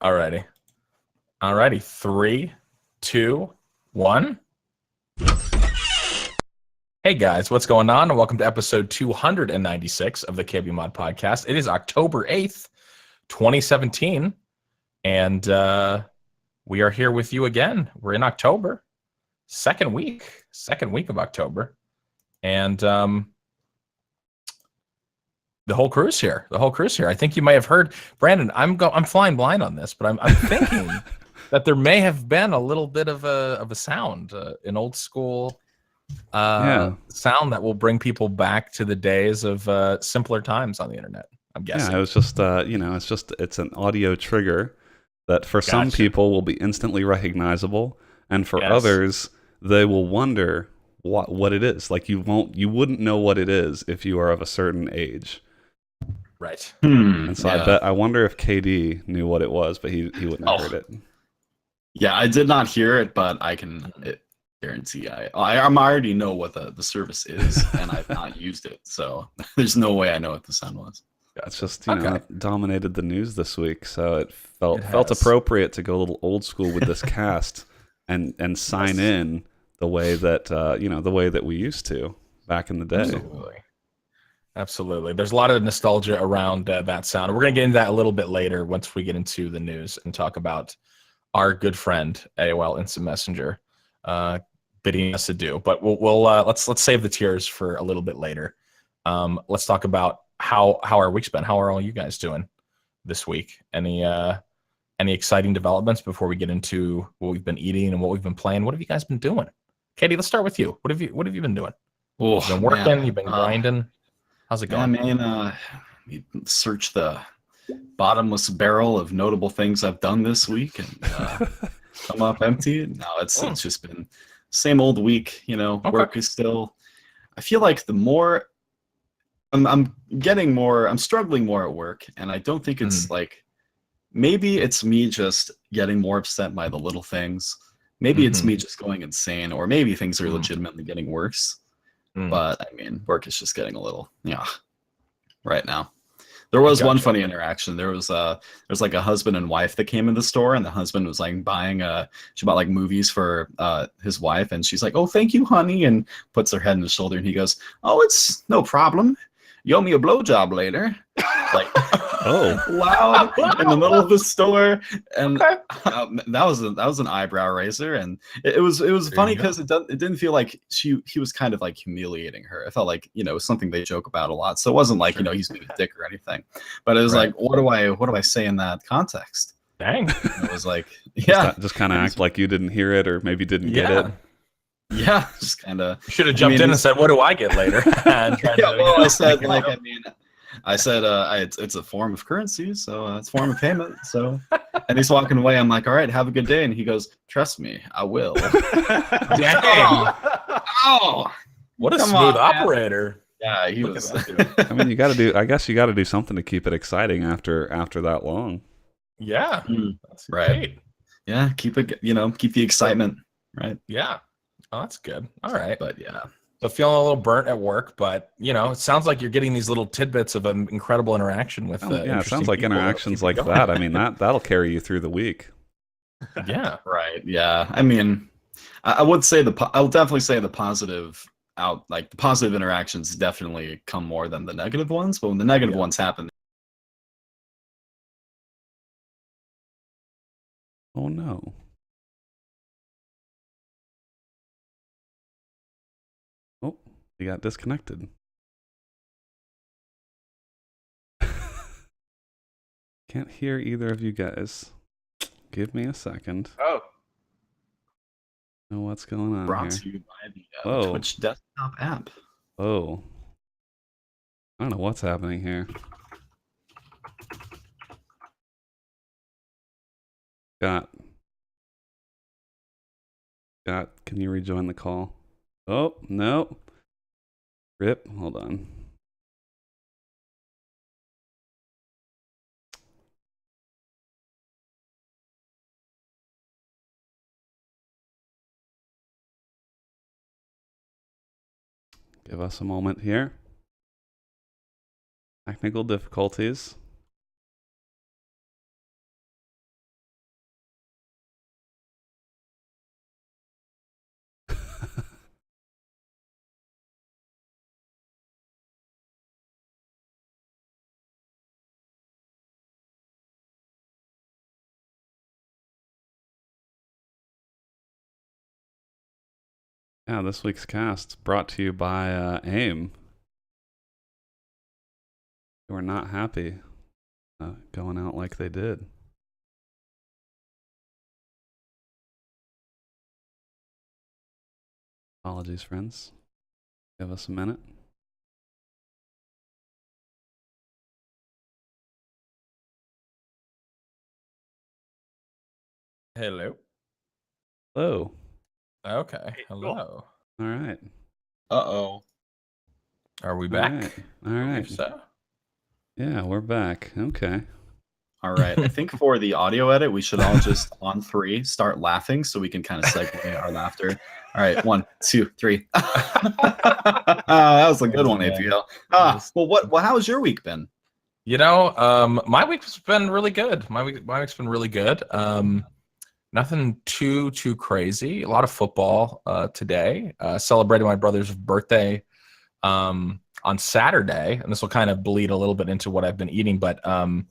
Alrighty. Alrighty. 3, 2, 1. Hey guys, what's going on? And welcome to episode 296 of the KBMOD podcast. It is October 8th, 2017. And we are here with you again. We're in October. Second week of October. And the whole crew's here. I think you may have heard, Brandon, I'm flying blind on this, but I'm thinking that there may have been a little bit of a sound, an old school sound that will bring people back to the days of simpler times on the internet, I'm guessing. Yeah, it was just it's an audio trigger that for some people will be instantly recognizable, and for others they will wonder what it is. Like you wouldn't know what it is if you are of a certain age. Right. And so I wonder if KD knew what it was, but he wouldn't have heard it. Yeah, I did not hear it, but I can guarantee I already know what the service is, and I've not used it, so there's no way I know what the sound was. It's just it dominated the news this week, so it felt appropriate to go a little old school with this cast and sign in the way that the way that we used to back in the day. Absolutely. There's a lot of nostalgia around that sound. We're going to get into that a little bit later once we get into the news and talk about our good friend AOL Instant Messenger bidding us adieu. But we'll let's save the tears for a little bit later. Let's talk about how our week's been. How are all you guys doing this week? Any exciting developments before we get into what we've been eating and what we've been playing? What have you guys been doing? Katie, let's start with you. What have you been doing? You've been working. Man. You've been grinding. How's it going? Yeah, man, you search the bottomless barrel of notable things I've done this week and come up empty. No, it's just been same old week. Work is still. I feel like the more I'm struggling more at work, and I don't think it's like, maybe it's me just getting more upset by the little things. Maybe it's me just going insane, or maybe things are legitimately getting worse. But I mean, work is just getting a little, right now. There was one funny interaction. There was like a husband and wife that came in the store, and the husband was like she bought like movies for his wife, and she's like, "Oh, thank you, honey," and puts her head on his shoulder, and he goes, "Oh, it's no problem. You owe me a blowjob later." Like, loud in the middle of the store, and that was an eyebrow raiser, and it was funny because it didn't feel like he was kind of like humiliating her. It felt like it was something they joke about a lot, so it wasn't like he's being a dick or anything, but it was like, what do I say in that context? Dang. And it was like, just kind of act like you didn't hear it or maybe didn't get it. Yeah, just kind of. Should have jumped in and said, "What do I get later?" I said, like, it's a form of currency, so it's a form of payment. So, and he's walking away. I'm like, all right, have a good day. And he goes, "Trust me, I will." Dang. Oh, what a smooth operator. Yeah, he was. I mean, I guess you got to do something to keep it exciting after that long. Yeah, that's right. Great. Yeah, keep the excitement. Right. Yeah. Oh, that's good. All right. But yeah. So feeling a little burnt at work, but it sounds like you're getting these little tidbits of an incredible interaction with. It sounds like interactions like that. I mean, that'll carry you through the week. Yeah. Right. Yeah. I mean, I would say I'll definitely say the positive the positive interactions definitely come more than the negative ones. But when the negative ones happen. Oh no. You got disconnected. Can't hear either of you guys. Give me a second. Oh. Know what's going on Brought here. to you by the Twitch desktop app. Oh. I don't know what's happening here. Scott, can you rejoin the call? Oh, no. Rip, hold on. Give us a moment here. Technical difficulties. Yeah, this week's cast brought to you by AIM. They were not happy going out like they did. Apologies, friends. Give us a minute. Hello. Hello. Okay. Hello. All right. Uh-oh. Are we back? All right. If so. Yeah, we're back. Okay. All right. I think for the audio edit, we should all just on 3 start laughing so we can kind of segue our laughter. All right. 1, 2, 3. That was a good one, APL. Well, how's your week been? You know, my week's been really good. My week's been really good. Nothing too crazy. A lot of football today. Celebrated my brother's birthday on Saturday, and this will kind of bleed a little bit into what I've been eating. But I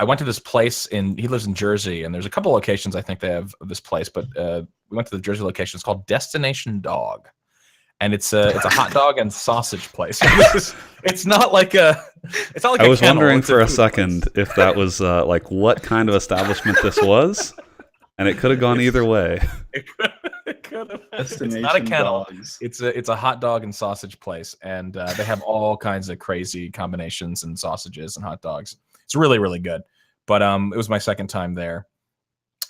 went to this place he lives in Jersey, and there's a couple locations I think they have of this place. But we went to the Jersey location. It's called Destination Dog, and it's a hot dog and sausage place. It's not like a. It's not like I was wondering for a place. second if that was like what kind of establishment this was, and it could have gone either way. It could have. It's Destination not a kennel. Dogs. It's a hot dog and sausage place, and they have all kinds of crazy combinations and sausages and hot dogs. It's really, really good. But it was my second time there.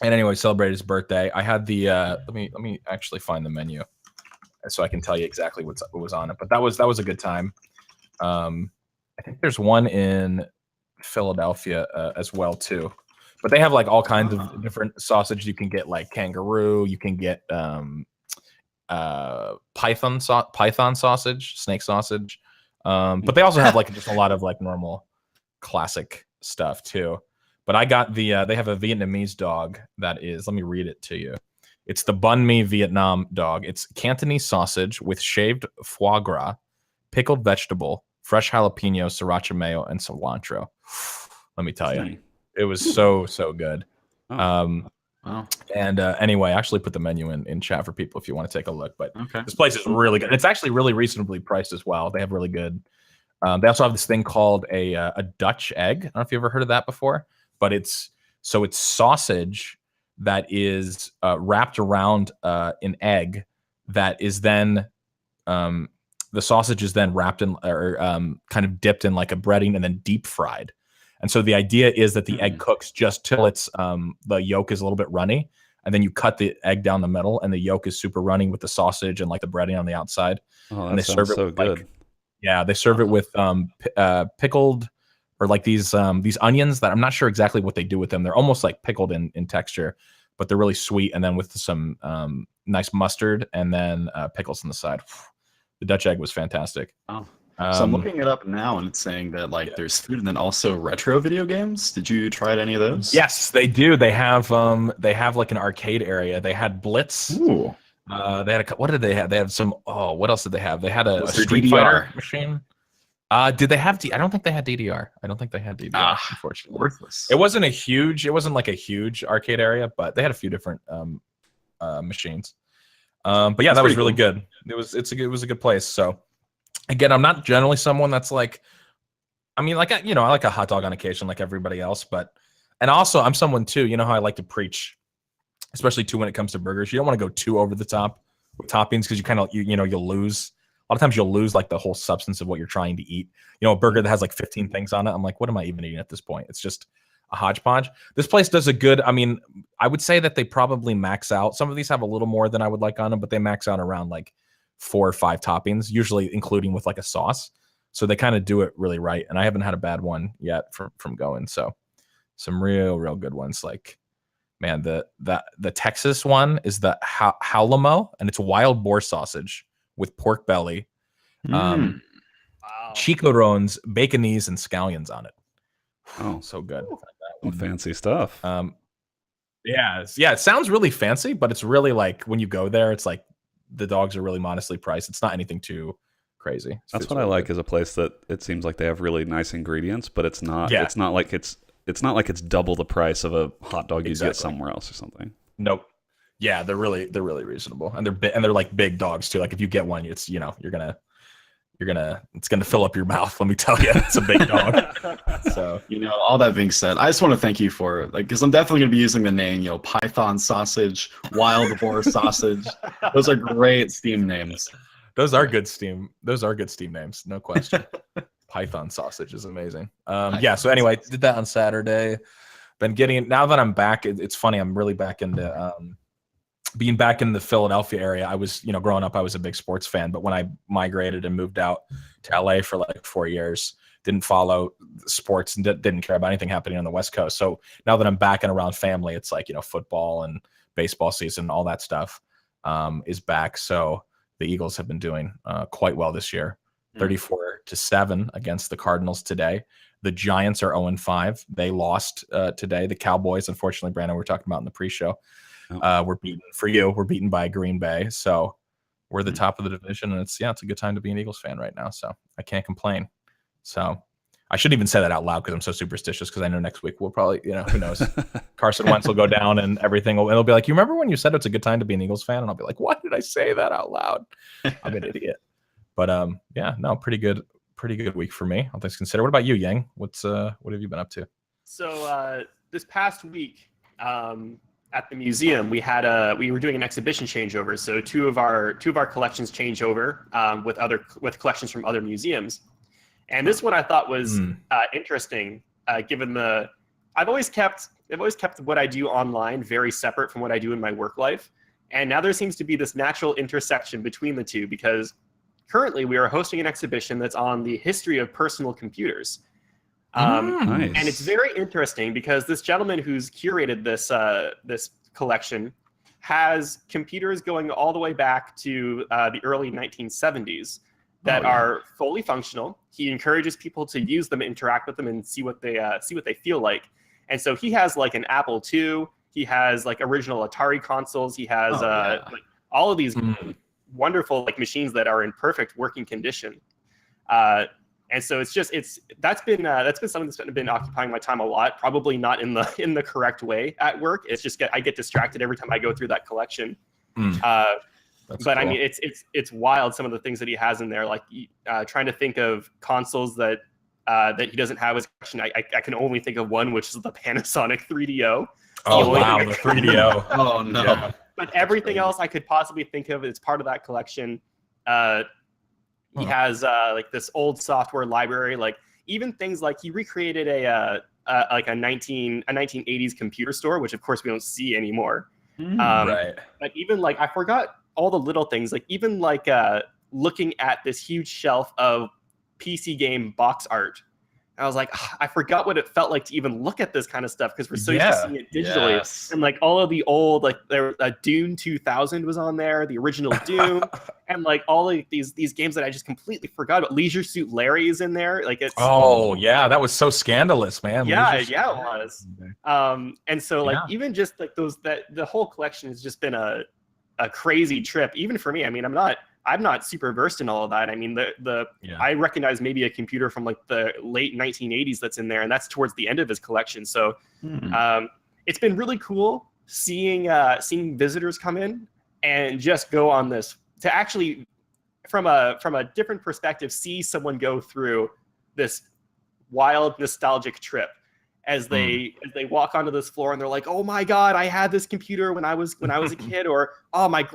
And anyway, celebrated his birthday. I had the let me actually find the menu so I can tell you exactly what was on it. But that was a good time. I think there's one in Philadelphia as well too. But they have like all kinds of different sausage. You can get like kangaroo. You can get python sausage, snake sausage. But they also have like just a lot of like normal classic stuff too. But I got the they have a Vietnamese dog that is, let me read it to you. It's the Banh Mi Vietnam dog. It's Cantonese sausage with shaved foie gras, pickled vegetable, fresh jalapeno, sriracha mayo, and cilantro. Let me tell you, it was so good. Wow. And anyway, I actually put the menu in chat for people if you want to take a look. But Okay. this place is really good. It's actually really reasonably priced as well. They have really good. They also have this thing called a Dutch egg. I don't know if you ever heard of that before, but it's sausage that is wrapped around an egg that is then the sausage is then wrapped in or kind of dipped in like a breading and then deep fried. And so the idea is that the egg cooks just till it's the yolk is a little bit runny, and then you cut the egg down the middle, and the yolk is super runny with the sausage and like the breading on the outside. Oh, and that sounds so good. Like, yeah, they serve it with pickled or like these onions that I'm not sure exactly what they do with them. They're almost like pickled in texture, but they're really sweet. And then with some nice mustard and then pickles on the side. The Dutch egg was fantastic. Oh. So I'm looking it up now, and it's saying that like there's food and then also retro video games. Did you try any of those? Yes, they do. They have like an arcade area. They had Blitz. Ooh. They had what did they have? They had some. Oh, what else did they have? They had a Street DDR? Fighter machine. Did they have? I don't think they had DDR. I don't think they had DDR. Unfortunately, Worthless. It wasn't like a huge arcade area, but they had a few different machines. But yeah, that was really good. It was a good place. So again, I'm not generally someone that's like, I mean, like I like a hot dog on occasion, like everybody else. And also I'm someone too. You know how I like to preach, especially too when it comes to burgers. You don't want to go too over the top with toppings because you'll lose. A lot of times you'll lose like the whole substance of what you're trying to eat. You know, a burger that has like 15 things on it. I'm like, what am I even eating at this point? It's just a hodgepodge. This place does a good, I mean, I would say that they probably max out. Some of these have a little more than I would like on them, but they max out around like 4 or 5 toppings, usually including with like a sauce. So they kind of do it really right. And I haven't had a bad one yet from going. So some real good ones. Like, man, the Texas one is the Halamo, and it's wild boar sausage with pork belly, chicharrones, baconese, and scallions on it. Oh, so good. Fancy stuff. Yeah, it sounds really fancy, but it's really like when you go there, it's like the dogs are really modestly priced. It's not anything too crazy. That's what I like is a place that it seems like they have really nice ingredients, but it's not. Yeah. It's not like it's double the price of a hot dog you get somewhere else or something. Nope. Yeah, they're really reasonable, and they're like big dogs too. Like if you get one, it's you're gonna it's gonna fill up your mouth. Let me tell you, it's a big dog. So all that being said, I just want to thank you for because I'm definitely gonna be using the name, Python sausage, wild boar sausage. Those are great Steam names. Those are good Steam names, no question. Python sausage is amazing. Yeah. So anyway, did that on Saturday. Now that I'm back, it's funny. I'm really back into being back in the Philadelphia area. I was, growing up, I was a big sports fan, but when I migrated and moved out to LA for like 4 years, didn't follow sports and didn't care about anything happening on the West Coast. So now that I'm back and around family, it's like, football and baseball season, all that stuff is back. So the Eagles have been doing quite well this year, 34-7 against the Cardinals today. The Giants are 0-5. They lost today. The Cowboys, unfortunately, Brandon, we were talking about in the pre-show, we're beaten by Green Bay. So we're the top of the division, and it's a good time to be an Eagles fan right now. So I can't complain. So I shouldn't even say that out loud because I'm so superstitious, because I know next week we'll probably, who knows, Carson Wentz will go down and everything. It'll be like, you remember when you said it's a good time to be an Eagles fan? And I'll be like, why did I say that out loud? I'm an idiot. But pretty good week for me, all things considered. What about you, Yang? What have you been up to? So this past week at the museum, we were doing an exhibition changeover. So two of our collections change over with collections from other museums. And this one I thought was interesting, given I've always kept what I do online very separate from what I do in my work life. And now there seems to be this natural intersection between the two, because currently we are hosting an exhibition that's on the history of personal computers. Nice. And it's very interesting because this gentleman who's curated this collection has computers going all the way back to the early 1970s that are fully functional. He encourages people to use them, interact with them, and see what they feel like. And so he has like an Apple II. He has like original Atari consoles. He has like all of these wonderful like machines that are in perfect working condition. And so that's been something that's been occupying my time a lot. Probably not in the correct way at work. It's just I get distracted every time I go through that collection. But cool. I mean, it's wild, some of the things that he has in there. Like trying to think of consoles that he doesn't have as collection. I can only think of one, which is the Panasonic 3DO. Oh wow, the 3DO. Oh no. Yeah. But everything else I could possibly think of is part of that collection. He has like this old software library, like even things like he recreated a 1980s computer store, which of course we don't see anymore. Right. But even like I forgot all the little things, like even like looking at this huge shelf of PC game box art. I was like, I forgot what it felt like to even look at this kind of stuff, because we're so used to seeing it digitally. Yes. And like all of the old, like Dune 2000 was on there, the original Doom, and like all of these games that I just completely forgot about. Leisure Suit Larry is in there. Like it's that was so scandalous, man. Yeah, it was. And so like even just like the whole collection has just been a crazy trip, even for me. I mean, I'm not super versed in all of that. I mean, I recognize maybe a computer from like the late 1980s that's in there, and that's towards the end of his collection. So it's been really cool seeing visitors come in and just go on this, to actually from a different perspective see someone go through this wild nostalgic trip as they walk onto this floor, and they're like, oh my God, I had this computer when I was a kid, or oh my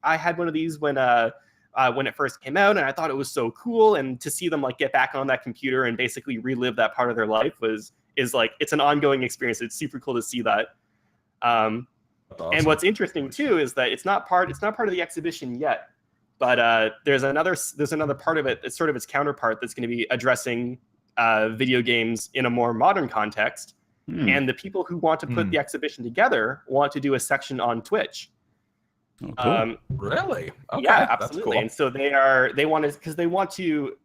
I had one of these when it first came out, and I thought it was so cool. And to see them like get back on that computer and basically relive that part of their life is like, it's an ongoing experience. It's super cool to see that. Awesome. And what's interesting too is that it's not part of the exhibition yet, but there's another part of it. It's sort of its counterpart that's going to be addressing video games in a more modern context. And the people who want to put the exhibition together want to do a section on Twitch. Oh, cool. Really? Okay, yeah, absolutely. Cool. And so they want to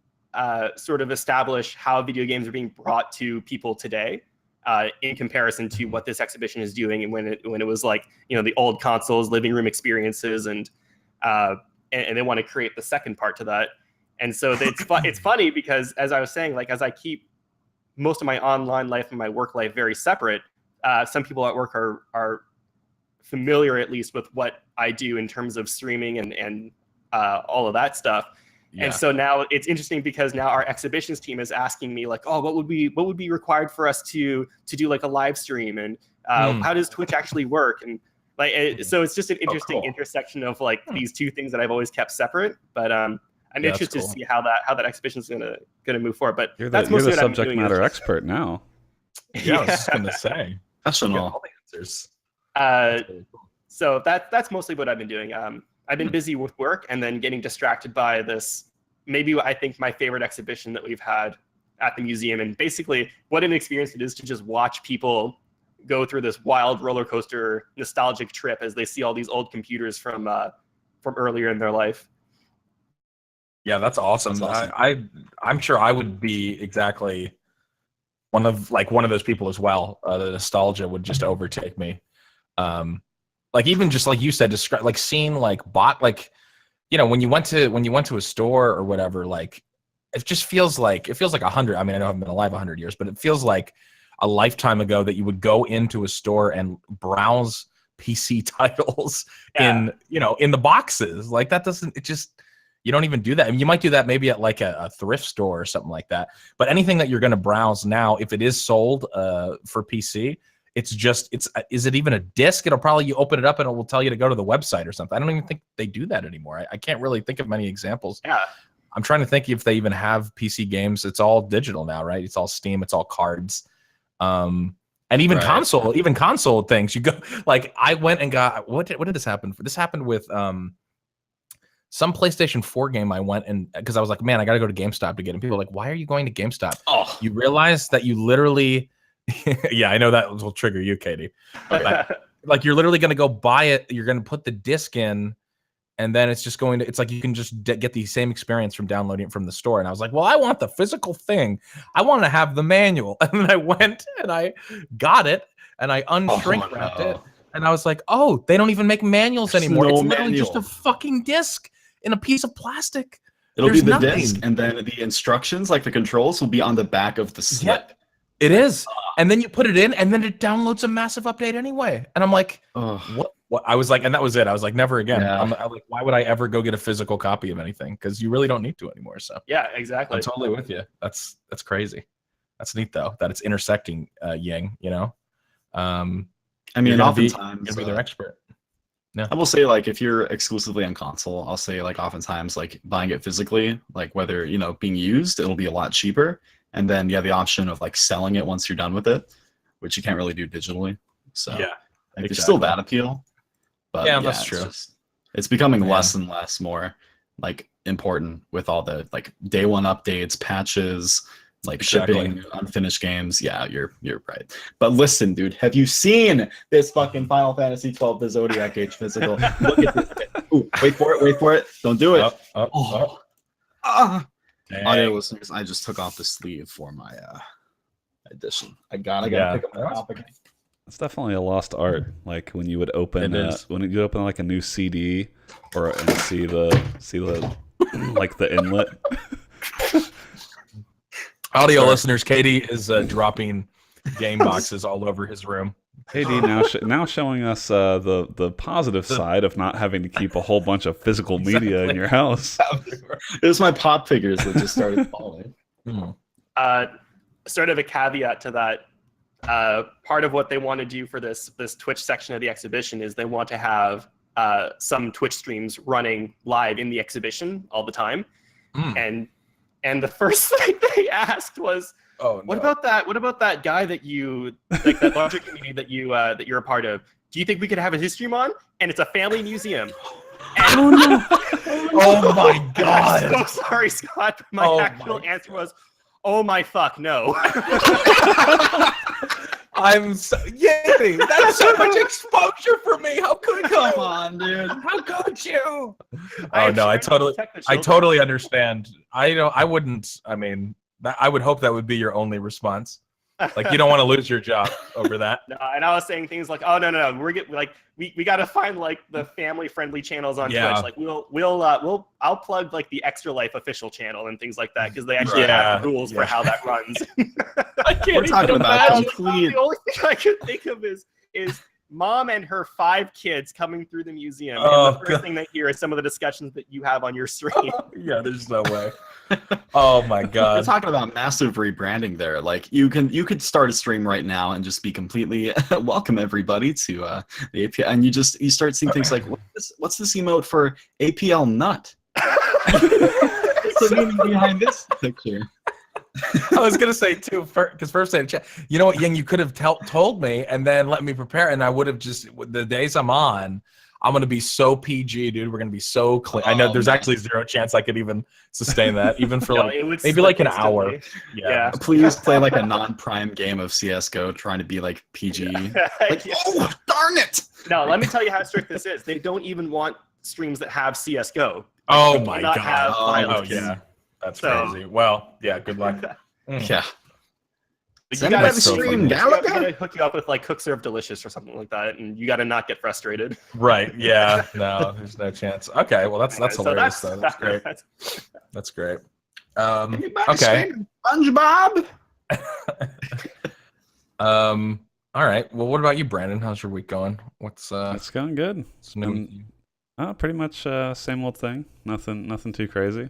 sort of establish how video games are being brought to people today, in comparison to what this exhibition is doing, and when it was like, the old consoles, living room experiences, and they want to create the second part to that. And so it's funny because, as I was saying, like as I keep most of my online life and my work life very separate, some people at work are familiar at least with what I do in terms of streaming and all of that stuff. Yeah. And so now it's interesting because now our exhibitions team is asking me like, oh, what would be required for us to do like a live stream, and how does Twitch actually work? And like, so it's just an interesting intersection of like these two things that I've always kept separate. But I'm interested to see how that exhibition is gonna move forward. But you're that's the mostly what subject I'm doing matter expert now. Yeah, I was just gonna say. That's all the answers. So that's mostly what I've been doing. I've been busy with work and then getting distracted by this, maybe I think my favorite exhibition that we've had at the museum. And basically what an experience it is to just watch people go through this wild roller coaster nostalgic trip as they see all these old computers from earlier in their life. Yeah, that's awesome. I'm sure I would be exactly one of those people as well. The nostalgia would just overtake me. Like even just like you said, describe like seeing like when you went to a store or whatever, like it feels like 100. I mean, I know I haven't been alive 100 years, but it feels like a lifetime ago that you would go into a store and browse PC titles in the boxes. Like that you don't even do that. I mean, you might do that maybe at like a thrift store or something like that. But anything that you're going to browse now, if it is sold for PC, is it even a disc? It'll probably, you open it up and it will tell you to go to the website or something. I don't even think they do that anymore. I can't really think of many examples. Yeah. I'm trying to think if they even have PC games. It's all digital now, right? It's all Steam. It's all cards. And even console things. You go like I went and got what did this happen for? This happened with some PlayStation 4 game. I went and because I was like, man, I got to go to GameStop to get it. And people are like, why are you going to GameStop? Oh, you realize that you literally. Yeah, I know that will trigger you, Katie. But like you're literally going to go buy it. You're going to put the disc in, and then it's like you can just get the same experience from downloading it from the store. And I was like, well, I want the physical thing. I want to have the manual. And then I went and I got it and I unshrink wrapped it. And I was like, oh, they don't even make manuals anymore. It's literally just a fucking disc in a piece of plastic. It'll be the disc, and then the instructions, like the controls, will be on the back of the slip. Yep. It is. And then you put it in, and then it downloads a massive update anyway. And I'm like, what? I was like, and that was it. I was like, never again. Yeah. I'm like, why would I ever go get a physical copy of anything? Because you really don't need to anymore. So yeah, exactly. I'm totally with you. That's crazy. That's neat though, that it's intersecting Ying, I mean, oftentimes you're their expert. Yeah. I will say, like, if you're exclusively on console, I'll say, like, oftentimes, like, buying it physically, like, whether, being used, it'll be a lot cheaper. And then you have the option of, like, selling it once you're done with it, which you can't really do digitally. So, yeah, like, there's still that appeal. But, yeah, that's true. It's becoming less and less more, like, important with all the, like, day one updates, patches, like shipping unfinished games. Yeah, you're right. But listen, dude, have you seen this fucking Final Fantasy 12 the Zodiac Age physical? Look at this. Ooh, wait for it. Don't do it. Audio listeners, I just took off the sleeve for my edition. I gotta pick up my copy. It's definitely a lost art. Like when you would open like a new CD and see the like the inlet. Audio listeners, Katie is dropping game boxes all over his room. Katie now showing us the positive side of not having to keep a whole bunch of physical media in your house. It was my pop figures that just started falling. Sort of a caveat to that. Part of what they want to do for this Twitch section of the exhibition is they want to have some Twitch streams running live in the exhibition all the time. And the first thing they asked was, what about that guy that you like, that larger community that you're a part of? Do you think we could have his stream on? And it's a family museum. And oh my god! I'm so sorry, Scott. My actual answer was, oh my fuck, no. I'm so kidding. That's so much exposure for me. How could you? Come on, dude. How could you? Oh no, I totally understand. I wouldn't. I mean, I would hope that would be your only response. Like you don't want to lose your job over that. No, and I was saying things like, "Oh no, we got to find like the family friendly channels on Twitch. Like I'll plug like the Extra Life official channel and things like that because they actually have rules for how that runs." We're talking about complete. The only thing I could think of is mom and her 5 kids coming through the museum, and the first thing they hear is some of the discussions that you have on your stream. Yeah, there's no way. Oh my god. You're talking about massive rebranding there. Like you could start a stream right now and just be completely welcome everybody to the APL, and you start seeing things like what's this emote for APL nut? What's the meaning behind this picture? I was gonna say too, because first I chat. You know what, Ying, you could have told me and then let me prepare, and I would have just the days I'm on. I'm gonna be so PG, dude. We're gonna be so clean. I know there's actually 0 chance I could even sustain that, even for maybe like an hour. Yeah. Please play like a non-prime game of CS:GO, trying to be like PG. Like, oh, darn it! No, let me tell you how strict this is. They don't even want streams that have CS:GO. Oh my god! Oh yeah, that's crazy. Well, yeah. Good luck. Yeah. You gotta stream. Gotta hook you up with like Cook Serve Delicious or something like that, and you gotta not get frustrated. Right? Yeah. No, there's no chance. Okay. Well, that's hilarious. Though. That's great. That's great. Okay. SpongeBob. All right. Well, what about you, Brandon? How's your week going? It's going good. Pretty much same old thing. Nothing too crazy.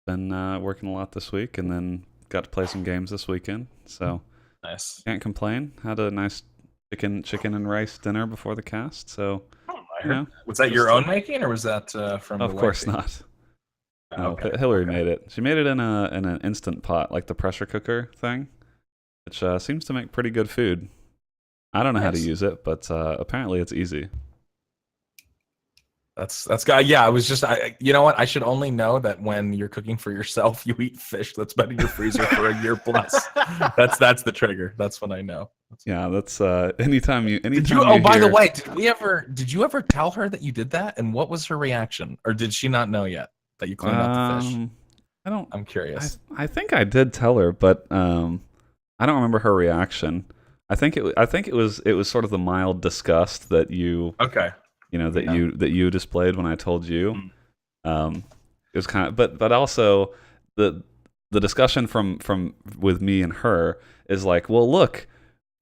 Been working a lot this week, and then got to play some games this weekend. So nice. Can't complain. Had a nice chicken and rice dinner before the cast. So was that your own making, or was that from? Of course not. No, okay. Hillary made it. She made it in an instant pot, like the pressure cooker thing, which seems to make pretty good food. I don't know how to use it, but apparently it's easy. That's guy. Yeah, I was just. You know what? I should only know that when you're cooking for yourself, you eat fish that's been in your freezer for a year plus. That's the trigger. That's when I know. Yeah, that's anytime you. Oh, by the way, did you ever tell her that you did that? And what was her reaction? Or did she not know yet that you cleaned out the fish? I'm curious. I think I did tell her, but I don't remember her reaction. I think it was sort of the mild disgust that you. Okay. That you displayed when I told you. It was kind of, but also the discussion from with me and her is like, well, look,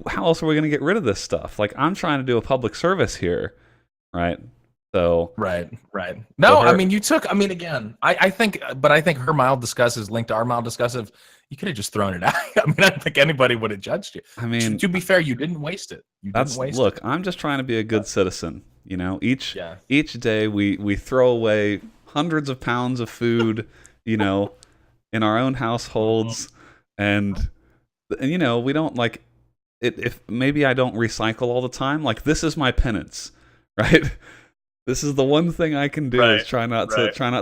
how else are we going to get rid of this stuff? Like, I'm trying to do a public service here, right? So right. No, I mean, again, I think her mild disgust is linked to our mild disgust of you could have just thrown it out. I mean, I don't think anybody would have judged you. I mean, to be fair, you didn't waste it. Look, I'm just trying to be a good citizen. Each day we throw away hundreds of pounds of food, in our own households, and we don't like it. If maybe I don't recycle all the time, like this is my penance, right? This is the one thing I can do is try not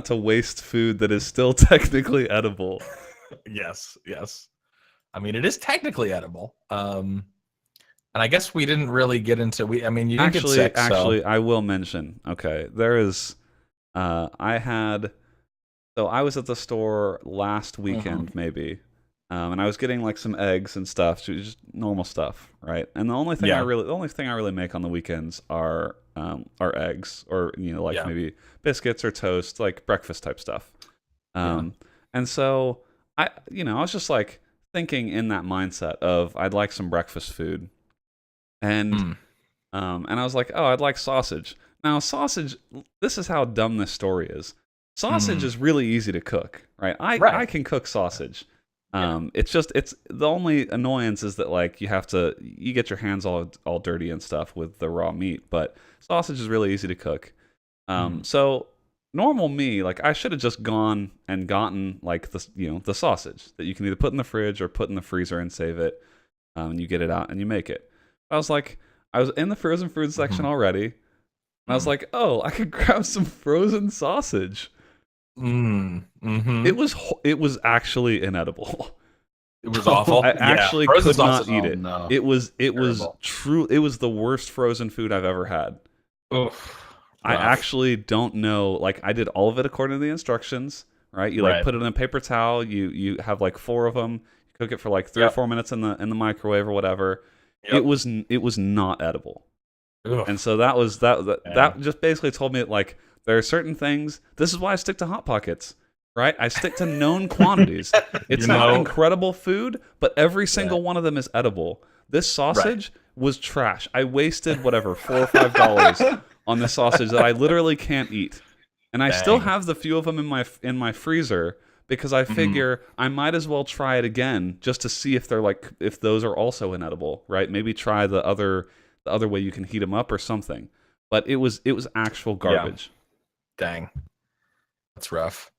to waste food that is still technically edible. Yes. I mean, it is technically edible. And I guess we didn't really get into you didn't get sick. Actually, I will mention. Okay, there is. I was at the store last weekend, maybe, and I was getting like some eggs and stuff, just normal stuff, right? And the only thing I really make on the weekends are eggs, or maybe biscuits or toast, like breakfast type stuff. And so I was just like thinking in that mindset of I'd like some breakfast food. And I was like, oh, I'd like sausage. Now, sausage, this is how dumb this story is. Sausage is really easy to cook, right? I can cook sausage. It's the only annoyance is that like you get your hands all dirty and stuff with the raw meat, but sausage is really easy to cook. So normal me, like I should have just gone and gotten like the sausage that you can either put in the fridge or put in the freezer and save it, and you get it out and you make it. I was in the frozen food section already, and I was like, oh, I could grab some frozen sausage. It was actually inedible. It was awful. I actually could not eat it. No. It was true. It was the worst frozen food I've ever had. I actually don't know. Like, I did all of it according to the instructions, right? You put it in a paper towel. You have like 4 of them. You cook it for like 3 or 4 minutes in the microwave or whatever. Yep. It was not edible. And so that just basically told me that, like, there are certain things. This is why I stick to Hot Pockets, right? I stick to known quantities. It's not incredible food, but every single one of them is edible. This sausage was trash. I wasted whatever $4 or $5 on this sausage that I literally can't eat, and I still have the few of them in my freezer because I figure I might as well try it again just to see if they're like if those are also inedible, right? Maybe try the other way you can heat them up or something. But it was actual garbage. Yeah. Dang, that's rough.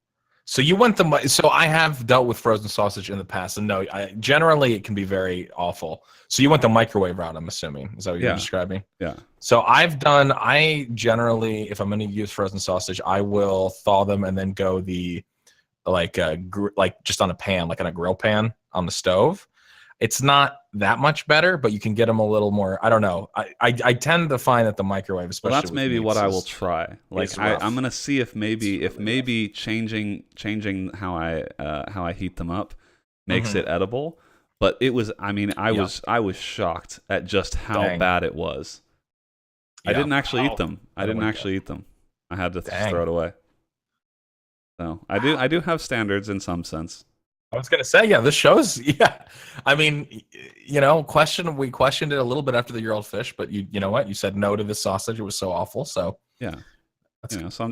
So you went so I have dealt with frozen sausage in the past, and no, generally it can be very awful. So you went the microwave route, I'm assuming. Is that what you're describing? Yeah. So I generally, if I'm going to use frozen sausage, I will thaw them and then go like just on a pan, like on a grill pan on the stove. It's not that much better, but you can get them a little more. I don't know. I tend to find that the microwave, especially that's maybe what I will try. Like I'm gonna see if maybe changing how I heat them up makes it edible. But it was. I mean, I was shocked at just how bad it was. I didn't actually eat them. I had to throw it away. So I do have standards in some sense. I was gonna say, this shows. Yeah, I mean, we questioned it a little bit after the year-old fish, but you know what? You said no to this sausage. It was so awful. So yeah, so I'm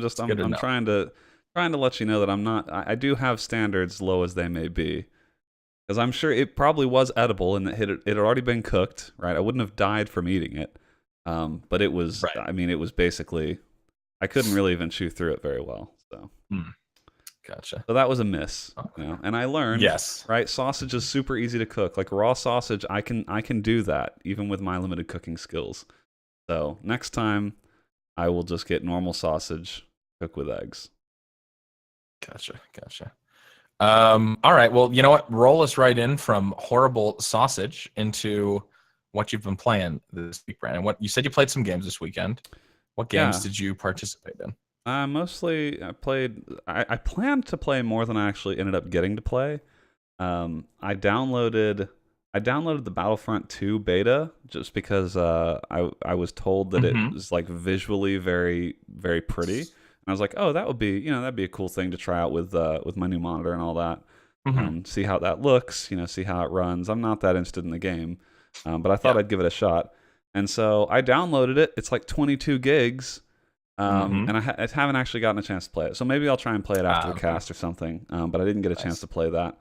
trying to let you know that I'm not. I do have standards, low as they may be, because I'm sure it probably was edible and it had already been cooked. Right, I wouldn't have died from eating it, but it was. Right. I mean, it was basically. I couldn't really even chew through it very well. So. Gotcha. So that was a miss, and I learned. Yes. Right, sausage is super easy to cook. Like raw sausage, I can do that even with my limited cooking skills. So next time, I will just get normal sausage, cook with eggs. Gotcha. All right. Well, you know what? Roll us right in from horrible sausage into what you've been playing this week, Brandon. What you said you played some games this weekend. What games did you participate in? Mostly I played. I planned to play more than I actually ended up getting to play. I downloaded the Battlefront 2 beta just because I was told that it was like visually very, very pretty, and I was like, oh, that'd be a cool thing to try out with my new monitor and all that. See how that looks, see how it runs. I'm not that interested in the game, but I thought I'd give it a shot, and so I downloaded it. It's like 22 gigs. And I haven't actually gotten a chance to play it. So maybe I'll try and play it after the cast or something. But I didn't get a chance to play that.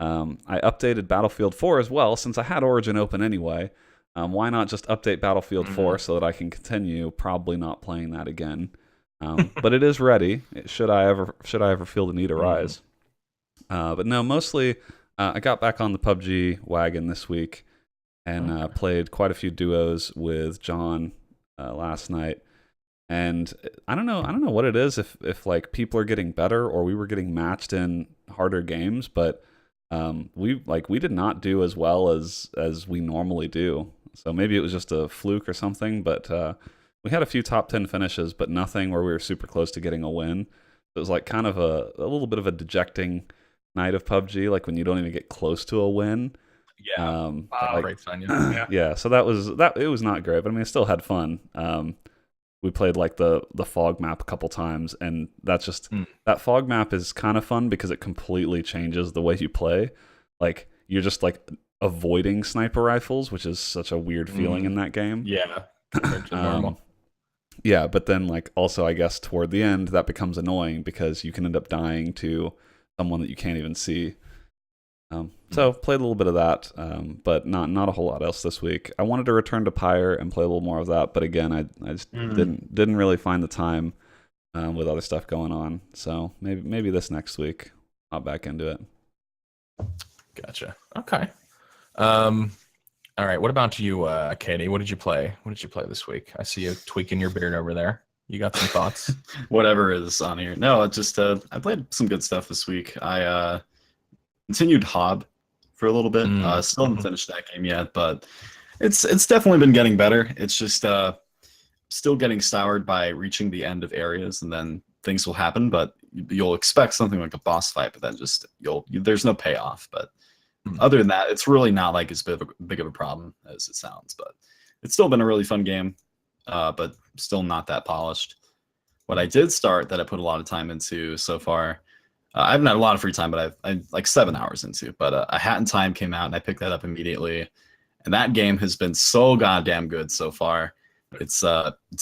I updated Battlefield 4 as well, since I had Origin open anyway. Why not just update Battlefield 4 so that I can continue probably not playing that again? But it is ready. Should I ever feel the need arise? But no, mostly I got back on the PUBG wagon this week and played quite a few duos with John last night. And I don't know what it is, if like people are getting better or we were getting matched in harder games, but we did not do as well as we normally do. So maybe it was just a fluke or something, but we had a few top 10 finishes, but nothing where we were super close to getting a win. It was like kind of a little bit of a dejecting night of PUBG, like when you don't even get close to a win. Yeah. Great sign. Yeah. So that it was not great, but I mean, I still had fun. We played like the fog map a couple times, and that's just that fog map is kind of fun because it completely changes the way you play. Like you're just like avoiding sniper rifles, which is such a weird feeling in that game. Yeah, compared to normal. Yeah, but then like also I guess toward the end that becomes annoying because you can end up dying to someone that you can't even see. So played a little bit of that, but not a whole lot else this week. I wanted to return to Pyre and play a little more of that, but again, I just didn't really find the time with other stuff going on. So maybe this next week I'll back into it. Gotcha. Okay. All right. What about you, Katie? What did you play? What did you play this week? I see you tweaking your beard over there. You got some thoughts? Whatever is on here. No, it just I played some good stuff this week. I continued Hob for a little bit. Still haven't finished that game yet, but it's definitely been getting better. It's just still getting soured by reaching the end of areas, and then things will happen. But you'll expect something like a boss fight, but then just there's no payoff. But other than that, it's really not like as big of a problem as it sounds. But it's still been a really fun game, but still not that polished. What I did start that I put a lot of time into so far. I haven't had a lot of free time, but I'm like 7 hours into. But A Hat in Time came out, and I picked that up immediately. and that game has been so goddamn good so far. It's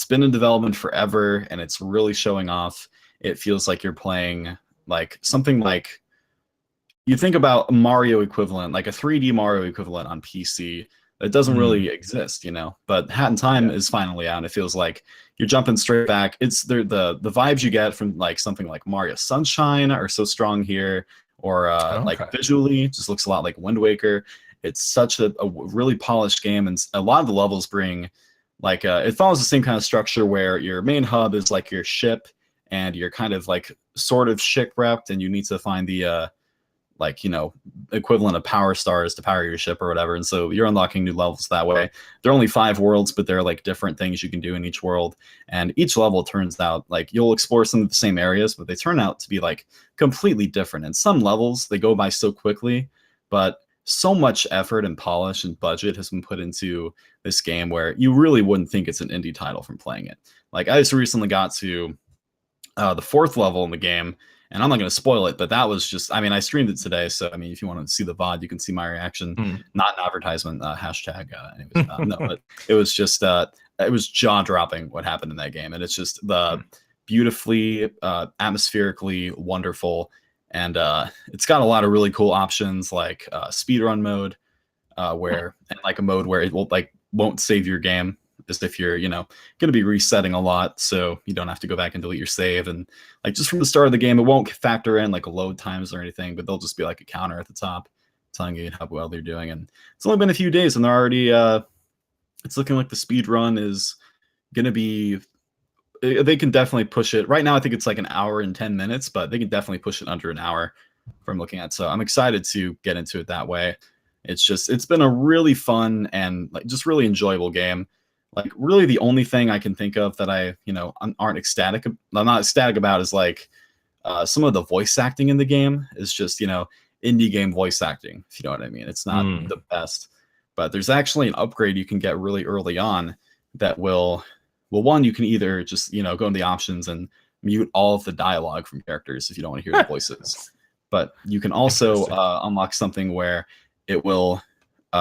been in development forever, and it's really showing off. It feels like you're playing like something like you think about a Mario equivalent, like a 3D Mario equivalent on PC. That doesn't really exist, But Hat in Time is finally out. And it feels like you're jumping straight back. It's the vibes you get from like something like Mario Sunshine are so strong here, or like visually, it just looks a lot like Wind Waker. It's such a really polished game, and a lot of the levels bring like it follows the same kind of structure where your main hub is like your ship, and you're kind of like sort of shipwrecked, and you need to find the equivalent of power stars to power your ship or whatever. And so you're unlocking new levels that way. There are only 5 worlds, but there are like different things you can do in each world. And each level turns out like you'll explore some of the same areas, but they turn out to be like completely different. And some levels, they go by so quickly, but so much effort and polish and budget has been put into this game where you really wouldn't think it's an indie title from playing it. Like I just recently got to the 4th level in the game, and I'm not going to spoil it, but that was just, I streamed it today. So, if you want to see the VOD, you can see my reaction, not an advertisement, hashtag. No, but it was just, it was jaw dropping what happened in that game. And it's just the beautifully, atmospherically wonderful. And it's got a lot of really cool options like speedrun mode, and like a mode where it won't save your game. Just if you're, going to be resetting a lot, so you don't have to go back and delete your save. And like just from the start of the game, it won't factor in like load times or anything, but they'll just be like a counter at the top telling you how well they're doing. And it's only been a few days, and they're already, it's looking like the speed run is going to be, they can definitely push it. Right now, I think it's like an hour and 10 minutes, but they can definitely push it under an hour from looking at. So I'm excited to get into it that way. It's been a really fun and like just really enjoyable game. Like really the only thing I can think of that I'm not ecstatic about is like some of the voice acting in the game is just, indie game voice acting, if you know what I mean. It's not the best, but there's actually an upgrade you can get really early on that will, one, you can either just, go in the options and mute all of the dialogue from characters if you don't want to hear the voices. But you can also unlock something where it will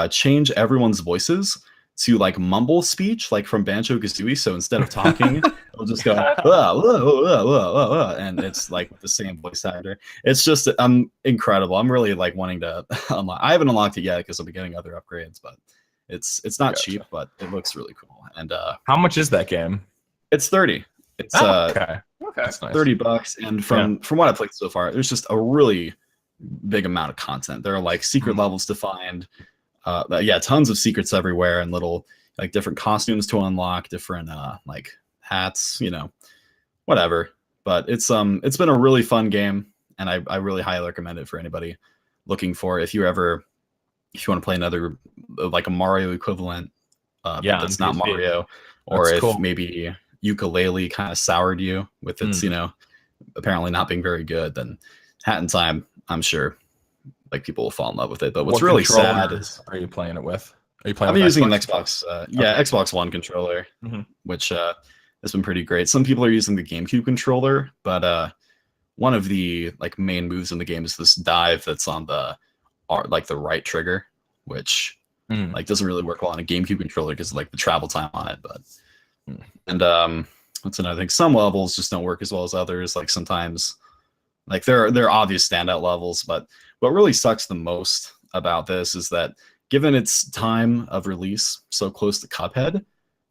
change everyone's voices to like mumble speech, like from Banjo-Kazooie. So instead of talking, it'll just go, and it's like the same voice actor. It's just incredible. I'm really like wanting to unlock. I haven't unlocked it yet because I'll be getting other upgrades, but it's not cheap, but it looks really cool. And how much is that game? It's 30. It's okay. That's nice. $30. And from what I've played so far, there's just a really big amount of content. There are like secret levels to find. Tons of secrets everywhere and little like different costumes to unlock, different like hats, whatever. But it's been a really fun game, and I really highly recommend it for anybody looking for if you want to play another like a Mario equivalent. That's not Mario, or that's if cool. Maybe Ukulele kind of soured you with its apparently not being very good, then Hat in Time, I'm sure like people will fall in love with it. But what's really sad is, are you playing it with? Are you playing? I'm using an Xbox. Xbox One controller, which has been pretty great. Some people are using the GameCube controller, but one of the like main moves in the game is this dive that's on the right trigger, which like doesn't really work well on a GameCube controller because like the travel time on it. But and what's another thing? Some levels just don't work as well as others. Like sometimes, like there are obvious standout levels, but what really sucks the most about this is that given its time of release so close to Cuphead,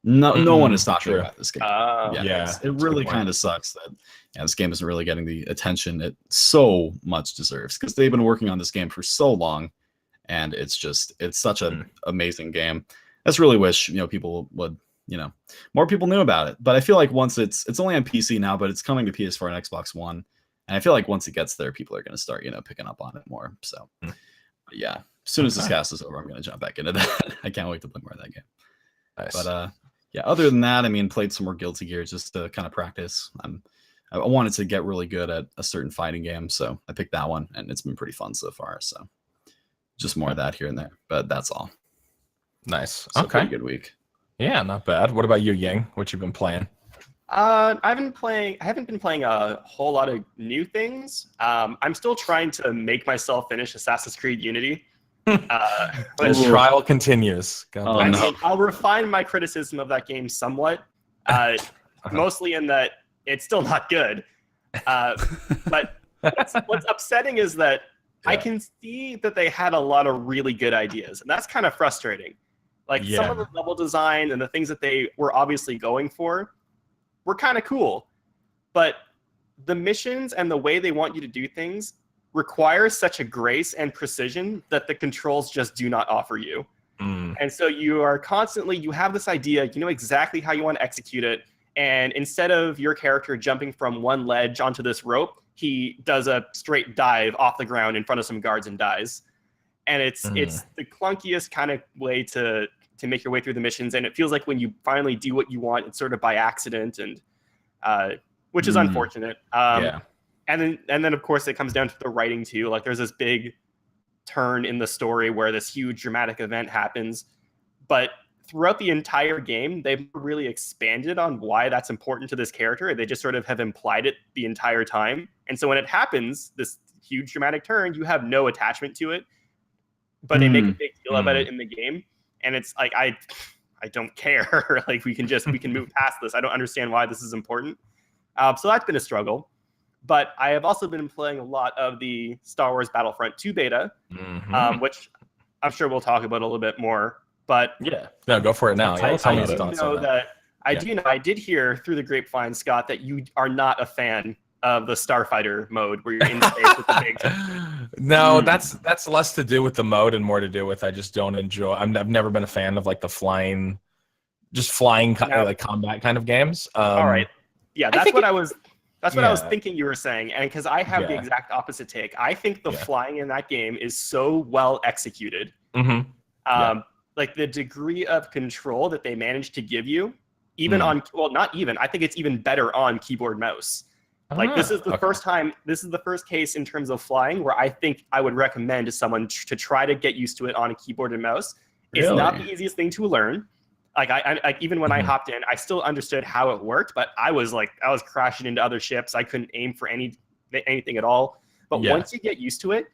no one is talking about this game. It really kind of sucks that this game isn't really getting the attention it so much deserves, because they've been working on this game for so long, and it's such an amazing game. I just really wish people would more people knew about it. But I feel like once it's only on PC now, but it's coming to PS4 and Xbox One. And I feel like once it gets there, people are going to start, picking up on it more. So, yeah, as soon as this cast is over, I'm going to jump back into that. I can't wait to play more of that game. Nice. But other than that, played some more Guilty Gear just to kind of practice. I wanted to get really good at a certain fighting game, so I picked that one, and it's been pretty fun so far. So, just more of that here and there, but that's all. Nice. So pretty good week. Yeah, not bad. What about you, Ying? What you been playing? I haven't been playing a whole lot of new things. I'm still trying to make myself finish Assassin's Creed Unity. His trial continues. I mean, I'll refine my criticism of that game somewhat, mostly in that it's still not good. But what's upsetting is that I can see that they had a lot of really good ideas, and that's kind of frustrating. Like some of the level design and the things that they were obviously going for were kind of cool, but the missions and the way they want you to do things requires such a grace and precision that the controls just do not offer you. And so you are constantly, you have this idea, you know exactly how you want to execute it. And instead of your character jumping from one ledge onto this rope, he does a straight dive off the ground in front of some guards and dies. And it's the clunkiest kind of way to make your way through the missions. And it feels like when you finally do what you want, it's sort of by accident, and which is unfortunate. And then of course it comes down to the writing too. Like there's this big turn in the story where this huge dramatic event happens, but throughout the entire game, they've really expanded on why that's important to this character. They just sort of have implied it the entire time. And so when it happens, this huge dramatic turn, you have no attachment to it, but they make a big deal about it in the game. And it's like, I don't care. Like we can move past this. I don't understand why this is important. So that's been a struggle. But I have also been playing a lot of the Star Wars Battlefront 2 beta, which I'm sure we'll talk about a little bit more. But no, go for it now. I did hear through the grapevine, Scott, that you are not a fan of the Starfighter mode where you're in space with the big. No, that's less to do with the mode and more to do with I just don't enjoy. I've never been a fan of like the flying like combat kind of games. All right, that's what I was thinking you were saying, and because I have the exact opposite take. I think the flying in that game is so well executed. Like the degree of control that they managed to give you, even on, well, not even, I think it's even better on keyboard mouse. Like this is the first time, this is the first case in terms of flying where I think I would recommend to someone to try to get used to it on a keyboard and mouse. Really? It's not the easiest thing to learn. Like I even when I hopped in, I still understood how it worked, but I was crashing into other ships. I couldn't aim for anything at all. But once you get used to it,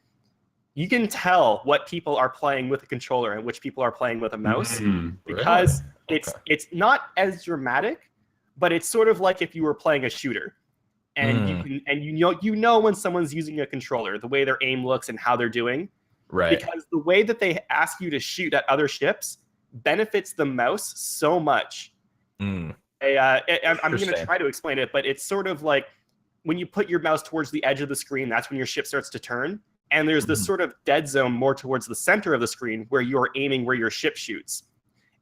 you can tell what people are playing with a controller and which people are playing with a mouse, because it's not as dramatic, but it's sort of like if you were playing a shooter, and you know when someone's using a controller, the way their aim looks and how they're doing, right? Because the way that they ask you to shoot at other ships benefits the mouse so much. I'm going to try to explain it, but it's sort of like when you put your mouse towards the edge of the screen, that's when your ship starts to turn. And there's this sort of dead zone more towards the center of the screen where you're aiming where your ship shoots.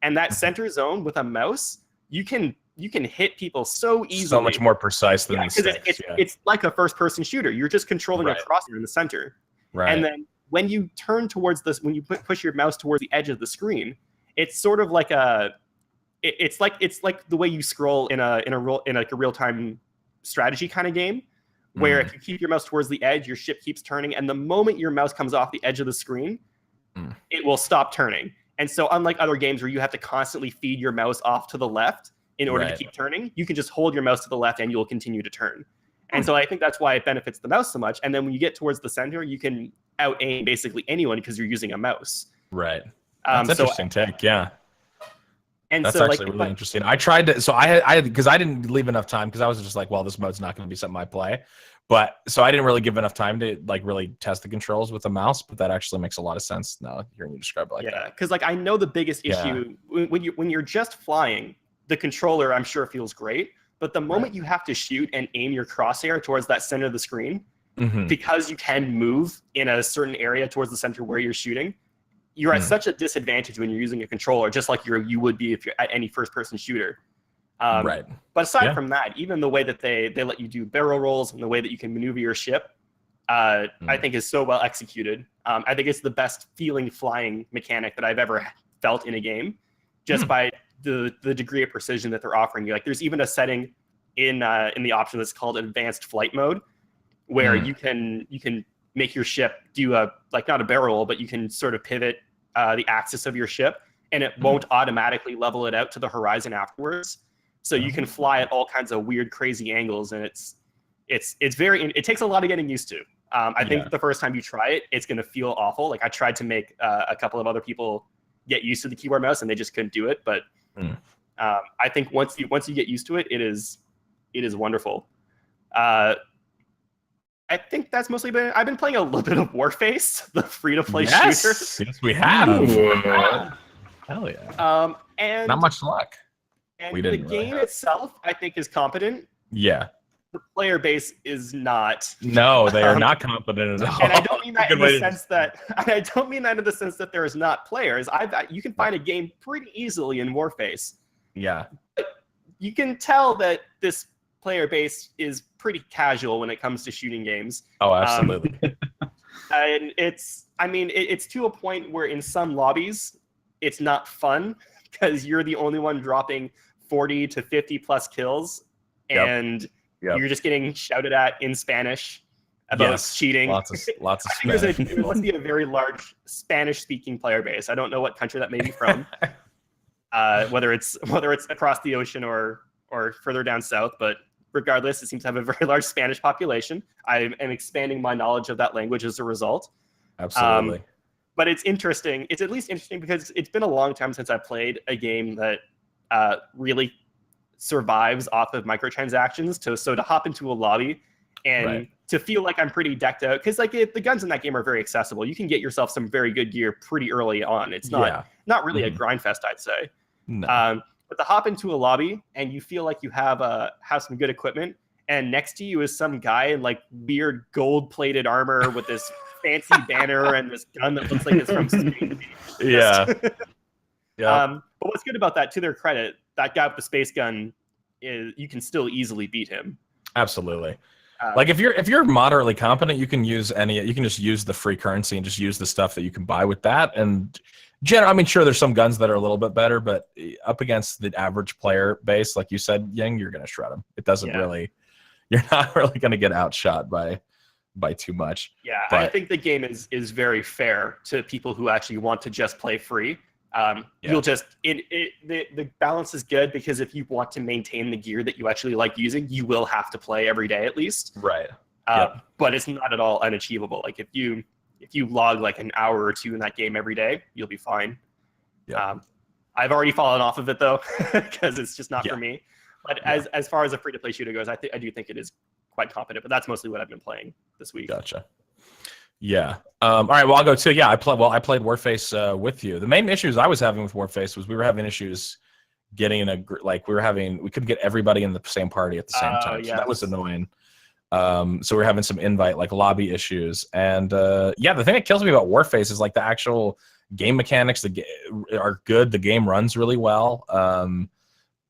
And that center zone with a mouse, you can hit people so easily. So much more precise than it's like a first-person shooter. You're just controlling a crosshair in the center. Right. And then when you turn towards this, when you push your mouse towards the edge of the screen, it's sort of like it's like the way you scroll in a real-time strategy kind of game, where if you keep your mouse towards the edge, your ship keeps turning, and the moment your mouse comes off the edge of the screen, it will stop turning. And so unlike other games where you have to constantly feed your mouse off to the left in order to keep turning, you can just hold your mouse to the left and you'll continue to turn. And so I think that's why it benefits the mouse so much. And then when you get towards the center, you can out-aim basically anyone because you're using a mouse. Right. That's interesting take, yeah. And that's so, actually really interesting. I tried to, so I had because I didn't leave enough time because I was just like, well, this mode's not going to be something I play. But so I didn't really give enough time to like really test the controls with a mouse. But that actually makes a lot of sense now hearing you describe it like that. Yeah, because like I know the biggest issue when you're just flying, the controller I'm sure feels great. But the moment you have to shoot and aim your crosshair towards that center of the screen, because you can move in a certain area towards the center where you're shooting, you're at such a disadvantage when you're using a controller, just like you would be if you're at any first-person shooter. But aside from that, even the way that they let you do barrel rolls and the way that you can maneuver your ship, I think is so well executed. I think it's the best feeling flying mechanic that I've ever felt in a game, just by the degree of precision that they're offering you. Like there's even a setting in the option that's called advanced flight mode, where you can make your ship do not a barrel roll, but you can sort of pivot the axis of your ship, and it won't automatically level it out to the horizon afterwards. So you can fly at all kinds of weird, crazy angles, and it takes a lot of getting used to. I think the first time you try it, it's going to feel awful. Like I tried to make a couple of other people get used to the keyboard mouse, and they just couldn't do it. But I think once you get used to it, it is wonderful. I think that's mostly been. I've been playing a little bit of Warface, the free-to-play shooter. Yes, we have. Hell yeah. And not much luck. And the game itself, I think, is competent. Yeah. The player base is not. No, they are not competent at all. And I don't mean that in the sense that. I don't mean that in the sense that there is not players. You can find a game pretty easily in Warface. Yeah. But you can tell that this player base is pretty casual when it comes to shooting games. Oh, absolutely. And it's to a point where in some lobbies, it's not fun because you're the only one dropping 40 to 50 plus kills, and you're just getting shouted at in Spanish about cheating. Lots of Spanish. There must be a very large Spanish-speaking player base. I don't know what country that may be from, whether it's across the ocean or further down south, but regardless, it seems to have a very large Spanish population. I am expanding my knowledge of that language as a result. Absolutely. But it's interesting. It's at least interesting because it's been a long time since I played a game that really survives off of microtransactions. So to hop into a lobby and to feel like I'm pretty decked out, because like the guns in that game are very accessible. You can get yourself some very good gear pretty early on. It's not really a grind fest, I'd say. No. But to hop into a lobby and you feel like you have some good equipment, and next to you is some guy in like weird gold-plated armor with this fancy banner and this gun that looks like it's from space. Yeah. But what's good about that, to their credit, that guy with the space gun you can still easily beat him. Absolutely. Like if you're moderately competent, you can just use the free currency and just use the stuff that you can buy with that. And sure, there's some guns that are a little bit better, but up against the average player base, like you said, Ying, you're going to shred them. It doesn't you're not really going to get outshot by too much. Yeah, I think the game is very fair to people who actually want to just play free. You'll just the balance is good because if you want to maintain the gear that you actually like using, you will have to play every day at least. Right. But it's not at all unachievable. Like if you log like an hour or two in that game every day, you'll be fine. Yeah. I've already fallen off of it though because it's just not for me. But as far as a free-to-play shooter goes, I do think it is quite competent. But that's mostly what I've been playing this week. Gotcha. Yeah. All right. Well, I'll go too. Yeah. I played Warface with you. The main issues I was having with Warface was we were having issues getting we couldn't get everybody in the same party at the same time. So that was annoying. So we're having some lobby issues, and the thing that kills me about Warface is like the actual game mechanics are good. The game runs really well.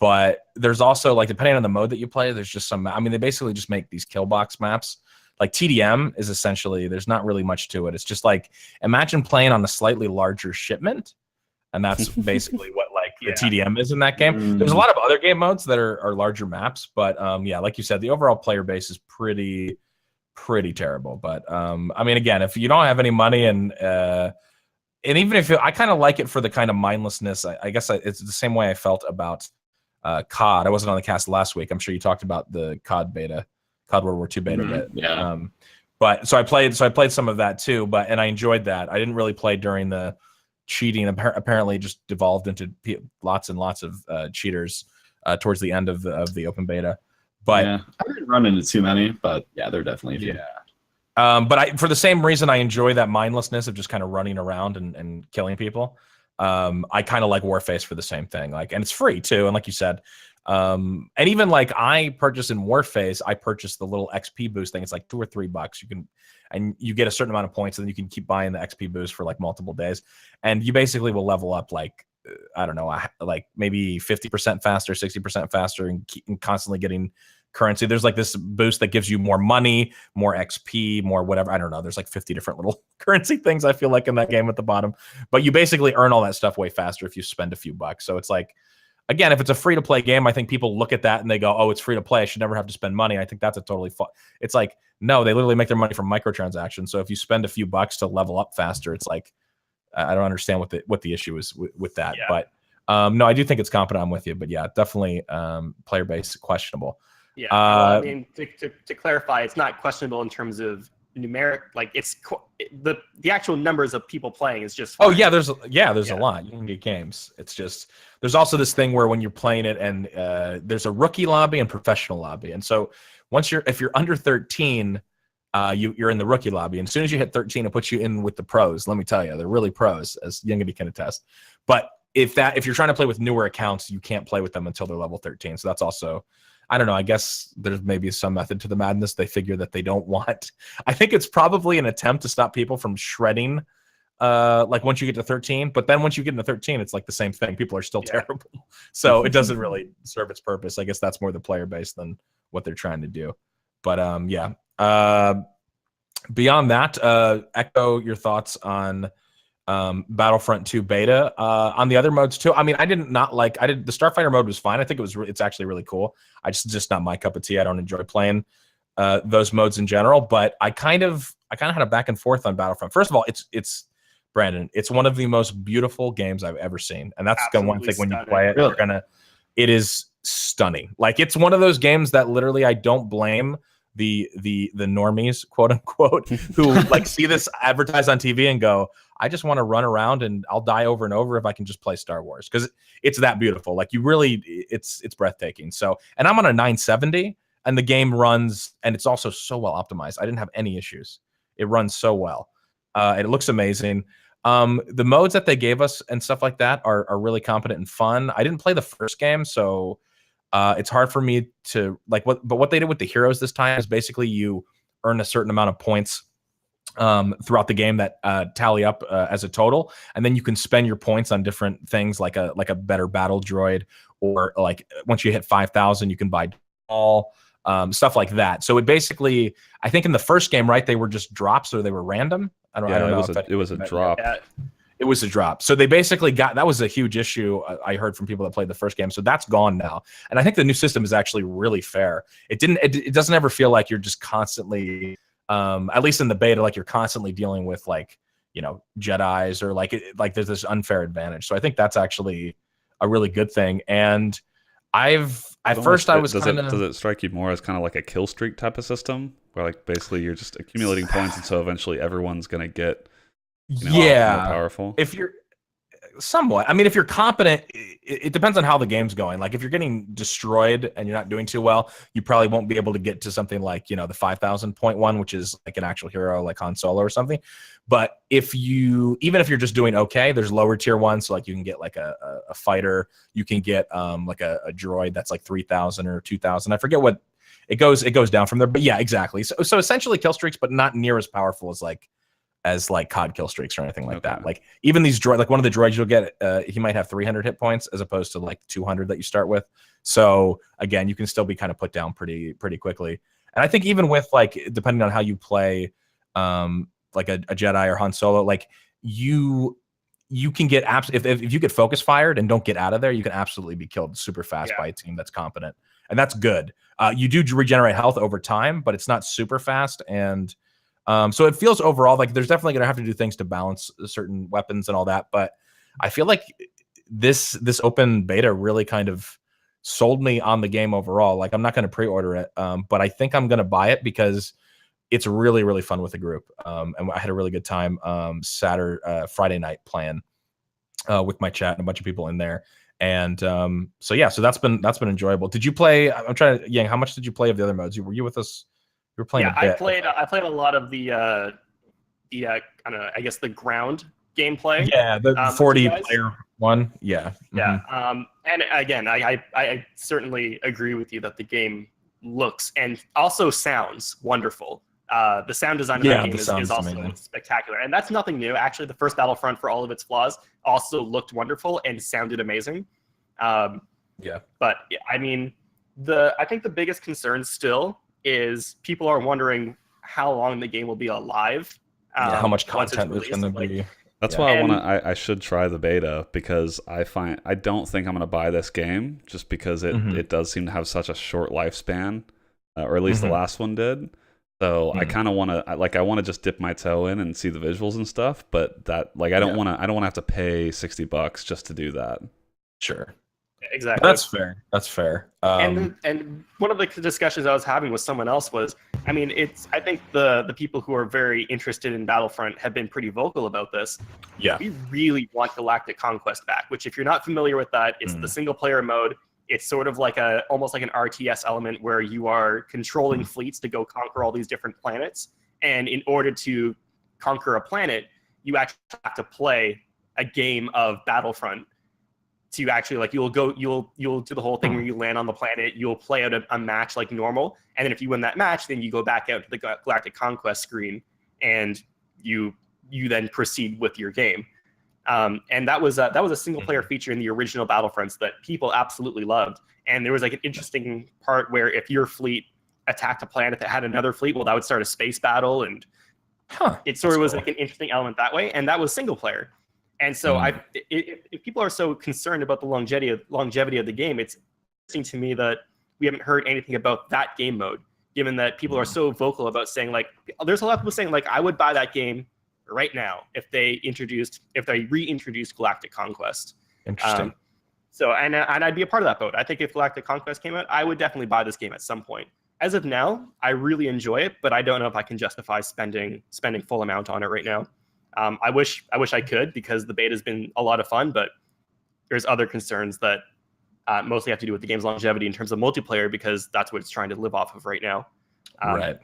But there's also like, depending on the mode that you play, there's just they basically just make these kill box maps. Like TDM is essentially, there's not really much to it. It's just like, imagine playing on a slightly larger shipment. And that's basically what the TDM is in that game. There's a lot of other game modes that are larger maps, but like you said, the overall player base is pretty terrible. But again, if you don't have any money and even if I kind of like it for the kind of mindlessness, I guess it's the same way I felt about COD. I wasn't on the cast last week. I'm sure you talked about the COD beta, COD World War II beta. But so I played some of that too, and I enjoyed that. I didn't really play during the cheating. Apparently just devolved into lots and lots of cheaters towards the end of the open beta. But I didn't run into too many, but they're definitely a few. But for the same reason I enjoy that mindlessness of just kind of running around and killing people. I kind of like Warface for the same thing. And it's free too. And like you said, and even I purchased in Warface, I purchased the little XP boost thing. It's like $2 or $3. You get a certain amount of points, and then you can keep buying the XP boost for multiple days. And you basically will level up I don't know, maybe 50% faster, 60% faster, and constantly getting currency. There's this boost that gives you more money, more XP, more whatever. I don't know. There's 50 different little currency things I feel like in that game at the bottom. But you basically earn all that stuff way faster if you spend a few bucks. So it's again, if it's a free to play game, I think people look at that and they go, "Oh, it's free to play. I should never have to spend money." I think that's a totally it's no, they literally make their money from microtransactions. So if you spend a few bucks to level up faster, it's I don't understand what the issue is with that. Yeah. But no, I do think it's competent. I'm with you. But yeah, definitely player base questionable. Yeah, to clarify, it's not questionable in terms of numeric, like it's the actual numbers of people playing is just fine. Oh yeah, there's a lot. You can get games. It's just there's also this thing where when you're playing it and there's a rookie lobby and professional lobby, and so if you're under 13, you're in the rookie lobby, and as soon as you hit 13, it puts you in with the pros. Let me tell you, they're really pros, as Youngity can attest. But if you're trying to play with newer accounts, you can't play with them until they're level 13. So that's also, I don't know, I guess there's maybe some method to the madness. They figure that they don't want, I think it's probably an attempt to stop people from shredding like once you get to 13, but then once you get into 13, it's like the same thing. People are still terrible. So it doesn't really serve its purpose. I guess that's more the player base than what they're trying to do. But beyond that, echo your thoughts on Battlefront 2 beta. On the other modes too, I mean, I did the Starfighter mode was fine. I think it's actually really cool. Just not my cup of tea. I don't enjoy playing those modes in general, but I kind of had a back and forth on Battlefront. First of all, it's Brandon, it's one of the most beautiful games I've ever seen, and that's the one thing when you play it, it is stunning. Like, it's one of those games that literally I don't blame the normies, quote unquote, who like see this advertised on TV and go, I just want to run around and I'll die over and over if I can just play Star Wars, because it's that beautiful. Like, it's breathtaking. So, and I'm on a 970 and the game runs, and it's also so well optimized. I didn't have any issues. It runs so well. It looks amazing. The modes that they gave us and stuff like that are really competent and fun. I didn't play the first game, so it's hard for me to like what they did with the heroes this time is basically you earn a certain amount of points throughout the game that tally up as a total, and then you can spend your points on different things like a better battle droid, or like once you hit 5,000 you can buy all stuff like that. So it basically, I think in the first game, right, they were just drops, or they were random. I don't know. It was a drop. Yeah. It was a drop. So they basically that was a huge issue I heard from people that played the first game. So that's gone now. And I think the new system is actually really fair. It doesn't ever feel like you're just constantly, at least in the beta, like you're constantly dealing with like, you know, Jedis, or like there's this unfair advantage. So I think that's actually a really good thing. And does it strike you more as kind of like a kill streak type of system, where like basically you're just accumulating points, and so eventually everyone's going to get more powerful? If you're somewhat, I mean, if you're competent, it depends on how the game's going. Like, if you're getting destroyed and you're not doing too well, you probably won't be able to get to something like, you know, the 5,000 point one, which is like an actual hero like Han Solo or something. But even if you're just doing okay, there's lower tier ones. So like you can get like a fighter, you can get like a droid that's like 3,000 or 2,000. I forget what it goes down from there. But yeah, exactly. So essentially kill streaks, but not near as powerful as like COD kill streaks or anything like that. Like, even these droids, like one of the droids you'll get, he might have 300 hit points as opposed to like 200 that you start with. So again, you can still be kind of put down pretty quickly. And I think even with like, depending on how you play, like a Jedi or Han Solo, like you can get if you get focus fired and don't get out of there, you can absolutely be killed super fast by a team that's competent, and that's good. You do regenerate health over time, but it's not super fast, and so it feels overall like there's definitely going to have to do things to balance certain weapons and all that. But I feel like this open beta really kind of sold me on the game overall. Like, I'm not going to pre-order it, but I think I'm going to buy it because it's really, really fun with the group. And I had a really good time Friday night playing with my chat and a bunch of people in there. And so that's been enjoyable. Did you play? I'm trying to, Yang, how much did you play of the other modes? Were you with us? You were playing. Yeah, I played a lot of the I guess the ground gameplay. Yeah, the 40 player one. Yeah. Yeah. And again, I certainly agree with you that the game looks and also sounds wonderful. The sound design of that game is also amazing. Spectacular. And that's nothing new. Actually, the first Battlefront, for all of its flaws, also looked wonderful and sounded amazing. But I mean, I think the biggest concern still is people are wondering how long the game will be alive. How much content there's going to be. That's why I should try the beta, because I don't think I'm going to buy this game just because it does seem to have such a short lifespan, or at least the last one did. So I kind of want to I want to just dip my toe in and see the visuals and stuff, but that I don't want to have to pay $60 just to do that. Sure. Exactly. That's fair. That's fair. And one of the discussions I was having with someone else was, I mean, I think the people who are very interested in Battlefront have been pretty vocal about this. Yeah. We really want Galactic Conquest back, which if you're not familiar with that, it's the single player mode. It's sort of like almost like an RTS element where you are controlling fleets to go conquer all these different planets. And in order to conquer a planet, you actually have to play a game of Battlefront. To actually, like, you'll do the whole thing where you land on the planet, you'll play out a match like normal, and then if you win that match, then you go back out to the Galactic Conquest screen, and you then proceed with your game. And that was a single player feature in the original Battlefronts that people absolutely loved. And there was like an interesting part where if your fleet attacked a planet that had another fleet, well, that would start a space battle, and it sort of was like an interesting element that way, and that was single player. And so if people are so concerned about the longevity of the game, it's interesting to me that we haven't heard anything about that game mode, given that people are so vocal about saying, like, there's a lot of people saying, like, I would buy that game right now if they reintroduced Galactic Conquest. Interesting. And I'd be a part of that boat. I think if Galactic Conquest came out, I would definitely buy this game at some point. As of now, I really enjoy it, but I don't know if I can justify spending full amount on it right now. I wish I could, because the beta has been a lot of fun, but there's other concerns that mostly have to do with the game's longevity in terms of multiplayer, because that's what it's trying to live off of right now. Right.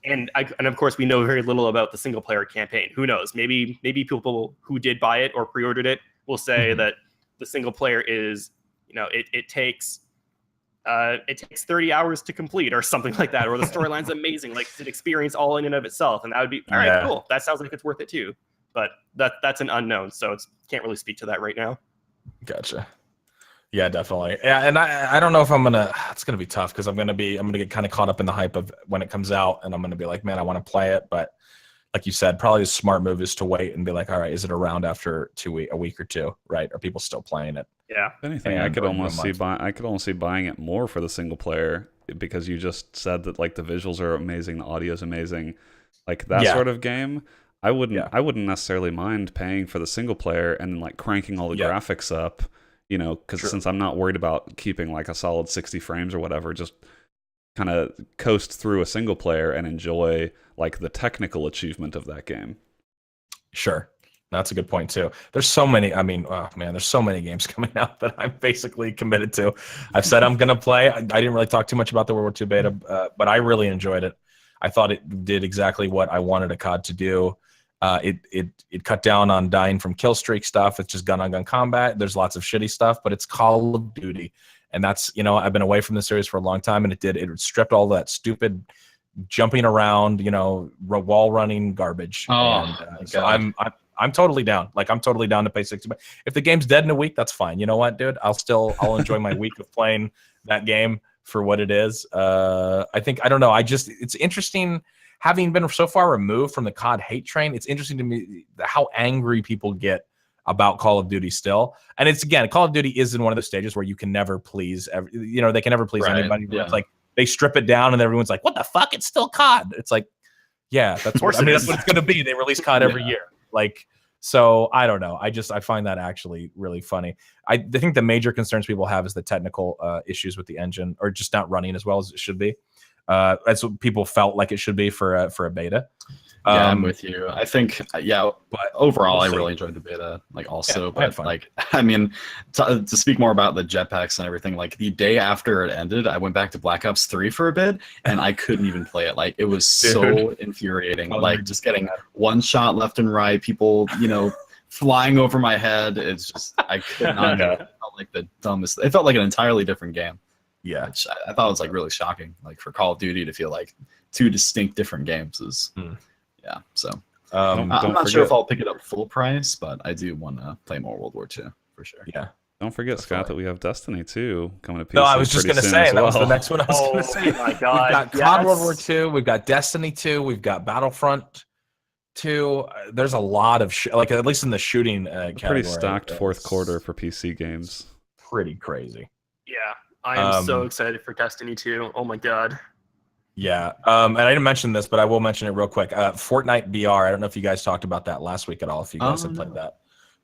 And of course, we know very little about the single player campaign. Who knows? Maybe people who did buy it or pre-ordered it will say that the single player is, it takes 30 hours to complete or something like that, or the storyline's amazing, like it's an experience all in and of itself, and that would be all right. Cool. That sounds like it's worth it too. But that's an unknown, so can't really speak to that right now. Gotcha. Yeah, definitely. Yeah, and I don't know if it's gonna be tough, because I'm gonna get kind of caught up in the hype of when it comes out, and I'm gonna be like, man, I want to play it. But like you said, probably the smart move is to wait and be like, all right, is it around after a week or two, right? Are people still playing it? Yeah. If anything, I could almost see buying it more for the single player, because you just said that, like, the visuals are amazing, the audio is amazing, like that sort of game. I wouldn't necessarily mind paying for the single player and then, like, cranking all the graphics up, because since I'm not worried about keeping like a solid 60 frames or whatever, just kind of coast through a single player and enjoy like the technical achievement of that game. Sure. That's a good point too. There's so many, there's so many games coming out that I'm basically committed to. I've said I'm going to play. I didn't really talk too much about the World War II beta, but I really enjoyed it. I thought it did exactly what I wanted a COD to do. It cut down on dying from kill streak stuff. It's just gun-on-gun combat. There's lots of shitty stuff, but it's Call of Duty. And that's, I've been away from the series for a long time, and it stripped all that stupid jumping around, wall running garbage. So I'm totally down. Like, I'm totally down to pay 60. If the game's dead in a week, that's fine. You know what, dude? I'll enjoy my week of playing that game for what it is. I don't know. It's interesting, having been so far removed from the COD hate train. It's interesting to me how angry people get about Call of Duty still. And it's, again, Call of Duty is in one of those stages where you can never please, they can never please anybody. Yeah. It's like they strip it down and everyone's like, what the fuck? It's still COD. It's like, yeah, that's what it's going to be. They release COD every year. Like, so I don't know. I find that actually really funny. I think the major concerns people have is the technical issues with the engine, or just not running as well as it should be. That's what people felt like it should be for a beta. Yeah, I'm with you. I think, but overall, I really enjoyed the beta. Like, also, but like, I mean, to speak more about the jetpacks and everything, like the day after it ended, I went back to Black Ops 3 for a bit, and I couldn't even play it. Like, it was so infuriating. Like, just getting one shot left and right, people, flying over my head. It's just, I could not. It felt like the dumbest. It felt like an entirely different game. Yeah, which I thought was like really shocking. Like, for Call of Duty to feel like two distinct different games is. Yeah, so I'm not sure if I'll pick it up full price, but I do want to play more World War II for sure. Yeah. Don't forget, Scott, that we have Destiny 2 coming to PC. No, I was just going to say, that was the next one I was going to say. Oh my God. We've got COD World War II, we've got Destiny 2, we've got Battlefront 2. There's a lot of, like, at least in the shooting category. Pretty stocked fourth quarter for PC games. Pretty crazy. Yeah, I am so excited for Destiny 2. Oh my God. Yeah, and I didn't mention this, but I will mention it real quick. Fortnite VR, I don't know if you guys talked about that last week at all, if you guys have played that.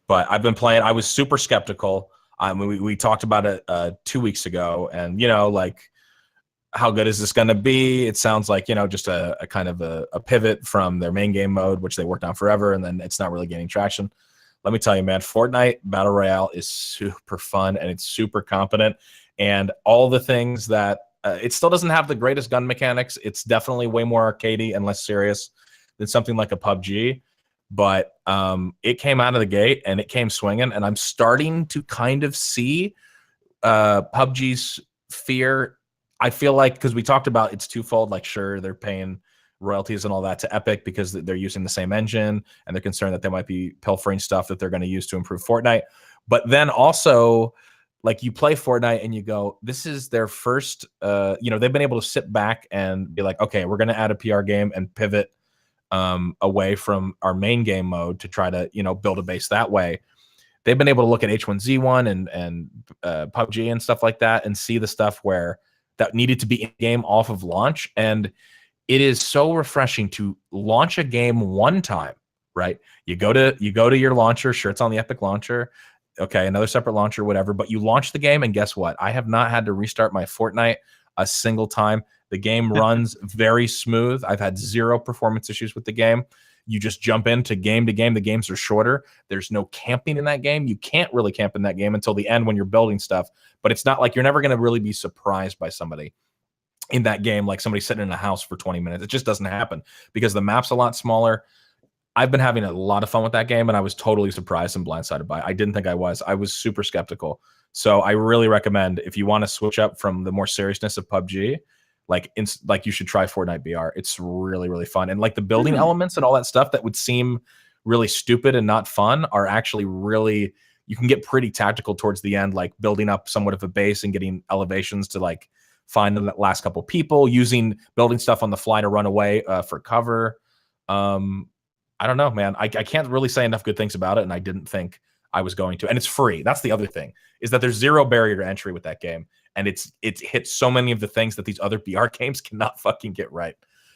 But I've been playing. I was super skeptical. We talked about it 2 weeks ago, and like, how good is this going to be? It sounds like just a kind of a pivot from their main game mode, which they worked on forever, and then it's not really gaining traction. Let me tell you, man, Fortnite Battle Royale is super fun, and it's super competent, and all the things that it still doesn't have the greatest gun mechanics. It's definitely way more arcadey and less serious than something like a PUBG. But it came out of the gate and it came swinging, and I'm starting to kind of see PUBG's fear. I feel like, because we talked about it's twofold, like, sure, they're paying royalties and all that to Epic because they're using the same engine, and they're concerned that they might be pilfering stuff that they're going to use to improve Fortnite. But then also, like, you play Fortnite and you go, this is their first, they've been able to sit back and be like, okay, we're going to add a PR game and pivot away from our main game mode to try to, build a base that way. They've been able to look at H1Z1 and PUBG and stuff like that and see the stuff where that needed to be in game off of launch. And it is so refreshing to launch a game one time, right? You go to your launcher, sure, it's on the Epic launcher, okay, another separate launcher, whatever, but you launch the game, and guess what? I have not had to restart my Fortnite a single time. The game runs very smooth. I've had zero performance issues with the game. You just jump into game to game. The games are shorter. There's no camping in that game. You can't really camp in that game until the end when you're building stuff, but it's not like you're never going to really be surprised by somebody in that game, like somebody sitting in a house for 20 minutes. It just doesn't happen because the map's a lot smaller. I've been having a lot of fun with that game, and I was totally surprised and blindsided by it. I didn't think I was. I was super skeptical. So I really recommend, if you want to switch up from the more seriousness of PUBG, like you should try Fortnite BR. It's really, really fun. And like the building elements and all that stuff that would seem really stupid and not fun are actually really, you can get pretty tactical towards the end, like building up somewhat of a base and getting elevations to like find the last couple people, building stuff on the fly to run away for cover. I don't know, man. I can't really say enough good things about it, and I didn't think I was going to. And it's free. That's the other thing, is that there's zero barrier to entry with that game. And it hits so many of the things that these other BR games cannot fucking get right.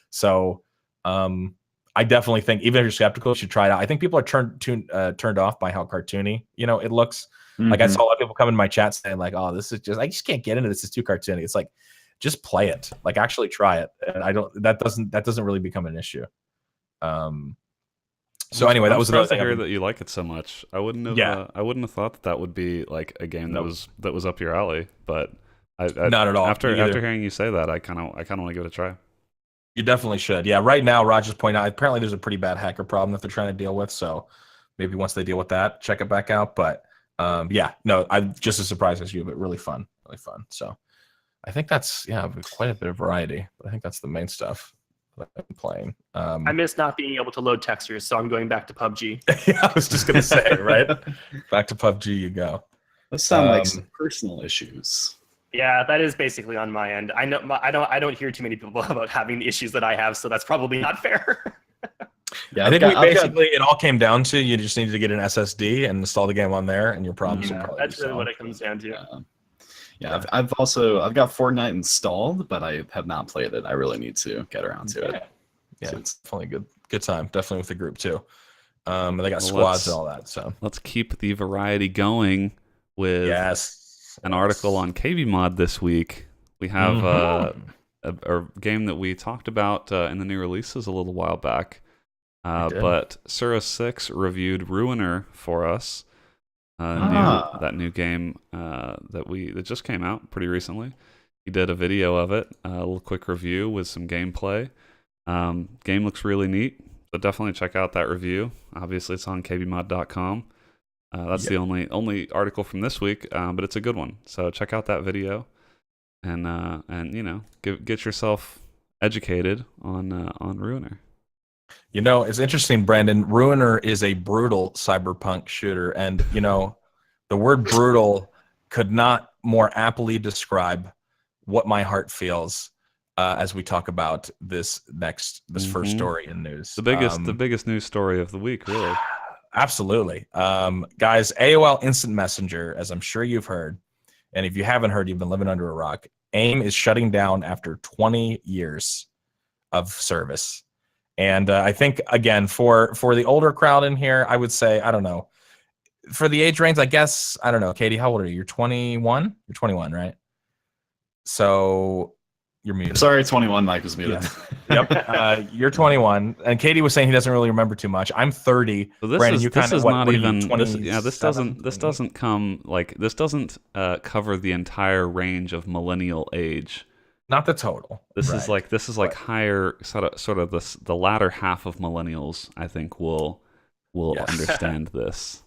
So I definitely think, even if you're skeptical, you should try it out. I think people are turned off by how cartoony, it looks. Mm-hmm. Like, I saw a lot of people come in my chat saying like, oh, I just can't get into this. It's too cartoony. It's like, just play it. Like, actually try it. And that doesn't really become an issue. So anyway, that was another thing. I hear that you like it so much. I wouldn't have thought that would be like a game that was up your alley. But I not at all. After hearing you say that, I kind of want to give it a try. You definitely should. Yeah, right now, Roger's pointing out, apparently there's a pretty bad hacker problem that they're trying to deal with. So maybe once they deal with that, check it back out. But I'm just as surprised as you, but really fun. So I think that's quite a bit of variety. But I think that's the main stuff that I'm playing. I miss not being able to load textures, so I'm going back to PUBG. Yeah, I was just gonna say, right? Back to PUBG you go. Those sound like some personal issues. Yeah, that is basically on my end. I know I don't hear too many people about having the issues that I have, so that's probably not fair. Yeah, I think it all came down to, you just needed to get an SSD and install the game on there, and your problems. That's really what it comes down to. Yeah, I've got Fortnite installed, but I have not played it. I really need to get around to it. Yeah, it's definitely good time. Definitely with the group too. And they got squads and all that. So let's keep the variety going with an article on KBMOD this week. We have a game that we talked about in the new releases a little while back. But Sura6 reviewed Ruiner for us. That new game that just came out pretty recently. He did a video of it, a little quick review with some gameplay. Game looks really neat, so definitely check out that review. Obviously, it's on kbmod.com. That's the only article from this week, but it's a good one. So check out that video, and get yourself educated on Ruiner. It's interesting, Brandon. Ruiner is a brutal cyberpunk shooter, and the word brutal could not more aptly describe what my heart feels as we talk about this first story in news. The biggest news story of the week, really. Absolutely. Guys, AOL Instant Messenger, as I'm sure you've heard, and if you haven't heard, you've been living under a rock. AIM is shutting down after 20 years of service. And I think, again, for the older crowd in here, I would say, I don't know, for the age range, I guess, I don't know. Katie, how old are you? You're 21? You're 21, right? So you're muted. Sorry, 21. Mike was muted. Yep. You're 21, and Katie was saying he doesn't really remember too much. I'm 30. So this Brandon, is you this kind of is what, not what even this doesn't cover the entire range of millennial age. Not the total. This is like higher sort of the latter half of millennials. I think will understand this.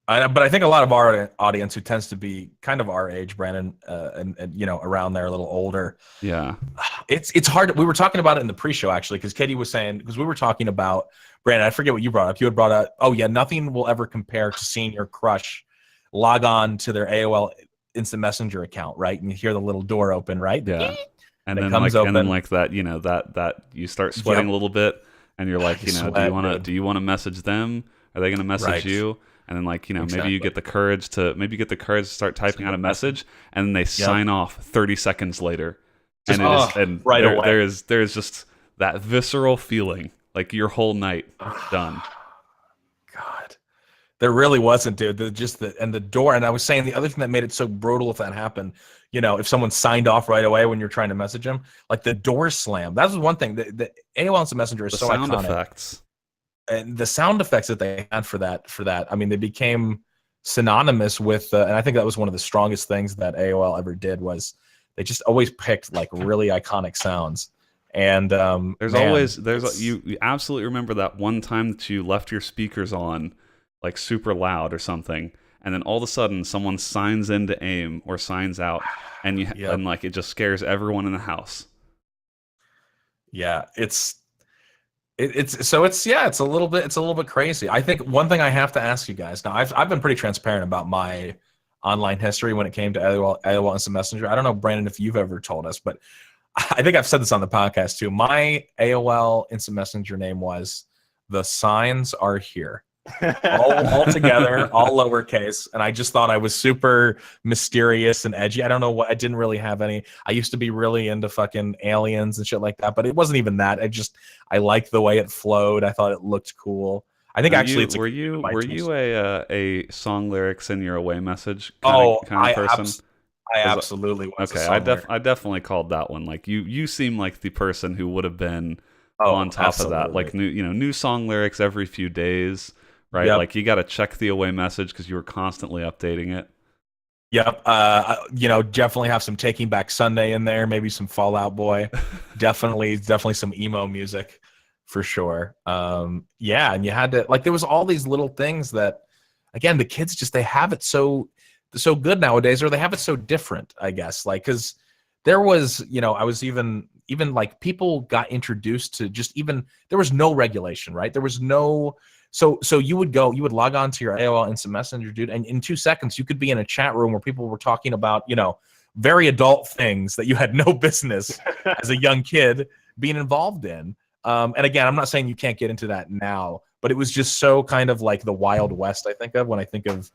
But I think a lot of our audience who tends to be kind of our age, Brandon, and around there, a little older. Yeah, it's hard. We were talking about it in the pre-show actually, because Katie was saying, because we were talking about, Brandon, I forget what you brought up. You had brought up, oh yeah, nothing will ever compare to seeing your crush log on to their AOL Instant Messenger account, right? And you hear the little door open, right? Yeah, and then like that, that you start sweating a little bit, and you're like, do you want to message them? Are they going to message you? And then maybe you get the courage to start typing out a message, and then they sign off 30 seconds later, right away. There's just that visceral feeling, like your whole night done. God, there really wasn't, dude. The door. And I was saying the other thing that made it so brutal if that happened, if someone signed off right away when you're trying to message them, like the door slam. That was one thing. The AOL Instant Messenger is so iconic. Sound effects. And the sound effects that they had for that, I mean, they became synonymous with, and I think that was one of the strongest things that AOL ever did, was they just always picked like really iconic sounds. And you absolutely remember that one time that you left your speakers on like super loud or something, and then all of a sudden someone signs into AIM or signs out, and and like it just scares everyone in the house. Yeah, it's a little bit crazy. I think one thing I have to ask you guys now, I've been pretty transparent about my online history when it came to AOL Instant Messenger. I don't know, Brandon, if you've ever told us, but I think I've said this on the podcast too. My AOL Instant Messenger name was "The Signs Are Here." all together, all lowercase, and I just thought I was super mysterious and edgy. I don't know what, I didn't really have any. I used to be really into fucking aliens and shit like that, but it wasn't even that. I liked the way it flowed. I thought it looked cool. I think were you a song lyrics in your away message kind of person? I absolutely was. Okay, I definitely called that one. Like you seem like the person who would have been on top of that. Like new song lyrics every few days. Right, like you got to check the away message because you were constantly updating it. Yep, definitely have some Taking Back Sunday in there, maybe some Fall Out Boy, definitely some emo music for sure. And you had to, like, there was all these little things that, again, the kids just, they have it so good nowadays, or they have it so different, I guess. Like, because there was, I was even like, people got introduced to there was no regulation, right? There was no. So you would log on to your AOL Instant Messenger, dude, and in 2 seconds you could be in a chat room where people were talking about, very adult things that you had no business as a young kid being involved in. And again, I'm not saying you can't get into that now, but it was just so kind of like the Wild West, I think of when I think of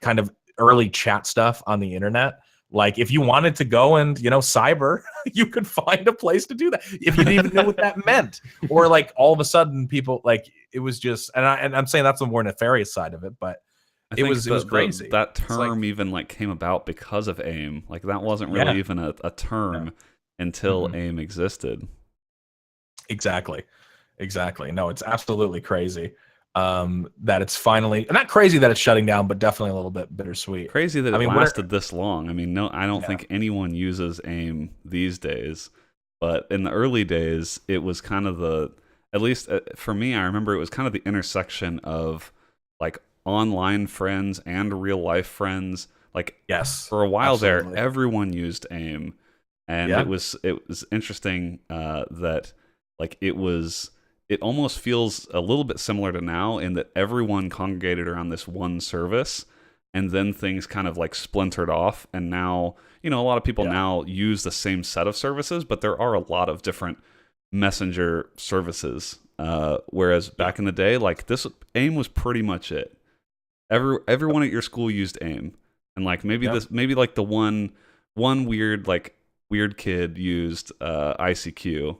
kind of early chat stuff on the internet. Like, if you wanted to go and, cyber, you could find a place to do that if you didn't even know what that meant. Or like all of a sudden people, like, it was just, and I'm saying that's the more nefarious side of it, but it was crazy. That term even like came about because of AIM. Like, that wasn't really even a term until AIM existed. Exactly. No, it's absolutely crazy. That it's finally, not crazy that it's shutting down, but definitely a little bit bittersweet. Crazy that it lasted this long. I mean, no, I don't think anyone uses AIM these days, but in the early days, it was kind of at least for me, I remember it was kind of the intersection of like online friends and real life friends. Like, for a while there, everyone used AIM, and it was interesting that like it almost feels a little bit similar to now, in that everyone congregated around this one service, and then things kind of like splintered off. And now, a lot of people now use the same set of services, but there are a lot of different messenger services. Whereas back in the day, like AIM was pretty much it. Everyone at your school used AIM, and like maybe like the one weird kid used ICQ.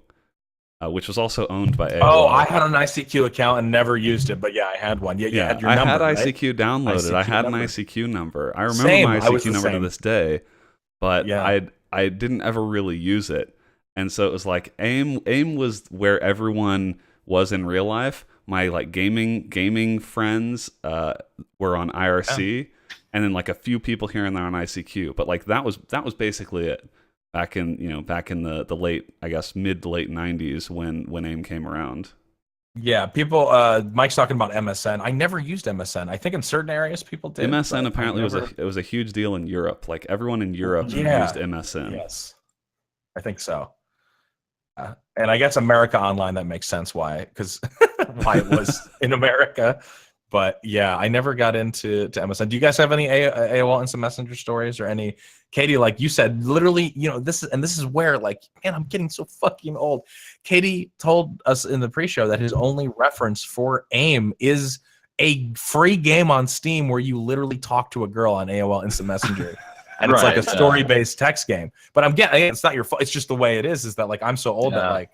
which was also owned by AOL. Oh, I had an ICQ account and never used it, but yeah, I had one. Yeah, you had your number, I had right? ICQ downloaded. ICQ I had number. an ICQ number. I remember Same. my I was ICQ the number to same. this day, but Yeah. I didn't ever really use it. And so it was like AIM was where everyone was in real life. My like gaming friends were on IRC, and then like a few people here and there on ICQ. But like that was basically it back in the late, I guess, mid to late 90s when AIM came around. Yeah, people. Mike's talking about MSN. I never used MSN. I think in certain areas people did. MSN apparently was a huge deal in Europe. Like everyone in Europe used MSN. Yes, I think so. And I guess America Online, that makes sense why it was in America. But yeah, I never got into MSN. Do you guys have any AOL Instant Messenger stories or any? Katie, like you said, literally, this is where, like, man, I'm getting so fucking old. Katie told us in the pre-show that his only reference for AIM is a free game on Steam where you literally talk to a girl on AOL Instant Messenger. And it's like a story-based text game. But I'm getting, it's not your fault. It's just the way it is that like I'm so old that like,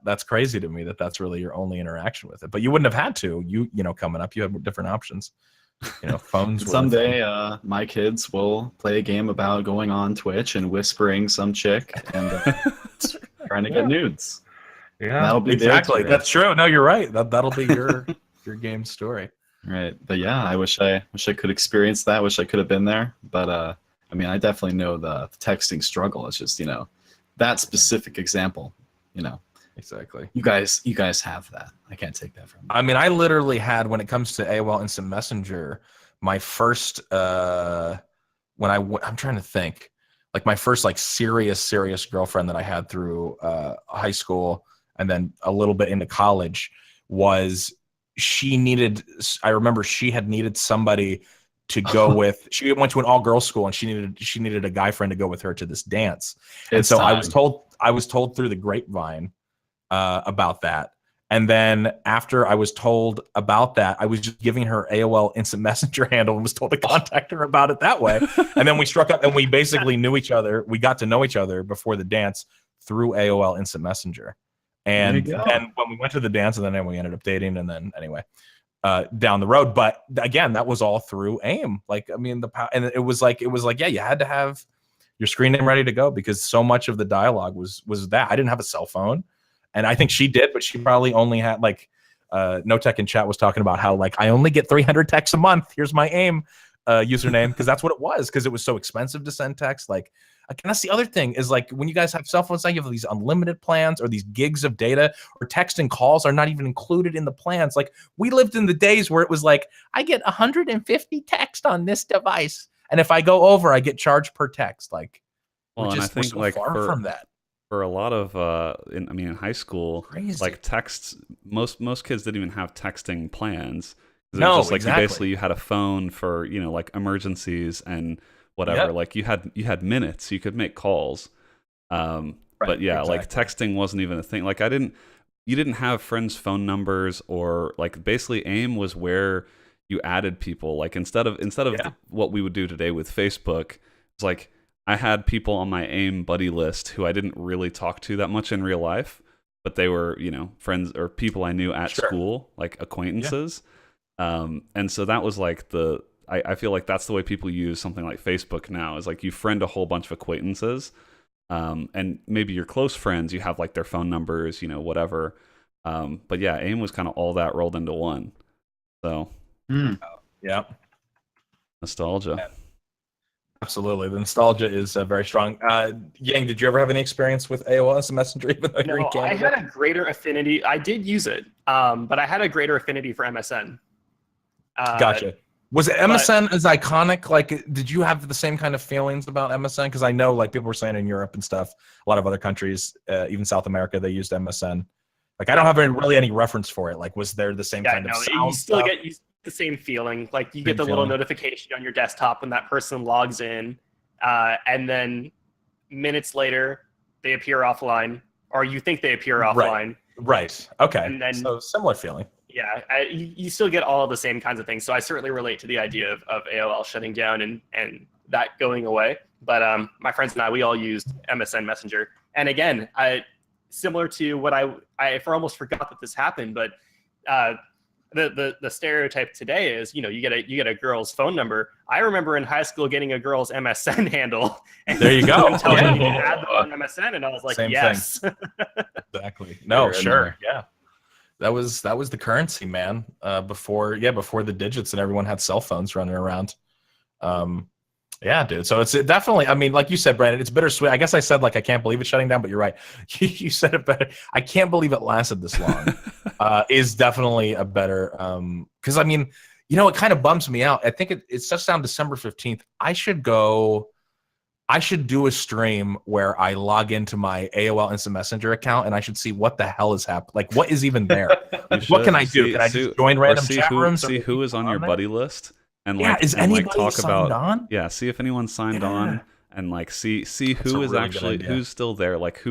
that's crazy to me that's really your only interaction with it. But you wouldn't have had to. Coming up, you have different options. Phones. Someday, my kids will play a game about going on Twitch and whispering some chick and trying to get nudes. Yeah, that'll be exactly. That's true. No, you're right. That'll be your game story. Right. But yeah, I wish I could experience that. Wish I could have been there. But I mean, I definitely know the texting struggle. It's just that specific example. Exactly. You guys have that. I can't take that from you. I mean, I literally had, when it comes to AOL Instant Messenger, my first I'm trying to think, like my first like serious girlfriend that I had through high school and then a little bit into college was I remember she had needed somebody to go with. She went to an all-girls school and she needed a guy friend to go with her to this dance. And so I was told through the grapevine about that. And then after I was told about that, I was just giving her AOL Instant Messenger handle and was told to contact her about it that way. And then we struck up and we basically knew each other. We got to know each other before the dance through AOL Instant Messenger. And then when we went to the dance, and then we ended up dating, and then anyway, down the road. But again, that was all through AIM. Like, I mean, and it was like, yeah, you had to have your screen name ready to go because so much of the dialogue was that. I didn't have a cell phone, and I think she did, but she probably only had like No Tech in Chat was talking about how like I only get 300 texts a month. Here's my AIM username, because that's what it was, because it was so expensive to send text. Like, and that's the other thing is like when you guys have cell phones, now you have these unlimited plans or these gigs of data, or text and calls are not even included in the plans. Like we lived in the days where it was like, I get 150 text on this device, and if I go over, I get charged per text. Like, well, and I think so like far from that. For a lot of, in high school, crazy. Like texts, most kids didn't even have texting plans. It No, was just like exactly. you had a phone for like emergencies and whatever. Yep. Like you had minutes, you could make calls. Right, but yeah, exactly. like texting wasn't even a thing. Like you didn't have friends' phone numbers, or like basically AIM was where you added people. Like instead of what we would do today with Facebook, it's like I had people on my AIM buddy list who I didn't really talk to that much in real life, but they were, friends or people I knew at school, like acquaintances. Yeah. And so that was like I feel like that's the way people use something like Facebook now, is like you friend a whole bunch of acquaintances, and maybe your close friends, you have like their phone numbers, whatever. But yeah, AIM was kind of all that rolled into one. So yeah, nostalgia. Yeah. Absolutely, the nostalgia is very strong. Yang, did you ever have any experience with AOL Instant Messenger? Even though you're in Canada? I had a greater affinity. I did use it, but I had a greater affinity for MSN. Gotcha. Was MSN as iconic? Like, did you have the same kind of feelings about MSN? Because I know, like, people were saying in Europe and stuff, a lot of other countries, even South America, they used MSN. Like, I don't have really any reference for it. Like, was there the same kind of sound? You still get the same feeling. Like, you get the little notification on your desktop when that person logs in, and then minutes later, they appear offline, or you think they appear offline. Right. Okay. And then, so similar feeling. Yeah, you still get all the same kinds of things. So I certainly relate to the idea of AOL shutting down and that going away. But my friends and I, we all used MSN Messenger. And again, similar to what I almost forgot that this happened, but the stereotype today is, you know, you get a girl's phone number. I remember in high school getting a girl's MSN handle. And there you go. Telling me you can add them on MSN, and I was like, same yes. thing. Exactly. No, sure. Yeah. That was the currency, man. Before the digits and everyone had cell phones running around. Yeah, dude. So it's definitely, I mean, like you said, Brandon, it's bittersweet. I guess I said, like, I can't believe it's shutting down, but you're right. You said it better. I can't believe it lasted this long. Is definitely a better, because I mean, you know, it kind of bums me out. I think it shuts down December 15th. I should do a stream where I log into my AOL Instant Messenger account and I should see what the hell is happening. Like, what is even there? What can I do? Can I just join random chat rooms? See who is on your buddy list. And yeah, like, is and anybody like talk signed about on? Yeah, see if anyone's signed on, and like see who is really actually who's still there, like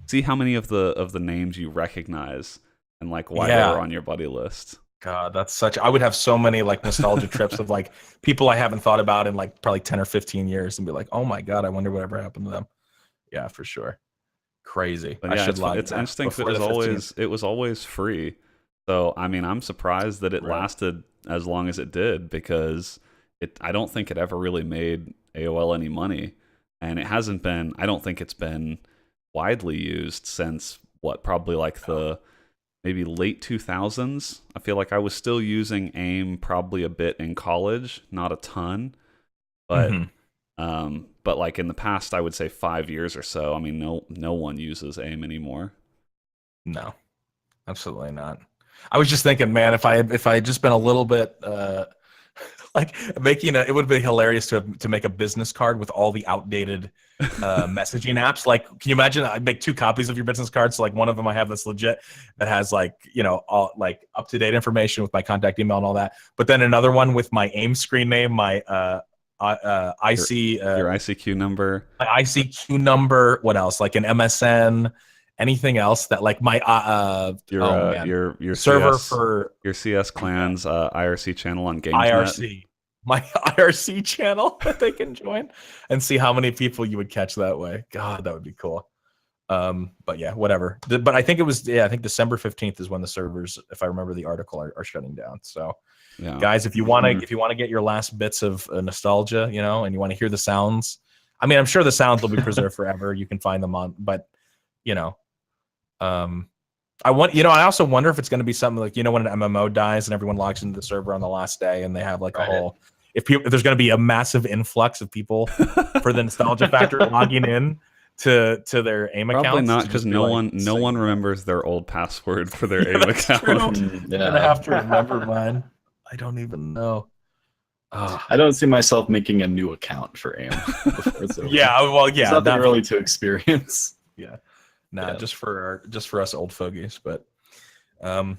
see how many of the names you recognize and like why they're on your buddy list. God, I would have so many like nostalgia trips of like people I haven't thought about in like probably 10 or 15 years and be like, oh my God, I wonder whatever happened to them. Yeah, for sure. Crazy. But yeah, it's interesting because it was always free. So I mean, I'm surprised that it lasted as long as it did, because I don't think it ever really made AOL any money, and it hasn't been. I don't think it's been widely used since probably like the maybe late 2000s. I feel like I was still using AIM probably a bit in college, not a ton, but but like in the past, I would say 5 years or so. I mean, no one uses AIM anymore. No, absolutely not. I was just thinking, man, if I had just been a little bit like it would be hilarious to make a business card with all the outdated messaging apps. Like, can you imagine? I'd make 2 copies of your business card. So like one of them I have that's legit, that has like, you know, all like up to date information with my contact email and all that. But then another one with my AIM screen name, my your ICQ number, my ICQ number. What else? Like an MSN. Anything else that like my your server CS, for your CS Clans IRC channel on Games my IRC channel that they can join and see how many people you would catch that way. God, that would be cool. But yeah, whatever. But I think I think December 15th is when the servers, if I remember the article, are shutting down. So guys, if you want to get your last bits of nostalgia, you know, and you want to hear the sounds, I mean, I'm sure the sounds will be preserved forever. You can find them on, but you know, I also wonder if it's going to be something like, you know, when an MMO dies and everyone logs into the server on the last day and they have like a whole, if there's going to be a massive influx of people for the nostalgia factor logging in to their AIM accounts. Probably not, because no one remembers their old password for their AIM account. I'm gonna have to remember mine. I don't even know. I don't see myself making a new account for AIM before it's over. It's nothing really to experience. Yeah. Just for us old fogies, but well,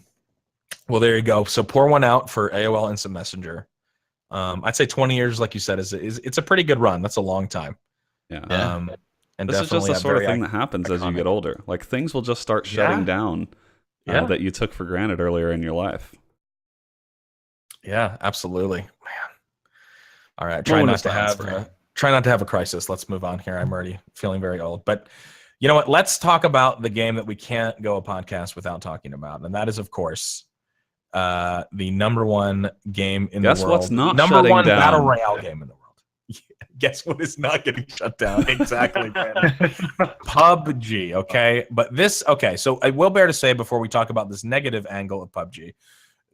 there you go. So pour one out for AOL Instant Messenger. I'd say 20 years, like you said, is it's a pretty good run. That's a long time. Yeah. And this is just the sort of thing that happens as you get older. Like things will just start shutting down that you took for granted earlier in your life. Yeah, absolutely, man. All right, try not to have a crisis. Let's move on here. I'm already feeling very old, but. You know what? Let's talk about the game that we can't go a podcast without talking about, and that is, of course, the number 1 game in the world. Guess what's not number 1 down? battle royale game in the world. Guess what is not getting shut down? Exactly, Brandon. PUBG. Okay, but so I will bear to say before we talk about this negative angle of PUBG,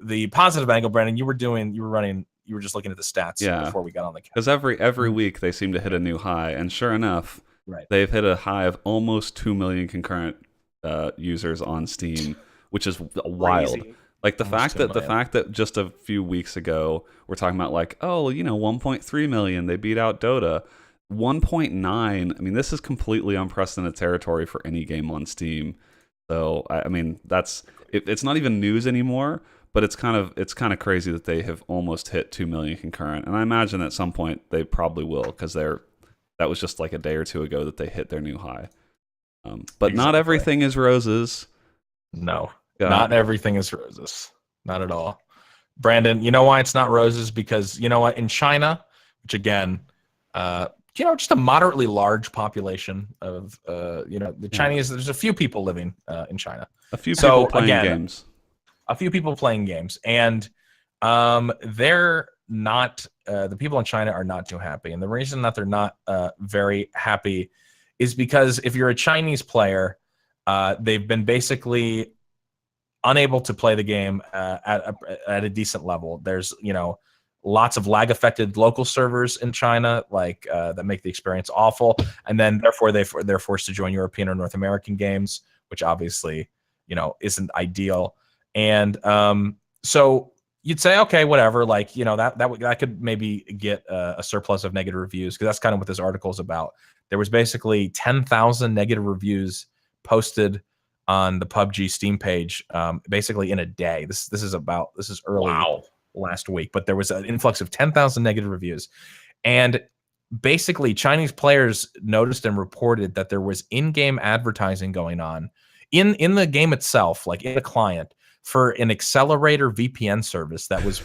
the positive angle, Brandon, you were just looking at the stats before we got on the camera. Because every week they seem to hit a new high, and sure enough. Right. They've hit a high of almost 2 million concurrent users on Steam, which is wild. Crazy. Like the fact that just a few weeks ago we're talking about like, oh, you know, 1.3 million, they beat out Dota. 1.9. I mean, this is completely unprecedented territory for any game on Steam. So I mean, it's not even news anymore. But it's kind of crazy that they have almost hit 2 million concurrent, and I imagine at some point they probably will, because that was just like a day or two ago that they hit their new high. But not everything is roses. No, not everything is roses. Not at all. Brandon, you know why it's not roses? Because you know what? In China, which again, just a moderately large population of, the Chinese. There's a few people living in China. A few people playing games. A few people playing games, and they're not. The people in China are not too happy, and the reason that they're not very happy is because if you're a Chinese player, they've been basically unable to play the game at a decent level. There's lots of lag affected local servers in China, like that make the experience awful, and then therefore they're forced to join European or North American games, which obviously isn't ideal. And so you'd say, okay, whatever, like that could maybe get a surplus of negative reviews, because that's kind of what this article is about. There was basically 10,000 negative reviews posted on the PUBG Steam page, basically in a day. This is early last week, but there was an influx of 10,000 negative reviews, and basically Chinese players noticed and reported that there was in-game advertising going on in the game itself, like in the client, for an accelerator VPN service that was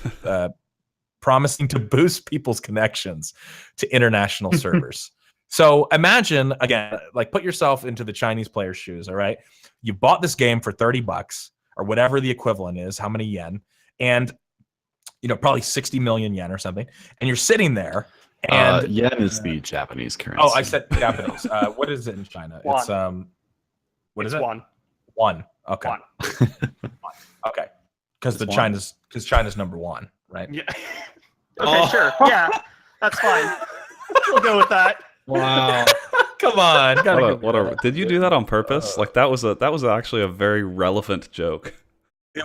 promising to boost people's connections to international servers. So imagine, again, like put yourself into the Chinese player's shoes, all right? You bought this game for $30 or whatever the equivalent is, how many yen, and probably 60 million yen or something, and you're sitting there. And yen is the Japanese currency. Oh, I said Japanese. What is it in China? Won. It's what is it? One. Okay. One. Okay. Because China's number one, right? Yeah. Okay, sure. Yeah, that's fine. We'll go with that. Wow. Come on. Whatever. Did you do that on purpose? Like that was actually a very relevant joke.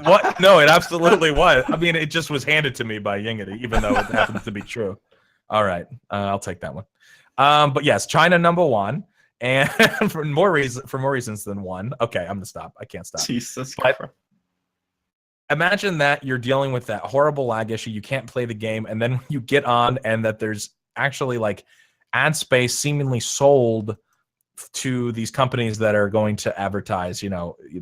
What? No, it absolutely was. I mean, it just was handed to me by Yingity, even though it happens to be true. All right, I'll take that one. But yes, China number one, and for more reasons than one. Okay, I'm gonna stop. I can't stop. Jesus. But imagine that you're dealing with that horrible lag issue. You can't play the game, and then you get on, and that there's actually like ad space seemingly sold to these companies that are going to advertise,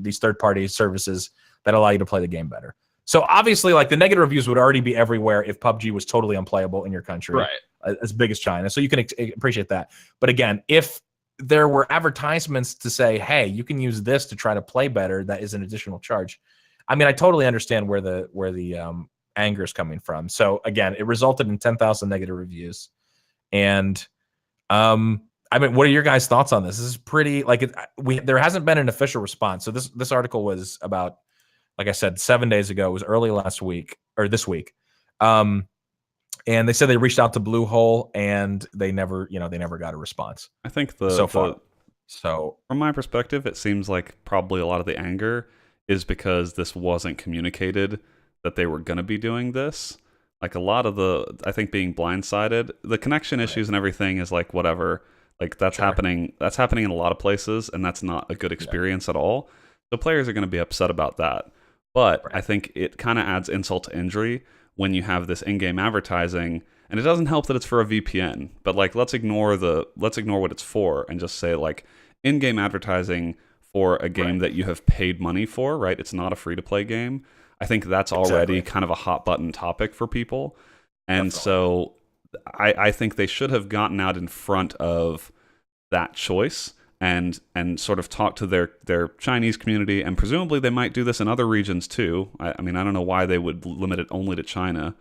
these third-party services that allow you to play the game better. So obviously, like the negative reviews would already be everywhere if PUBG was totally unplayable in your country, right? As big as China. So you can appreciate that. But again, if there were advertisements to say, hey, you can use this to try to play better, that is an additional charge. I mean, I totally understand where the anger is coming from. So again, it resulted in 10,000 negative reviews. And I mean, what are your guys' thoughts on this? This is pretty there hasn't been an official response. So this article was about, like I said, 7 days ago. It was early this week. And they said they reached out to Bluehole and they never got a response. I think So from my perspective, it seems like probably a lot of the anger is because this wasn't communicated that they were going to be doing this. Like a lot of I think being blindsided, the connection issues and everything is like whatever. Like that's happening. That's happening in a lot of places, and that's not a good experience at all. So players are going to be upset about that. But I think it kind of adds insult to injury when you have this in-game advertising, and it doesn't help that it's for a VPN. But like, let's ignore what it's for and just say like in-game advertising for a game that you have paid money for, right? It's not a free-to-play game. I think that's already kind of a hot button topic for people. And so I think they should have gotten out in front of that choice and sort of talk to their Chinese community, and presumably they might do this in other regions too. I mean, I don't know why they would limit it only to China.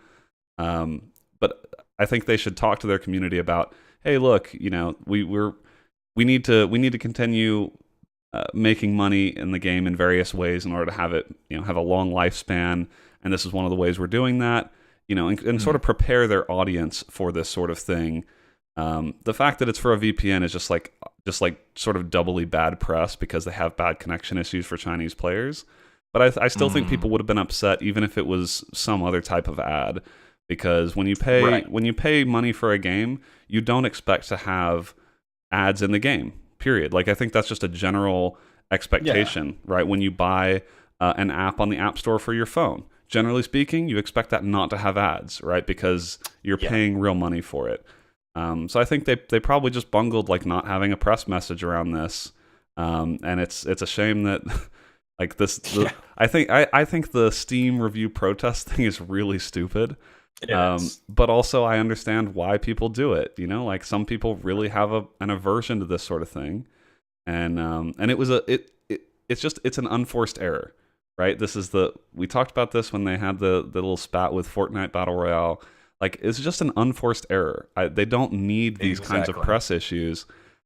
But I think they should talk to their community about, hey, look, we need to continue making money in the game in various ways in order to have it, have a long lifespan, and this is one of the ways we're doing that, and sort of prepare their audience for this sort of thing. The fact that it's for a VPN is just like sort of doubly bad press because they have bad connection issues for Chinese players. But I still think people would have been upset even if it was some other type of ad, because when you pay money for a game, you don't expect to have ads in the game. Period. Like I think that's just a general expectation, right? When you buy an app on the App Store for your phone, generally speaking, you expect that not to have ads, right? Because you're paying real money for it. So I think they probably just bungled like not having a press message around this, and it's a shame that like this. I think the Steam review protest thing is really stupid. But also I understand why people do it. You know, like some people really have an aversion to this sort of thing, and it's an unforced error, right? We talked about this when they had the little spat with Fortnite Battle Royale. Like, it's just an unforced error. They don't need these kinds of press issues.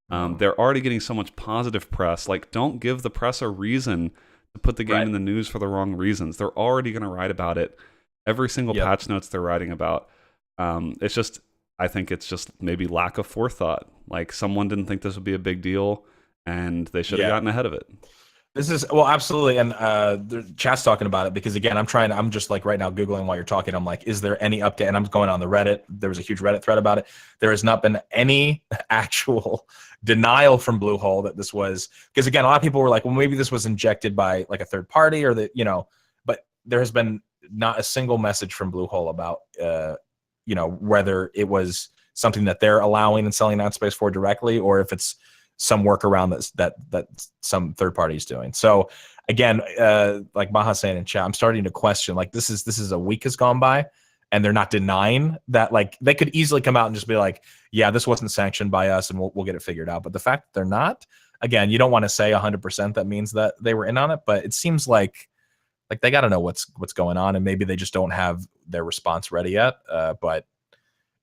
They're already getting so much positive press. Like, don't give the press a reason to put the game in the news for the wrong reasons. They're already going to write about it. Every single patch notes they're writing about. I think it's just maybe lack of forethought. Like, someone didn't think this would be a big deal, and they should have gotten ahead of it. This is, well, absolutely, and the chat's talking about it because, again, I'm just like right now Googling while you're talking. I'm like, is there any update? And I'm going on the Reddit. There was a huge Reddit thread about it. There has not been any actual denial from Bluehole that this was, because, again, a lot of people were like, well, maybe this was injected by like a third party or that, but there has been not a single message from Bluehole about, whether it was something that they're allowing and selling that space for directly, or if it's some workaround that some third party is doing. So again, like Maha saying in chat, I'm starting to question, like, this is a week has gone by and they're not denying that. Like, they could easily come out and just be like, yeah, this wasn't sanctioned by us and we'll get it figured out. But the fact that they're not, again, you don't want to say 100% that means that they were in on it, but it seems like they got to know what's going on, and maybe they just don't have their response ready yet. But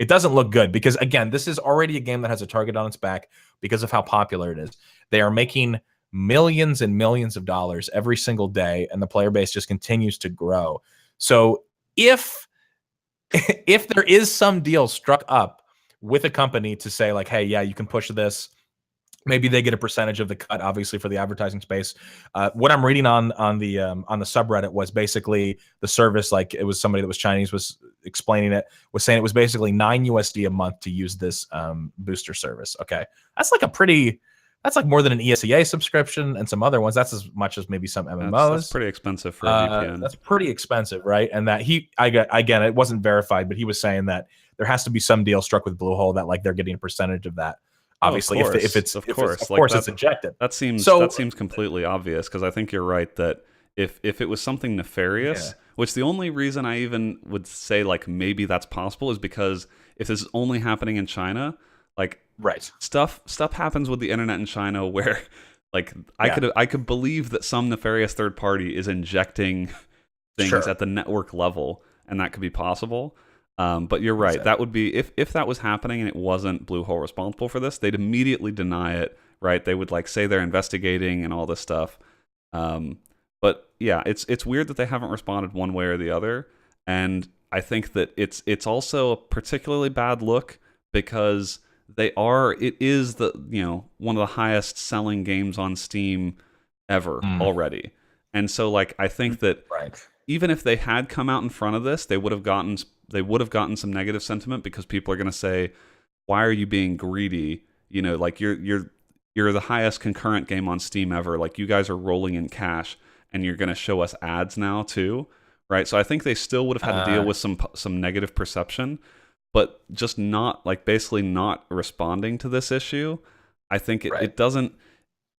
it doesn't look good because, again, this is already a game that has a target on its back because of how popular it is. They are making millions and millions of dollars every single day, and the player base just continues to grow. So if there is some deal struck up with a company to say, like, hey, yeah, you can push this, maybe they get a percentage of the cut, obviously, for the advertising space. What I'm reading on the subreddit was basically the service, like, it was somebody that was Chinese was explaining it, was saying it was basically $9 a month to use this booster service. Okay, that's like more than an ESEA subscription and some other ones. That's as much as maybe some MMOs. That's pretty expensive for a VPN. That's pretty expensive, right? And that again, it wasn't verified, but he was saying that there has to be some deal struck with Bluehole that, like, they're getting a percentage of that. Obviously, if it's injected. That seems completely obvious, because I think you're right that if it was something nefarious, which the only reason I even would say, like, maybe that's possible is because if this is only happening in China, like, stuff happens with the internet in China where, like, I could believe that some nefarious third party is injecting things at the network level, and that could be possible. But you're right. Exactly. That would be if that was happening and it wasn't Bluehole responsible for this, they'd immediately deny it, right? They would, like, say they're investigating and all this stuff. But yeah, it's weird that they haven't responded one way or the other, and I think that it's also a particularly bad look because it is one of the highest selling games on Steam ever already, and so, like, I think that even if they had come out in front of this, they would have gotten some negative sentiment, because people are going to say, why are you being greedy? Like, you're the highest concurrent game on Steam ever. Like, you guys are rolling in cash and you're going to show us ads now too, right? So I think they still would have had to deal with some negative perception, but just not, like, basically not responding to this issue. I think it doesn't,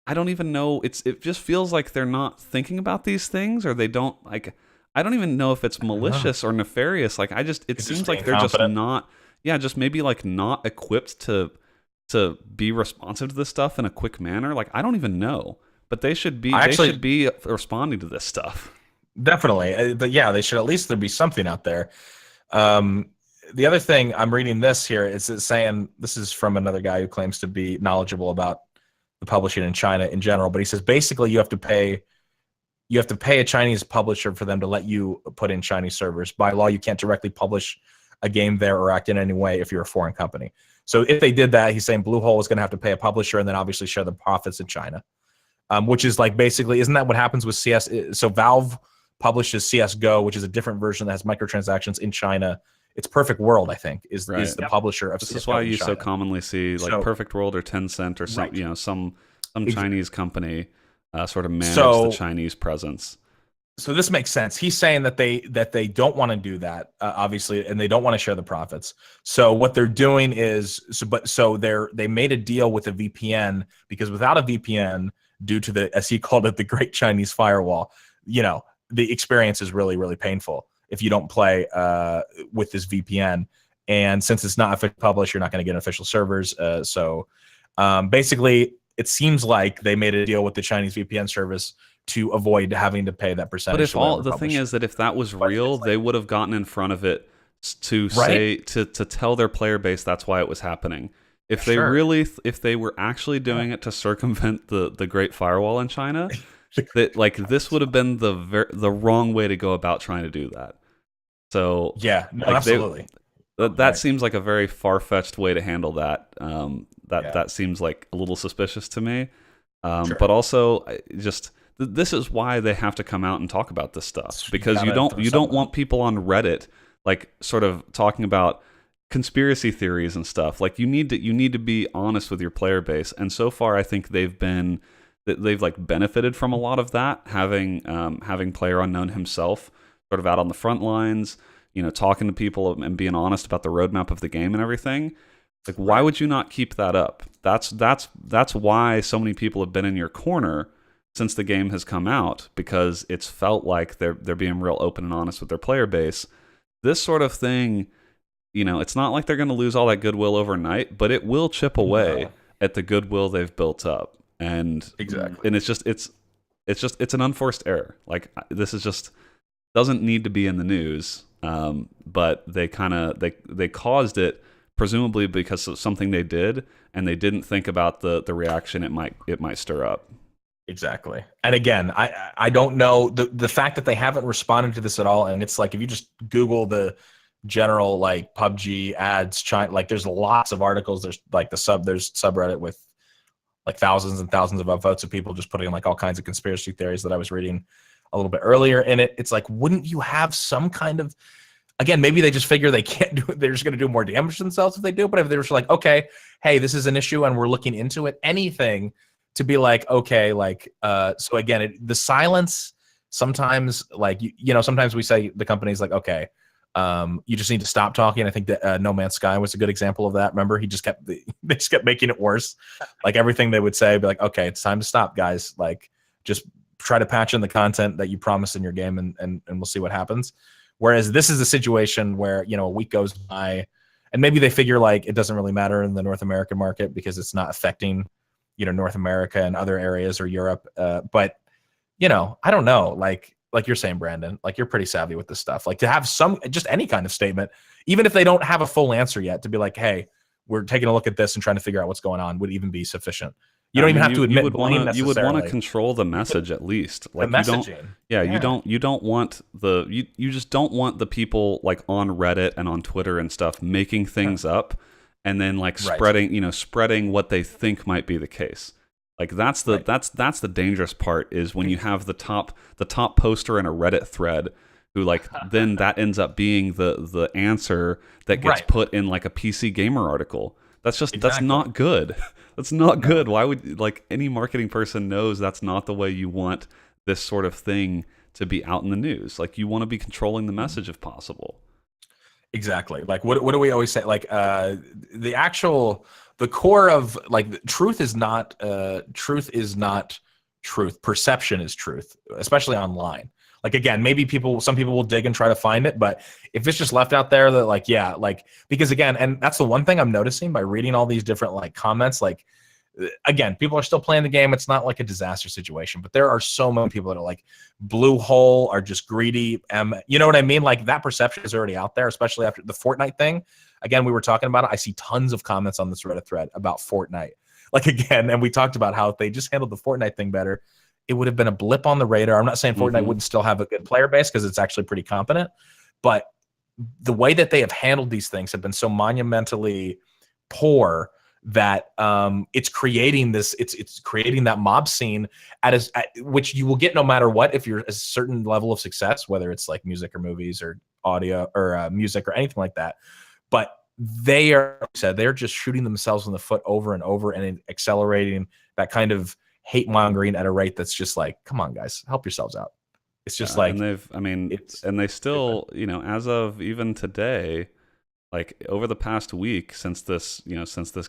I don't even know, it just feels like they're not thinking about these things, or they don't, like, I don't even know if it's malicious or nefarious. Like, it seems like they're just not, just maybe, like, not equipped to be responsive to this stuff in a quick manner. Like, I don't even know, but they should be responding to this stuff. Definitely. But yeah, they should, at least there be something out there. The other thing, I'm reading this here, is saying, this is from another guy who claims to be knowledgeable about the publishing in China in general, but he says basically you have to pay a Chinese publisher for them to let you put in Chinese servers. By law, you can't directly publish a game there or act in any way if you're a foreign company. So if they did that, he's saying Bluehole is going to have to pay a publisher and then obviously share the profits in China, which is, like, basically, isn't that what happens with CS? So Valve publishes CSGO, which is a different version that has microtransactions in China. It's Perfect World, I think, is the publisher of CSGO. This is why you so commonly see, like, Perfect World or Tencent or some Chinese company sort of manage the Chinese presence. So this makes sense. He's saying that they don't want to do that, obviously, and they don't want to share the profits. So what they're doing is, they made a deal with a VPN, because without a VPN, due to the, as he called it, the Great Chinese Firewall, the experience is really, really painful. if you don't play with this VPN. And since it's not officially published, you're not going to get official servers. So basically, it seems like they made a deal with the Chinese VPN service to avoid having to pay that percentage. But if the thing is that if that was real, they would have gotten in front of it to say to tell their player base that's why it was happening. If they if they were actually doing it to circumvent the Great Firewall in China, that like this would have been the wrong way to go about trying to do that. So yeah, no, like absolutely. That seems like a very far-fetched way to handle that. That seems like a little suspicious to me. But also, just this is why they have to come out and talk about this stuff, because you don't want people on Reddit like sort of talking about conspiracy theories and stuff. Like you need to be honest with your player base, and so far I think they've like benefited from a lot of that, having PlayerUnknown himself sort of out on the front lines, talking to people and being honest about the roadmap of the game and everything. Like, why would you not keep that up? That's why so many people have been in your corner since the game has come out, because it's felt like they're being real open and honest with their player base. This sort of thing, it's not like they're going to lose all that goodwill overnight, but it will chip away at the goodwill they've built up. And exactly, and it's an unforced error. Like, this is just doesn't need to be in the news, but they they caused it, presumably because of something they did, and they didn't think about the reaction it might stir up. Exactly. And again, I don't know the fact that they haven't responded to this at all. And it's like, if you just Google the general like PUBG ads, China, like there's lots of articles. There's like there's subreddit with like thousands and thousands of upvotes of people just putting like all kinds of conspiracy theories that I was reading a little bit earlier. And it's like, wouldn't you have some kind of, again, maybe they just figure they can't do it. They're just going to do more damage to themselves if they do. But if they were just like, okay, hey, this is an issue and we're looking into it, anything to be like, okay, like, so again, the silence sometimes, like, sometimes we say the company's like, okay, you just need to stop talking. I think that No Man's Sky was a good example of that. Remember, they just kept making it worse. Like everything they would say, be like, okay, it's time to stop, guys. Like, just try to patch in the content that you promised in your game, and we'll see what happens. Whereas this is a situation where, a week goes by and maybe they figure like it doesn't really matter in the North American market because it's not affecting, North America and other areas or Europe. But, I don't know, like you're saying, Brandon, like you're pretty savvy with this stuff. Like to have just any kind of statement, even if they don't have a full answer yet, to be like, hey, we're taking a look at this and trying to figure out what's going on, would even be sufficient. You don't even have to admit blame necessarily. You would want to control the message at least. Like the messaging. You don't want you just don't want the people like on Reddit and on Twitter and stuff making things up and then like spreading what they think might be the case. Like that's the dangerous part, is when you have the top poster in a Reddit thread who like then that ends up being the answer that gets put in like a PC Gamer article. That's that's not good. That's not good. Why would, like, any marketing person knows that's not the way you want this sort of thing to be out in the news. Like, you want to be controlling the message if possible. Exactly. Like, what do we always say? Like, the core of like truth is not truth. Perception is truth, especially online. Like, again, maybe some people will dig and try to find it, but if it's just left out there, that like, yeah, like, because again, and that's the one thing I'm noticing by reading all these different like comments, like, again, people are still playing the game. It's not like a disaster situation, but there are so many people that are like blue hole, are just greedy. You know what I mean? Like, that perception is already out there, especially after the Fortnite thing. Again, we were talking about it. I see tons of comments on this Reddit thread about Fortnite. Like, again, and we talked about how if they just handled the Fortnite thing better, it would have been a blip on the radar. I'm not saying Fortnite wouldn't still have a good player base, because it's actually pretty competent, but the way that they have handled these things have been so monumentally poor that it's creating that mob scene at which you will get no matter what if you're a certain level of success, whether it's like music or movies or audio or music or anything like that. But they're just shooting themselves in the foot over and over and accelerating that kind of hate mongering at a rate that's just like, come on, guys, help yourselves out. It's just like, and they still, as of even today, like over the past week since this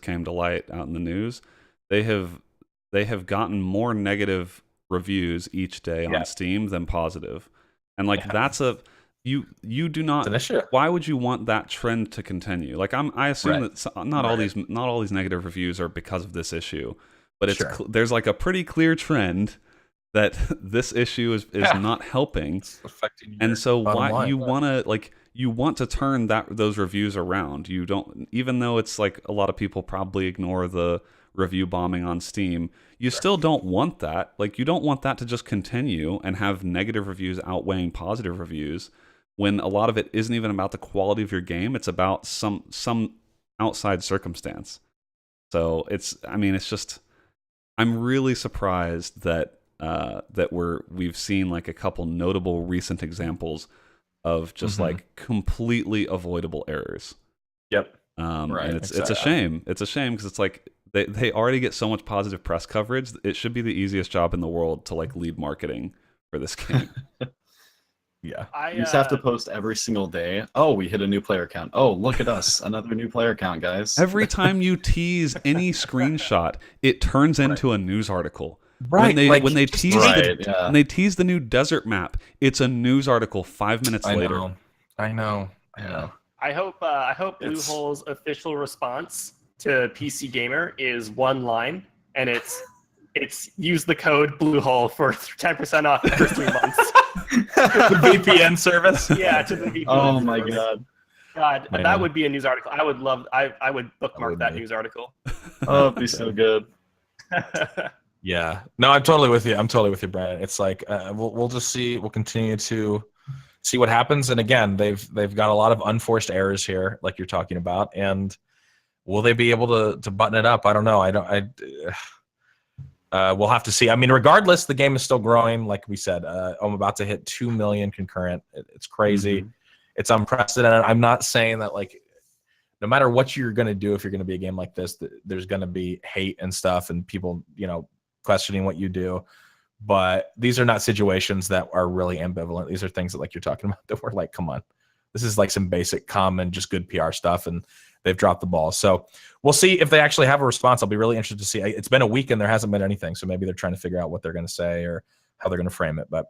came to light out in the news, they have gotten more negative reviews each day on Steam than positive. And like that's you do not. Why would you want that trend to continue? Like I assume that not all these negative reviews are because of this issue, but it's there's like a pretty clear trend that this issue is not helping, and so why you want to turn those reviews around. You don't, even though it's like a lot of people probably ignore the review bombing on Steam, you still don't want that. Like, you don't want that to just continue and have negative reviews outweighing positive reviews, when a lot of it isn't even about the quality of your game. It's about some outside circumstance. So it's just, I'm really surprised that we've seen like a couple notable recent examples of just like completely avoidable errors. Yep. And it's a shame. It's a shame because it's like they already get so much positive press coverage. It should be the easiest job in the world to like lead marketing for this game. Yeah. You just have to post every single day. Oh, we hit a new player count. Oh, look at us. Another new player count, guys. Every time you tease any screenshot, it turns into a news article. Right. When they tease the new desert map, it's a news article 5 minutes later. I know. I hope Bluehole's official response to PC Gamer is one line, and it's use the code Bluehole for 10% off the first 3 months. The VPN service. Yeah, to the VPN. Oh service. my god. God, that would be a news article. I would love. I would bookmark that news article. Oh, it'd be so good. Yeah. No, I'm totally with you. Brandon. It's like we'll just see. We'll continue to see what happens. And again, they've got a lot of unforced errors here, like you're talking about. And will they be able to button it up? I don't know. We'll have to see. I mean, regardless, the game is still growing. Like we said, I'm about to hit 2 million concurrent. It's crazy. Mm-hmm. It's unprecedented. I'm not saying that like, no matter what you're going to do, if you're going to be a game like this, there's going to be hate and stuff and people, questioning what you do. But these are not situations that are really ambivalent. These are things that, like you're talking about, that we're like, come on, this is like some basic common, just good PR stuff. And they've dropped the ball. So we'll see if they actually have a response. I'll be really interested to see. It's been a week and there hasn't been anything. So maybe they're trying to figure out what they're going to say or how they're going to frame it. But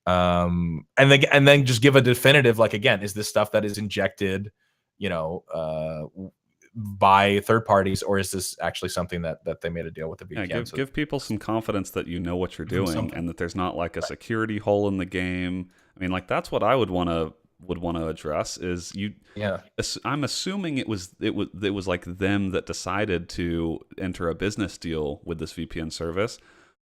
and then just give a definitive, like, again, is this stuff that is injected, by third parties, or is this actually something that they made a deal with the VPN? Yeah, give people some confidence that you know what you're doing and that there's not like a security hole in the game. I mean, like, that's what I would want to address is I'm assuming it was like them that decided to enter a business deal with this VPN service,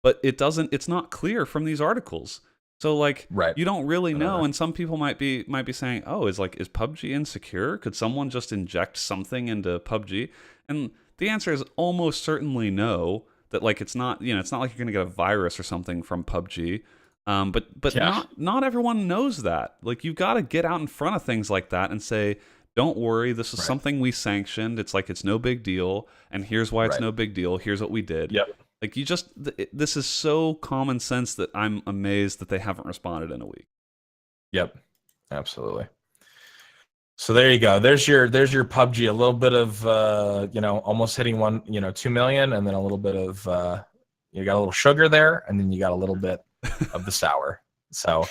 but it's not clear from these articles. So like, you don't really know, and some people might be saying, "Oh, is PUBG insecure? Could someone just inject something into PUBG?" And the answer is almost certainly no. That like it's not like you're gonna get a virus or something from PUBG. But not everyone knows that. Like, you've got to get out in front of things like that and say, "Don't worry, this is something we sanctioned. It's like it's no big deal, and here's why it's no big deal. Here's what we did." Yep. Like, this is so common sense that I'm amazed that they haven't responded in a week. Yep, absolutely. So there you go. There's your PUBG. A little bit of almost hitting 2 million, and then a little bit of you got a little sugar there, and then you got a little bit of the sour. So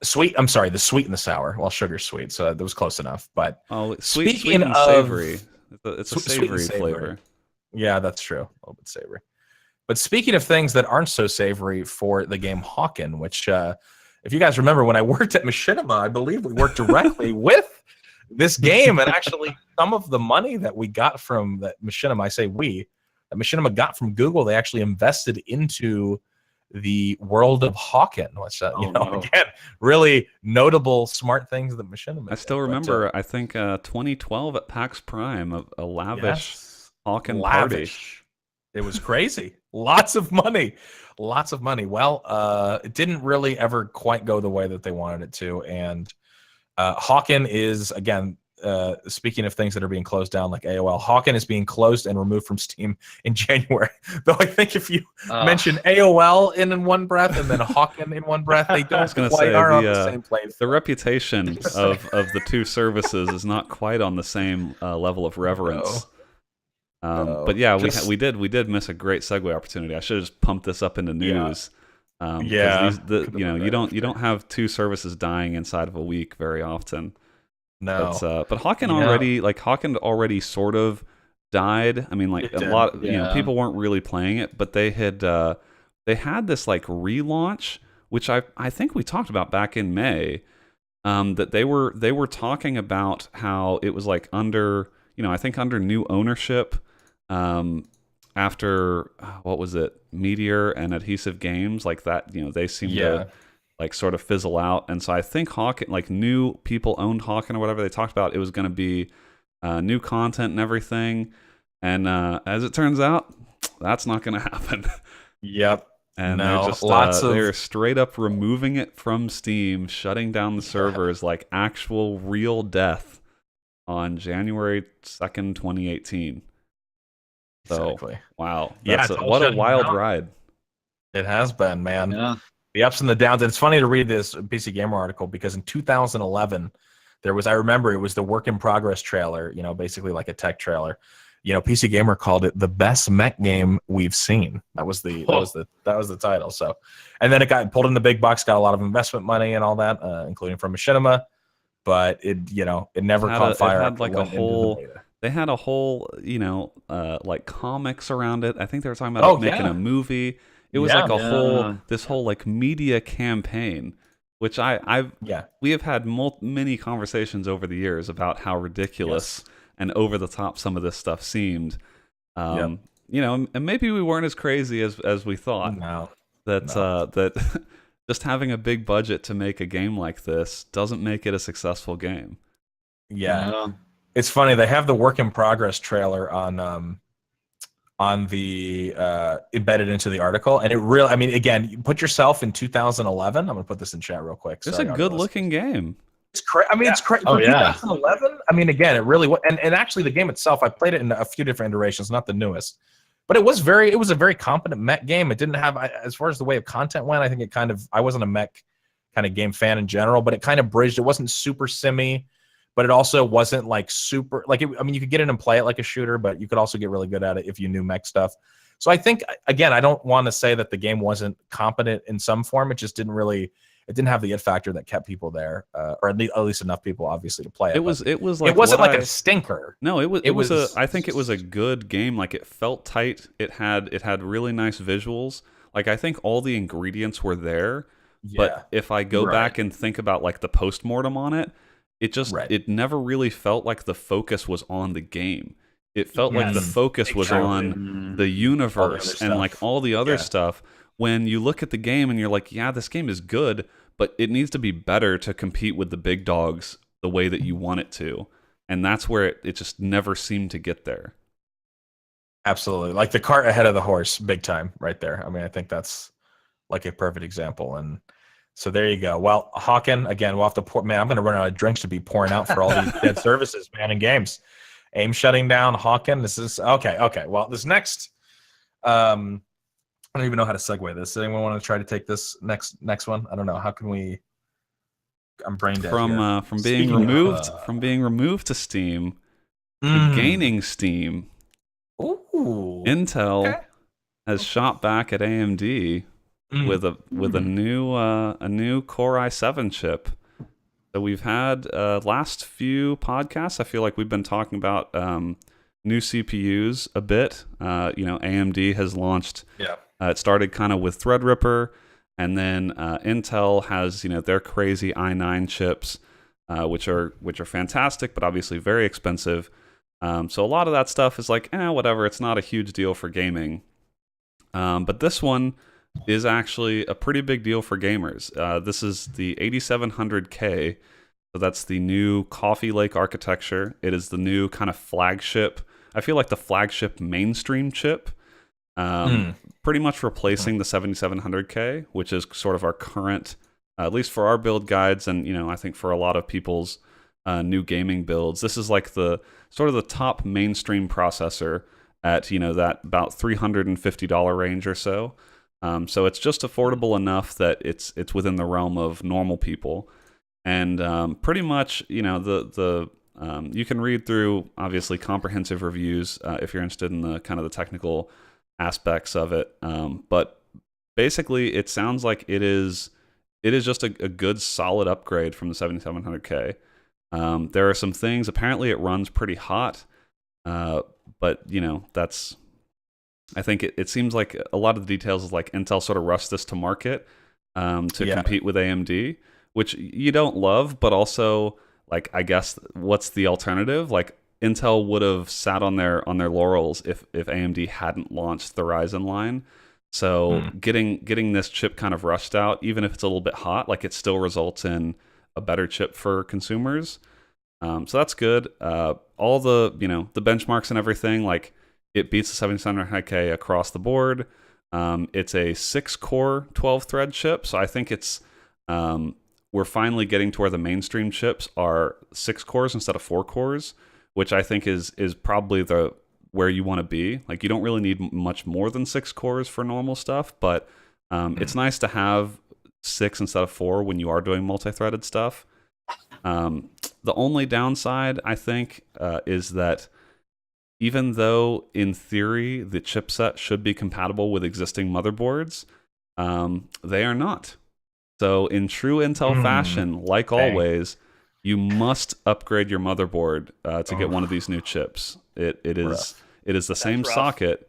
sweet. I'm sorry, the sweet and the sour. Well, sugar's sweet, so that was close enough. But sweet and savory. It's a savory flavor. Yeah, that's true. A little bit savory. But speaking of things that aren't so savory for the game Hawken, which, if you guys remember, when I worked at Machinima, I believe we worked directly with this game, and actually some of the money that we got from that Machinima, that Machinima got from Google, they actually invested into the world of Hawken, which, again, really notable, smart things that Machinima I still remember, I think 2012 at PAX Prime, a lavish Hawken party. It was crazy. Lots of money. Well, it didn't really ever quite go the way that they wanted it to. And Hawken is, again, speaking of things that are being closed down like AOL, Hawken is being closed and removed from Steam in January. Though I think if you mention AOL in one breath and then Hawken in one breath, they don't quite are on the same place. The reputation of the two services is not quite on the same level of reverence. But yeah, we did miss a great segue opportunity. I should have just pumped this up into news. Yeah, you don't have two services dying inside of a week very often. No, but Hawken already sort of died. I mean, like a lot, people weren't really playing it, but they had this like relaunch, which I think we talked about back in May. That they were talking about how it was like under, I think under new ownership, after what was it, Meteor and Adhesive Games, like that, they seemed to like sort of fizzle out. And so I think Hawken, like new people owned Hawken or whatever, they talked about it was going to be new content and everything. And as it turns out, that's not going to happen. Yep. And no, they're just they're straight up removing it from Steam, shutting down the servers, like actual real death on January 2nd, 2018. So, exactly. Wow. What a wild ride. It has been, man. Yeah. The ups and the downs. And it's funny to read this PC Gamer article because in 2011, I remember it was the work in progress trailer, basically like a tech trailer. PC Gamer called it the best mech game we've seen. That was the title. So, and then it got pulled in the big bucks, got a lot of investment money and all that, including from Machinima. But it never caught fire. It had like they had a whole, like comics around it. I think they were talking about making a movie. It was like this whole like media campaign, which we have had many conversations over the years about how ridiculous and over the top some of this stuff seemed. And maybe we weren't as crazy as we thought. That just having a big budget to make a game like this doesn't make it a successful game. Yeah. It's funny, they have the work in progress trailer on the embedded into the article, and it really, I mean, again, you put yourself in 2011. I'm gonna put this in chat real quick. It's a good looking game. It's crazy. I mean, it's crazy. For 2011. I mean, again, it really was. And actually, the game itself, I played it in a few different iterations, not the newest, but it was a very competent mech game. It didn't have, as far as the way of content went, I think I wasn't a mech kind of game fan in general, but it kind of bridged. It wasn't super simmy, but it also wasn't like super, like, I mean, you could get in and play it like a shooter, but you could also get really good at it if you knew mech stuff. So I think, again, I don't want to say that the game wasn't competent in some form. It just didn't have the it factor that kept people there, or at least enough people, obviously, to play it. It wasn't like a stinker. No, I think it was a good game. Like, it felt tight. It had really nice visuals. Like, I think all the ingredients were there. Yeah. But if I go back and think about like the postmortem on it, it never really felt like the focus was on the game. It felt like the focus was on the universe and like all the other stuff. When you look at the game and you're like, yeah, this game is good, but it needs to be better to compete with the big dogs the way that you want it to. And that's where it just never seemed to get there. Absolutely. Like the cart ahead of the horse, big time right there. I mean, I think that's like a perfect example. And so there you go. Well, Hawken, again, we'll have to pour, man, I'm going to run out of drinks to be pouring out for all these dead services, man, in games. AIM shutting down, Hawken. This is, okay. Well, this next, I don't even know how to segue this. Does anyone want to try to take this next one? I don't know. How can we? I'm brain dead from being removed to Steam to gaining Steam. Ooh. Intel has shot back at AMD with a new Core i7 chip. So we've had last few podcasts, I feel like we've been talking about new CPUs a bit. AMD has launched. Yeah. It started kind of with Threadripper, and then Intel has their crazy i9 chips, which are fantastic, but obviously very expensive. So a lot of that stuff is like, whatever. It's not a huge deal for gaming, but this one is actually a pretty big deal for gamers. This is the 8700K. So that's the new Coffee Lake architecture. It is the new kind of flagship. I feel like the flagship mainstream chip. Pretty much replacing the 7700K, which is sort of our current, at least for our build guides, and I think for a lot of people's new gaming builds, this is like the sort of the top mainstream processor at that about $350 range or so. So it's just affordable enough that it's within the realm of normal people, and pretty much you can read through obviously comprehensive reviews if you're interested in the kind of the technical aspects of it, but basically, it sounds like it is just a good solid upgrade from the 7700K. There are some things. Apparently, it runs pretty hot, but that's. I think it seems like a lot of the details is like Intel sort of rushed this to market to compete with AMD, which you don't love, but also like I guess what's the alternative? Like Intel would have sat on their laurels if AMD hadn't launched the Ryzen line. So getting this chip kind of rushed out, even if it's a little bit hot, like it still results in a better chip for consumers. So that's good. All the the benchmarks and everything, like it beats the 7700K across the board. It's a 6-core 12-thread chip, so I think it's we're finally getting to where the mainstream chips are 6 cores instead of 4 cores, which I think is probably where you want to be. Like you don't really need much more than 6 cores for normal stuff, but it's nice to have 6 instead of 4 when you are doing multi-threaded stuff. The only downside, I think, is that even though in theory the chipset should be compatible with existing motherboards, they are not. So in true Intel fashion, like always, you must upgrade your motherboard to get one of these new chips. It is the same socket,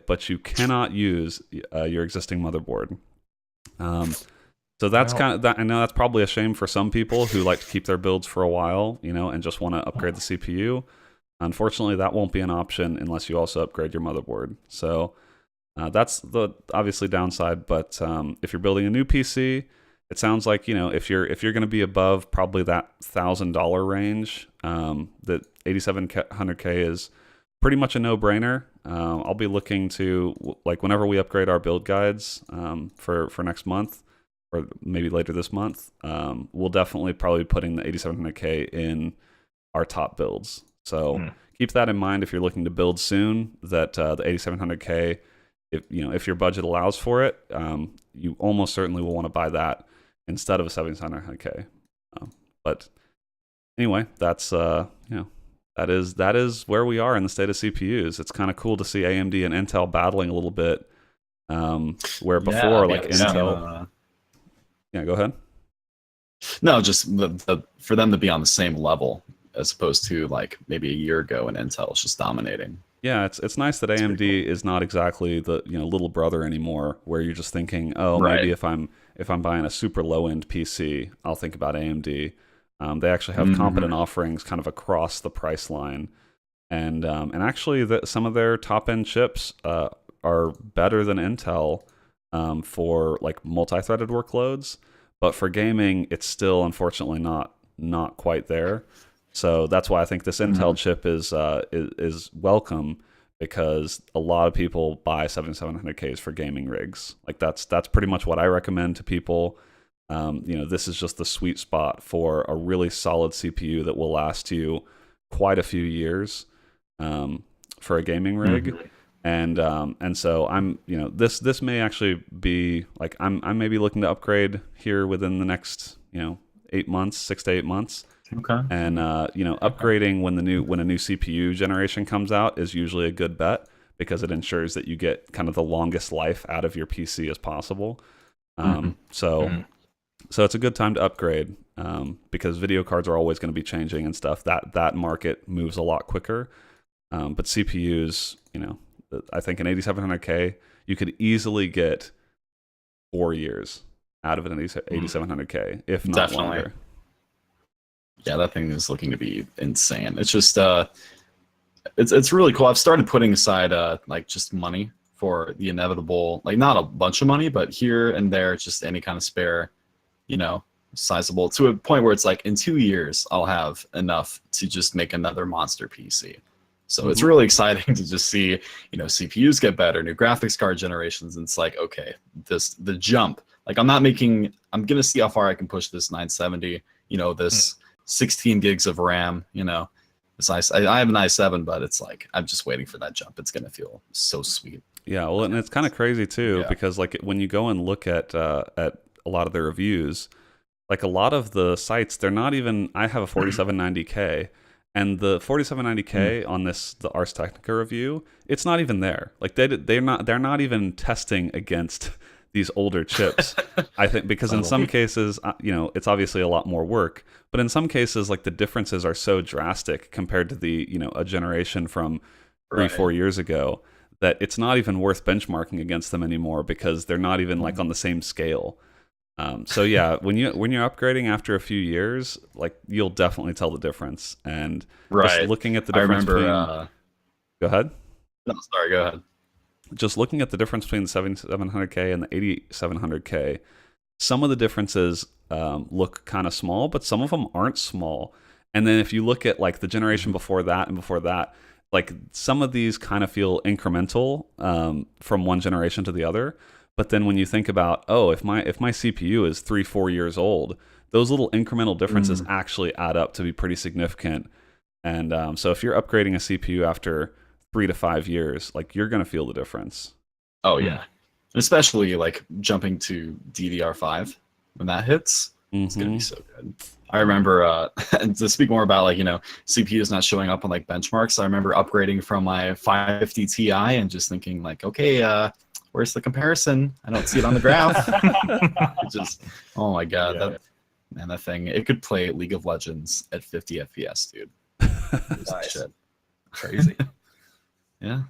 but you cannot use your existing motherboard. So that's kind of that. I know that's probably a shame for some people who like to keep their builds for a while, and just want to upgrade the CPU. Unfortunately, that won't be an option unless you also upgrade your motherboard. So that's the obviously downside. But if you're building a new PC, it sounds like if you're going to be above probably that $1,000 range, that 8700K is pretty much a no-brainer. I'll be looking to, like, whenever we upgrade our build guides for next month, or maybe later this month, we'll definitely probably be putting the 8700K in our top builds. So keep that in mind if you're looking to build soon, that the 8700K, if your budget allows for it, you almost certainly will want to buy that instead of a 7700K. But anyway, that's that is where we are in the state of CPUs. It's kind of cool to see AMD and Intel battling a little bit, where before Intel. Yeah, go ahead. No, just for them to be on the same level as opposed to like maybe a year ago when Intel is just dominating. Yeah, it's nice that AMD is not exactly the little brother anymore, where you're just thinking, maybe if I'm buying a super low end PC, I'll think about AMD. They actually have competent offerings kind of across the price line, and actually some of their top end chips are better than Intel for like multi-threaded workloads, but for gaming, it's still unfortunately not quite there. So that's why I think this Intel chip is welcome, because a lot of people buy 7700Ks for gaming rigs. Like that's pretty much what I recommend to people. This is just the sweet spot for a really solid CPU that will last you quite a few years for a gaming rig. And so I'm this may actually be like I'm maybe looking to upgrade here within the next 8 months, 6 to 8 months. Okay. And upgrading when a new CPU generation comes out is usually a good bet, because it ensures that you get kind of the longest life out of your PC as possible. So it's a good time to upgrade, because video cards are always going to be changing and stuff. That market moves a lot quicker. But CPUs, I think an 8700K, you could easily get 4 years out of an 8700K, if not longer. Yeah, that thing is looking to be insane. It's just it's really cool. I've started putting aside like just money for the inevitable, like not a bunch of money, but here and there, just any kind of spare, sizable, to a point where it's like in 2 years I'll have enough to just make another monster PC. So it's really exciting to just see, CPUs get better, new graphics card generations, and it's like, okay, the jump. Like I'm gonna see how far I can push this 970, this 16 gigs of RAM, It's nice. I have an i7, but it's like I'm just waiting for that jump. It's gonna feel so sweet. Yeah, well, and it's kind of crazy too, because like when you go and look at a lot of the reviews, like a lot of the sites, they're not even. I have a 4790K, And the 4790K on the Ars Technica review, it's not even there. Like they're not even testing against these older chips. I think because in some cases, it's obviously a lot more work, but in some cases, like the differences are so drastic compared to the a generation from 3-4 years ago that it's not even worth benchmarking against them anymore because they're not even like on the same scale. So yeah, when you're upgrading after a few years, like you'll definitely tell the difference. And just looking at the difference between, go ahead. No, sorry, go ahead. Just looking at the difference between the 7700K and the 8700K, some of the differences look kind of small, but some of them aren't small. And then if you look at like the generation before that and before that, like some of these kind of feel incremental from one generation to the other. But then when you think about, if my CPU is 3-4 years old, those little incremental differences actually add up to be pretty significant. And so if you're upgrading a CPU after 3 to 5 years, like you're going to feel the difference. Oh yeah, especially like jumping to DDR5 when that hits, it's going to be so good. I remember, and to speak more about like CPUs not showing up on like benchmarks, I remember upgrading from my 550 Ti and just thinking like, okay, where's the comparison? I don't see it on the graph. Just, oh my god, that thing, it could play League of Legends at 50 FPS, dude. Nice. Shit. Crazy. Yeah,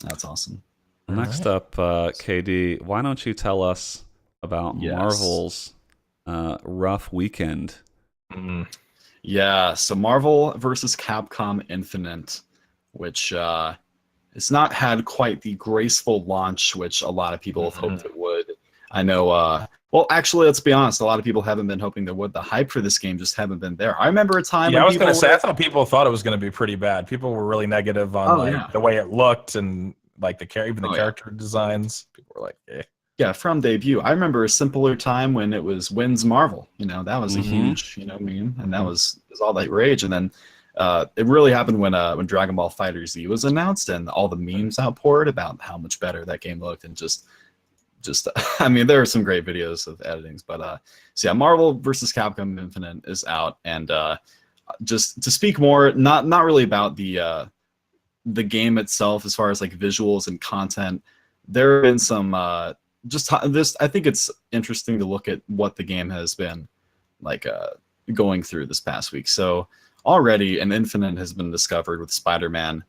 that's awesome. Next up, KD, why don't you tell us about Marvel's rough weekend? Yeah, so Marvel versus Capcom Infinite, which it's not had quite the graceful launch which a lot of people have hoped it would. I know, well, actually, let's be honest, a lot of people haven't been hoping they would. The hype for this game just haven't been there. I remember a time when I was going to say, I thought people thought it was going to be pretty bad. People were really negative on the way it looked and like the character designs. People were like, eh. Yeah, from debut. I remember a simpler time when it was Wins Marvel. That was a huge, meme, and that was all that rage. And then it really happened when Dragon Ball FighterZ was announced, and all the memes outpoured about how much better that game looked, and just I mean, there are some great videos of editings, but so yeah, Marvel versus Capcom Infinite is out, and just to speak more, not really about the game itself as far as like visuals and content. There have been some I think it's interesting to look at what the game has been like going through this past week. So already an Infinite has been discovered with Spider-Man,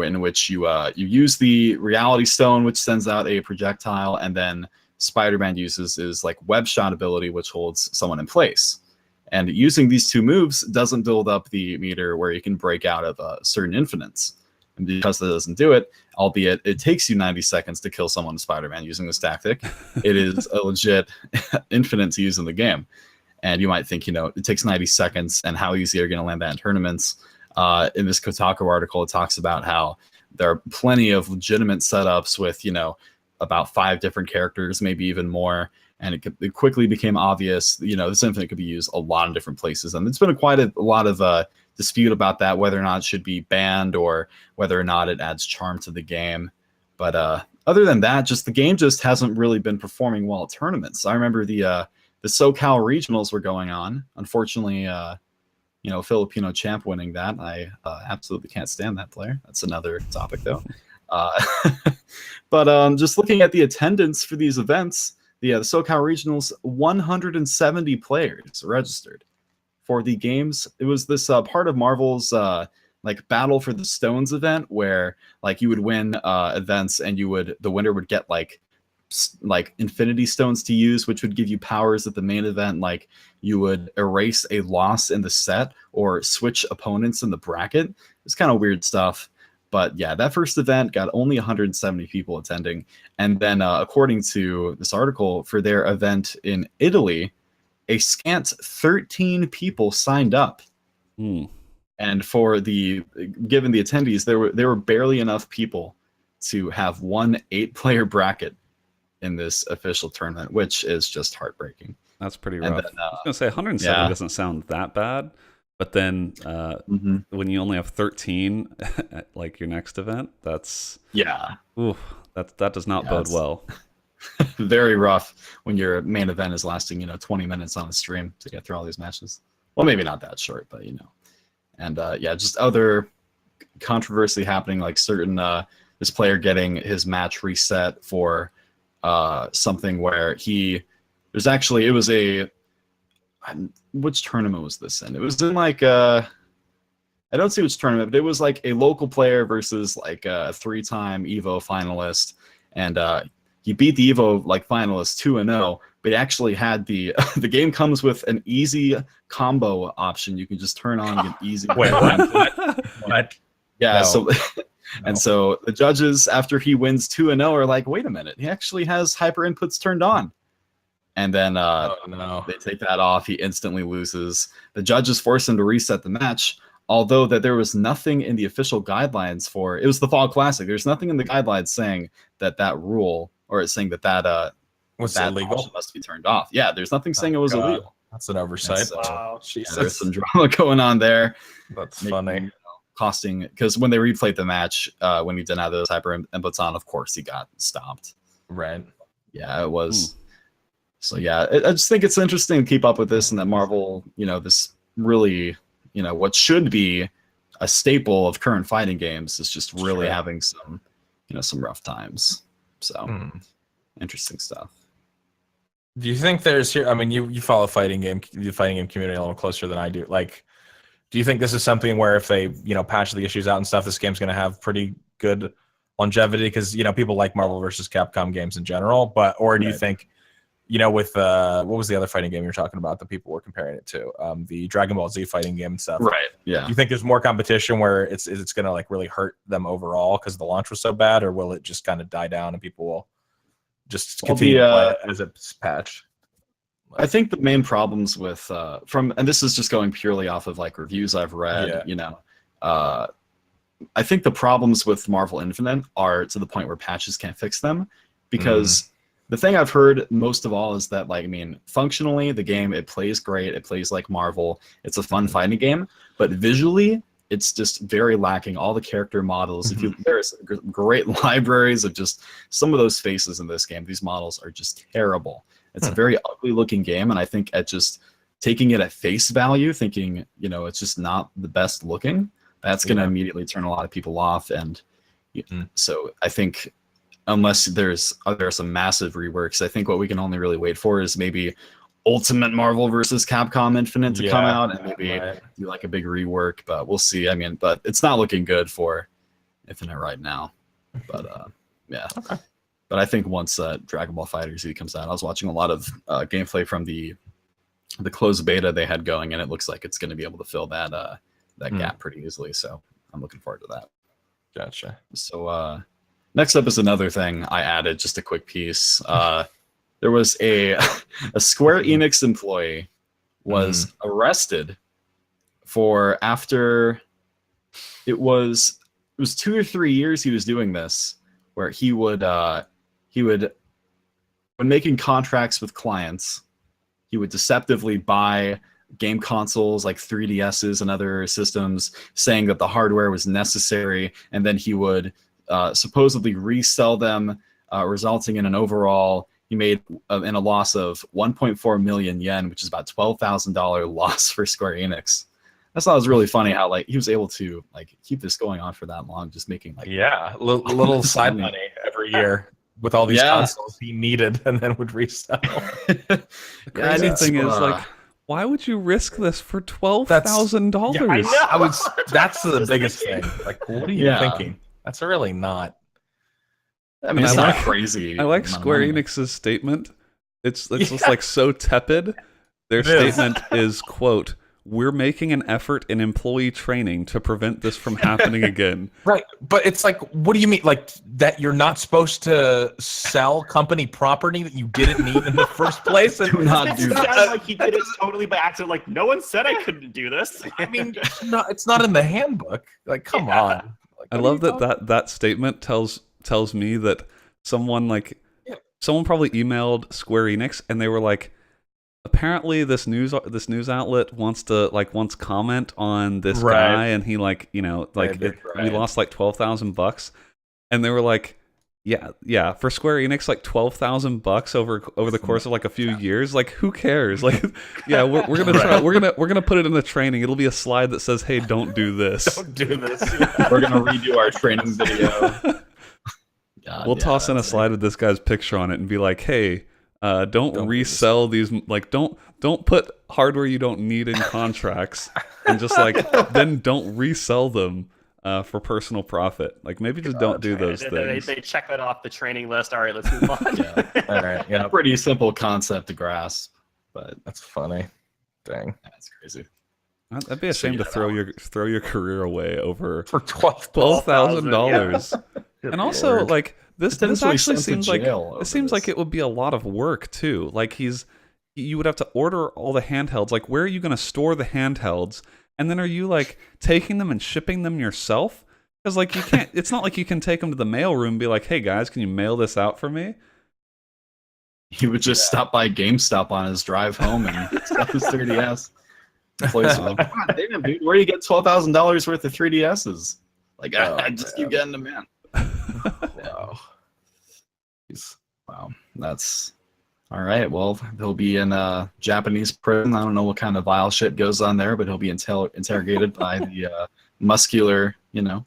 in which you use the Reality Stone, which sends out a projectile, and then Spider-Man uses his like web shot ability, which holds someone in place. And using these two moves doesn't build up the meter where you can break out of certain infinites. And because that doesn't do it, albeit it takes you 90 seconds to kill someone in Spider-Man using this tactic, it is a legit infinite to use in the game. And you might think, it takes 90 seconds, and how easy are you going to land that in tournaments? In this Kotaku article, it talks about how there are plenty of legitimate setups with, about 5 different characters, maybe even more. And it quickly became obvious, this Infinite could be used a lot of different places. And it's been quite a lot of dispute about that, whether or not it should be banned or whether or not it adds charm to the game. But other than that, just the game just hasn't really been performing well at tournaments. I remember the SoCal regionals were going on. Unfortunately, Filipino champ winning that. I absolutely can't stand that player. That's another topic, though. But just looking at the attendance for these events, the SoCal regionals, 170 players registered for the games. It was this part of Marvel's like Battle for the Stones event where like you would win events, and the winner would get like Infinity Stones to use, which would give you powers at the main event, like you would erase a loss in the set or switch opponents in the bracket. It's kind of weird stuff. But yeah, that first event got only 170 people attending. And then according to this article, for their event in Italy, a scant 13 people signed up. And for given the attendees, there were barely enough people to have one 8-player bracket in this official tournament, which is just heartbreaking. That's pretty rough. Then, I was going to say 170 doesn't sound that bad, but then when you only have 13 at like your next event, that's that does not bode well. Very rough when your main event is lasting 20 minutes on the stream to get through all these matches. Well, maybe not that short, but and yeah, just other controversy happening, like certain this player getting his match reset for something where it was a which tournament was this in? It was in like I don't see which tournament, but it was like a local player versus like a 3-time Evo finalist, and he beat the Evo like finalist 2-0. But he actually had the the game comes with an easy combo option. You can just turn on an easy. Wait, what? Yeah. No. So and so the judges, after he wins 2-0, are like, wait a minute, he actually has hyper inputs turned on. And then they take that off. He instantly loses. The judges force him to reset the match. Although that there was nothing in the official guidelines for it was the Fall Classic. There's nothing in the guidelines saying that rule, or it's saying that was that illegal, must be turned off. Yeah, there's nothing saying it was illegal. That's an oversight. So, wow, yeah, there's some drama going on there. That's funny. Costing, because when they replayed the match, when he didn't have those hyper inputs on, of course he got stopped. Right. Yeah, it was. So yeah, I just think it's interesting to keep up with this, and that Marvel, this really, what should be a staple of current fighting games is just really having some, some rough times. So interesting stuff. Do you think there's here? I mean, you follow the fighting game community a little closer than I do. Like, do you think this is something where if they, patch the issues out and stuff, this game's going to have pretty good longevity? Because people like Marvel versus Capcom games in general, or do you think, with what was the other fighting game you were talking about that people were comparing it to, the Dragon Ball Z fighting game and stuff? Right. Yeah. Do you think there's more competition where it's going to like really hurt them overall because the launch was so bad, or will it just kind of die down and people will just continue to play it as it's patched? I think the main problems with and this is just going purely off of like reviews I've read, I think the problems with Marvel Infinite are to the point where patches can't fix them, because the thing I've heard most of all is that, like, I mean, functionally the game, it plays great, it plays like Marvel, it's a fun fighting game, but visually it's just very lacking. All the character models, there's great libraries of just some of those faces in this game. These models are just terrible. It's a very ugly looking game, and I think at just taking it at face value, thinking, it's just not the best looking, that's going to immediately turn a lot of people off. And so I think unless there's some massive reworks, I think what we can only really wait for is maybe Ultimate Marvel versus Capcom Infinite to come out, and maybe do like a big rework, but we'll see. I mean, but it's not looking good for Infinite right now. But yeah. Okay. But I think once Dragon Ball FighterZ comes out, I was watching a lot of gameplay from the closed beta they had going, and it looks like it's going to be able to fill that gap pretty easily. So I'm looking forward to that. Gotcha. So next up is another thing I added, just a quick piece. There was a Square Enix employee was arrested for after it was 2 or 3 years he was doing this, where he would when making contracts with clients, he would deceptively buy game consoles like 3DSs and other systems, saying that the hardware was necessary, and then he would supposedly resell them, resulting in an overall, he made in a loss of 1.4 million yen, which is about $12,000 loss for Square Enix. I thought it was really funny how like he was able to like keep this going on for that long, just making like little side money every year with all these consoles he needed and then would resell. The crazy thing is, like, why would you risk this for $12,000? Yeah, I know. That's the biggest thing. Like, what are you thinking? That's really not. I mean, it's not crazy. I like Square Enix's statement. It's just like so tepid. Their statement is, quote, "We're making an effort in employee training to prevent this from happening again." Right. But it's like, what do you mean? Like, that you're not supposed to sell company property that you didn't need in the first place? And do not do that. Sounds like he did it totally by accident. Like, no one said I couldn't do this. I mean, it's not in the handbook. Like, come on. Like, I love that statement tells me that someone probably emailed Square Enix and they were like, apparently this news outlet wants comment on this guy, and he we lost like $12,000, and they were like, yeah, for Square Enix, like $12,000 over the course of like a few years. Like, who cares? Like, yeah, we're gonna try. We're gonna put it in the training. It'll be a slide that says, "Hey, don't do this. Don't do this." We're gonna redo our training video. We'll toss in a slide with this guy's picture on it and be like, "Hey, don't resell these. Like, don't put hardware you don't need in contracts, and just like then don't resell them." For personal profit, like maybe just don't do those things. They check that off the training list. All right, let's move on. Yeah. All right. Yeah. Pretty simple concept to grasp, but that's funny. Dang, that's crazy. That'd be a shame to throw your career away over for $12,000. And also, like this actually seems like it would be a lot of work too. Like you would have to order all the handhelds. Like, where are you going to store the handhelds? And then are you like taking them and shipping them yourself? Because like you can't. It's not like you can take them to the mailroom and be like, "Hey guys, can you mail this out for me?" He would just stop by GameStop on his drive home and stuff his 3DS. Employees are like, "God damn, dude, where do you get $12,000 worth of 3DSs?" Like, I just keep getting them in. Wow. Wow, that's. All right, well, he'll be in a Japanese prison. I don't know what kind of vile shit goes on there, but he'll be interrogated by the muscular, the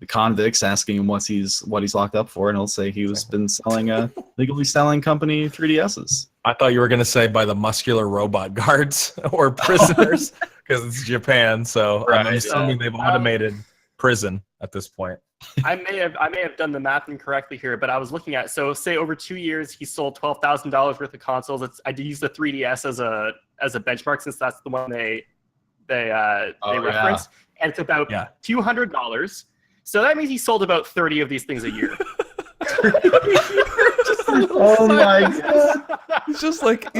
convicts, asking him what he's locked up for, and he'll say been legally selling company 3DSs. I thought you were going to say by the muscular robot guards or prisoners, because it's Japan, so right, I'm assuming they've automated prison at this point. I may have done the math incorrectly here, but I was looking at, so say over 2 years he sold $12,000 worth of consoles. I use the 3DS as a benchmark since that's the one they reference, and it's about $200. So that means he sold about 30 of these things a year. Oh my god! He's just like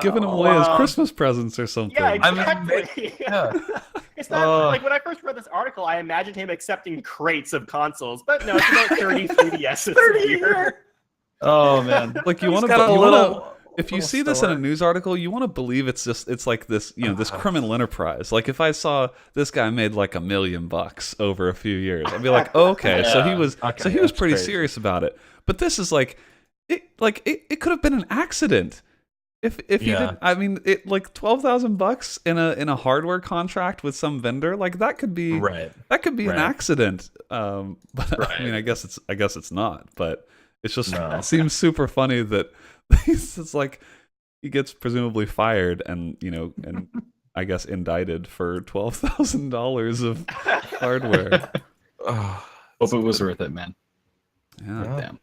giving them away as Christmas presents or something. Yeah, exactly. It's not like when I first read this article, I imagined him accepting crates of consoles, but no, it's about 30 3DSs a year. Oh man! Like you want to, if you see this in a news article, you want to believe it's like this, this criminal enterprise. Like if I saw this guy made like $1 million over a few years, I'd be like, oh, okay, so he was pretty serious about it. But this is like it could have been an accident. If you did, I mean, it like $12,000 in a hardware contract with some vendor, like that could be an accident. But I mean, I guess it's not. But it's just it seems super funny that it's like he gets presumably fired and and I guess indicted for $12,000 of hardware. Hope it was worth it, man. Yeah. Damn.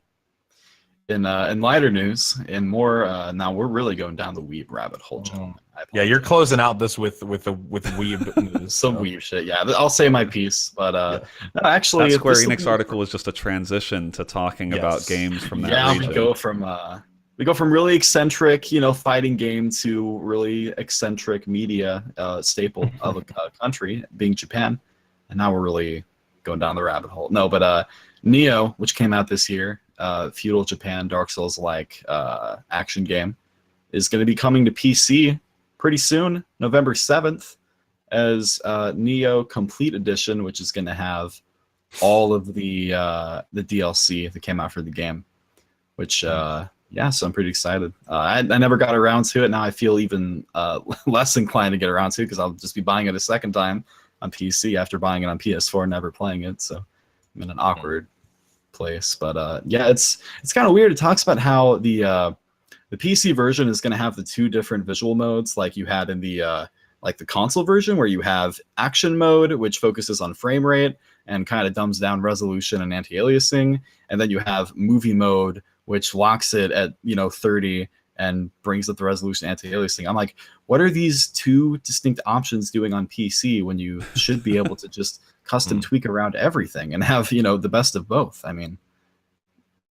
In lighter news, in more now we're really going down the weeb rabbit hole, gentlemen. Yeah, you're closing out this with weeb news. Some weeb shit. Yeah, I'll say my piece, but no, actually, that Square Enix article was just a transition to talking about games from that region. We go from really eccentric, fighting game to really eccentric media staple of a country, being Japan, and now we're really going down the rabbit hole. No, but Neo, which came out this year. Feudal Japan Dark Souls-like action game is going to be coming to PC pretty soon, November 7th, as Neo Complete Edition, which is going to have all of the DLC that came out for the game, which so I'm pretty excited. I never got around to it. Now I feel even less inclined to get around to it because I'll just be buying it a second time on PC after buying it on PS4 and never playing it, so I'm in an awkward place. But it's kind of weird. It talks about how the PC version is going to have the two different visual modes like you had in the console version, where you have action mode, which focuses on frame rate and kind of dumbs down resolution and anti-aliasing, and then you have movie mode, which locks it at 30 and brings up the resolution anti-aliasing. I'm like, what are these two distinct options doing on PC when you should be able to just custom tweak around everything and have the best of both? I mean,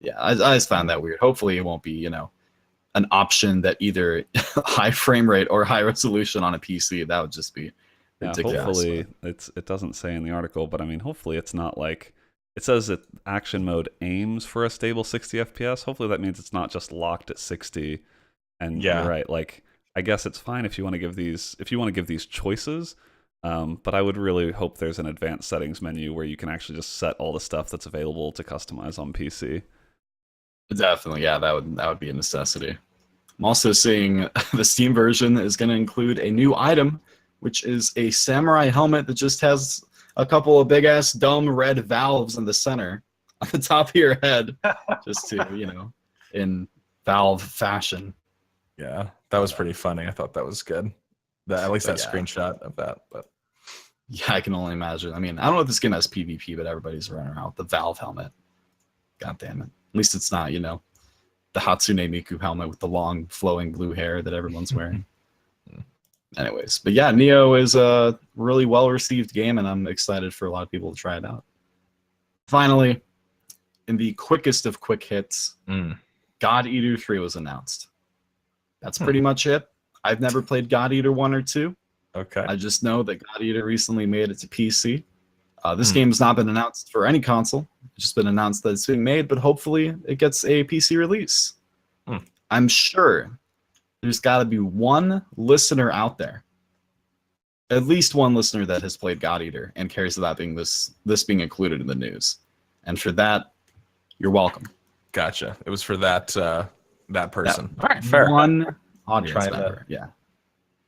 yeah, I just found that weird. Hopefully it won't be an option that either high frame rate or high resolution on a PC. That would just be ridiculous. Hopefully it doesn't say in the article, but I mean, hopefully it's not like it says that action mode aims for a stable 60 FPS. Hopefully that means it's not just locked at 60. And you're right, like I guess it's fine if you want to give these choices. But I would really hope there's an advanced settings menu where you can actually just set all the stuff that's available to customize on PC. Definitely, yeah, that would be a necessity. I'm also seeing the Steam version is going to include a new item, which is a samurai helmet that just has a couple of big ass dumb red valves in the center on the top of your head, just to in Valve fashion. Yeah, that was pretty funny. I thought that was good. At least that screenshot of that. But yeah, I can only imagine. I mean, I don't know if this game has PvP, but everybody's running around with the Valve helmet. God damn it. At least it's not, the Hatsune Miku helmet with the long flowing blue hair that everyone's wearing. Anyways, but yeah, Nioh is a really well-received game, and I'm excited for a lot of people to try it out. Finally, in the quickest of quick hits, God Eater 3 was announced. That's pretty much it. I've never played God Eater 1 or 2. Okay. I just know that God Eater recently made it to PC. This game has not been announced for any console. It's just been announced that it's being made, but hopefully it gets a PC release. I'm sure there's got to be one listener out there, at least one listener that has played God Eater and cares about being this being included in the news. And for that, you're welcome. Gotcha. It was for that person. All right, fair. One audience member. Yeah.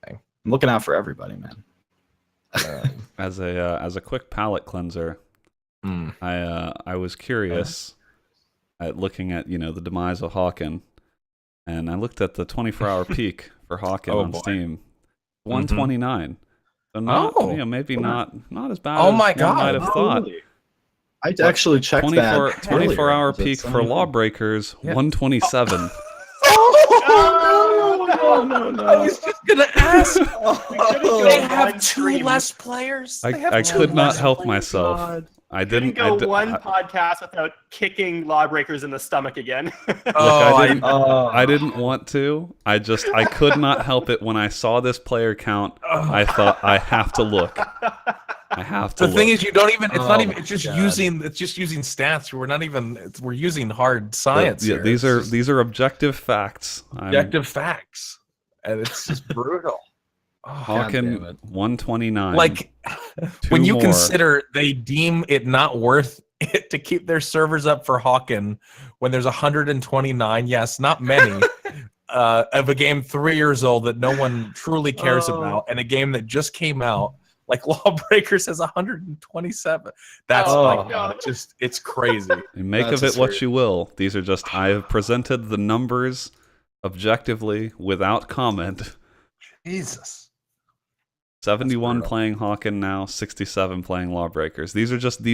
I'm looking out for everybody, man. As a quick palate cleanser, I was curious at looking at the demise of Hawken, and I looked at the 24-hour peak for Hawken on Steam, 129. So not maybe not as bad. Oh as my God! I might have thought. Really? I actually checked 24-hour peak for Lawbreakers, 127. No. I was just gonna ask. They have two less players. I could not help myself. God. I didn't go one podcast without kicking Lawbreakers in the stomach again. I didn't want to. I could not help it when I saw this player count. I thought I have to look. I have to. The thing is, you don't even. It's not even. It's just using. It's just using stats. We're not even. We're using hard science. Yeah, here. These are objective facts. Objective facts, and it's just brutal. Hawken 129. Like when you consider they deem it not worth it to keep their servers up for Hawken when there's 129. Yes, not many. Of a game 3 years old that no one truly cares about, and a game that just came out. Like Lawbreakers has 127. That's it's crazy. You make of it what you will. These are just I have presented the numbers objectively without comment. Jesus. 71 playing Hawken now, 67 playing Lawbreakers. These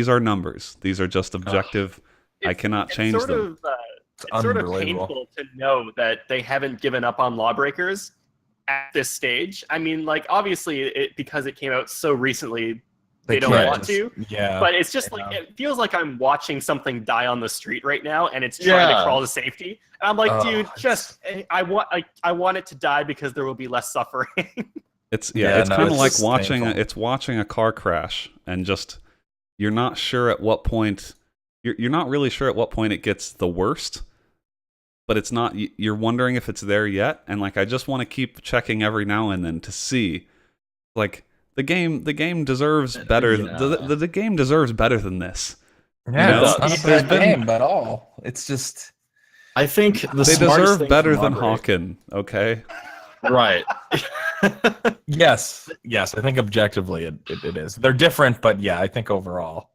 are numbers. These are just objective. I cannot change them. It's sort of painful to know that they haven't given up on Lawbreakers at this stage. I mean, like, obviously because it came out so recently, they don't want to. Yeah. But it's just like, it feels like I'm watching something die on the street right now, and it's trying to crawl to safety. And I'm like, dude, I want it to die because there will be less suffering. It's kind of like watching a car crash, and just you're not sure at what point you're not really sure at what point it gets the worst. But it's not. You're wondering if it's there yet, and like I just want to keep checking every now and then to see, like the game deserves better. The game deserves better than this. Yeah, it's not a bad game at all. It's just. I think they deserve better than Hawken. Okay. Right. Yes. I think objectively it is. They're different, but yeah, I think overall.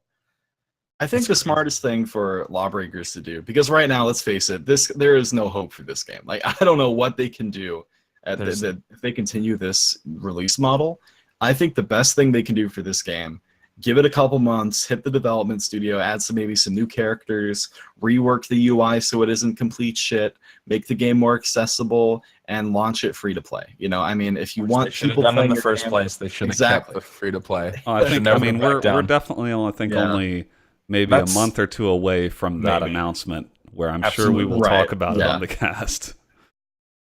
I think the smartest thing for Lawbreakers to do, because right now, let's face it, there is no hope for this game. Like, I don't know what they can do if they continue this release model. I think the best thing they can do for this game, give it a couple months, hit the development studio, add maybe some new characters, rework the UI so it isn't complete shit, make the game more accessible, and launch it free to play. I mean, if you want people done playing in the first place, they should have kept the free to play. We're definitely maybe a month or two away from that announcement, where I'm sure we will talk about it on the cast.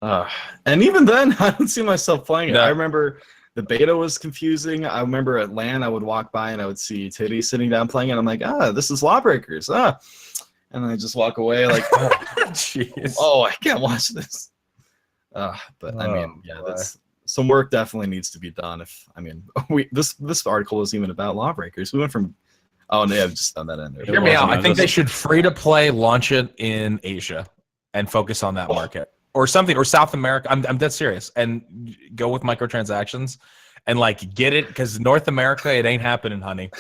And even then, I don't see myself playing it. No. I remember the beta was confusing. I remember at LAN, I would walk by and I would see Titty sitting down playing it. I'm like, this is Lawbreakers. And then I just walk away like, I can't watch this. But I mean, some work definitely needs to be done. This article wasn't even about Lawbreakers. We went from I've just done that in there. Hear me out. I think they should free to play, launch it in Asia, and focus on that market or something, or South America. I'm dead serious, and go with microtransactions and like get it, because North America, it ain't happening, honey.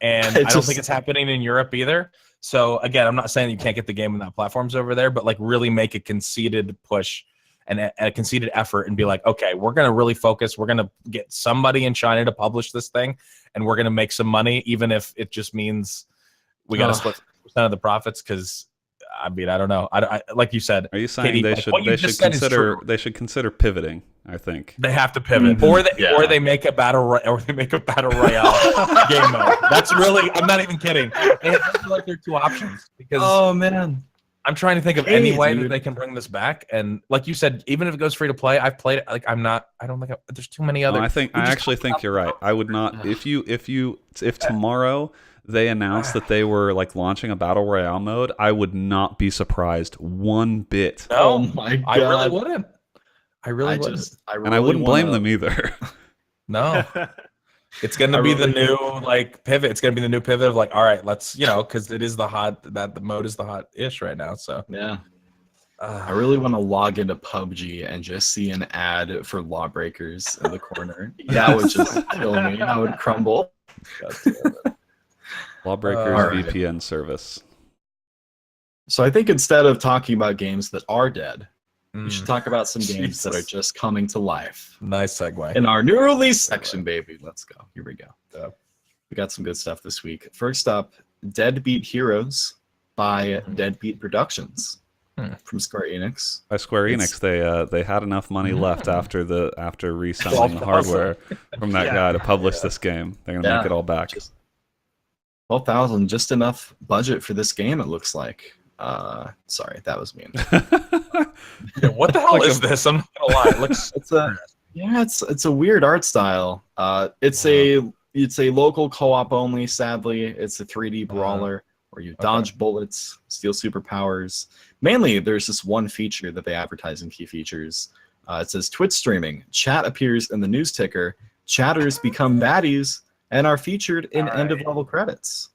And I don't think it's happening in Europe either. So again, I'm not saying you can't get the game without platforms over there, but like really make a conceited push and a conceited effort and be like, okay, we're going to really focus. We're going to get somebody in China to publish this thing, and we're going to make some money, even if it just means we got to split 50% of the profits. Because I mean, I don't know. I like you said. Are you saying Katie, they should consider pivoting? I think they have to pivot, or they make a battle royale game mode. That's really, I'm not even kidding. They feel like they're two options, because oh man, I'm trying to think of any way that they can bring this back. And like you said, even if it goes free to play, I've played it. Like I don't think there's too many other. I actually think you're right. I would not if tomorrow they announced that they were like launching a battle royale mode, I would not be surprised one bit. No, oh my God. I really wouldn't. I wouldn't. And I wouldn't blame them either. No. It's going to be the new like pivot. It's going to be the new pivot of like, all right, let's, because it is the mode is the hot-ish right now. So yeah. I really want to log into PUBG and just see an ad for Lawbreakers in the corner. That would just kill me. I would crumble. Lawbreakers VPN service. So I think instead of talking about games that are dead, we should talk about some games that are just coming to life. Nice segue. In our new release section, baby. Let's go. Here we go. We got some good stuff this week. First up, Deadbeat Heroes by Deadbeat Productions from Square Enix. By Square Enix, they had enough money left after reselling the hardware from that guy to publish this game. They're gonna make it all back. 12,000, just enough budget for this game, it looks like. Sorry, that was mean. What the hell is this? I'm not gonna lie. It looks it's a weird art style. It's a local co-op only, sadly. It's a 3D brawler where you dodge bullets, steal superpowers. Mainly there's this one feature that they advertise in key features. It says Twitch streaming. Chat appears in the news ticker. Chatters become baddies and are featured in end of level credits.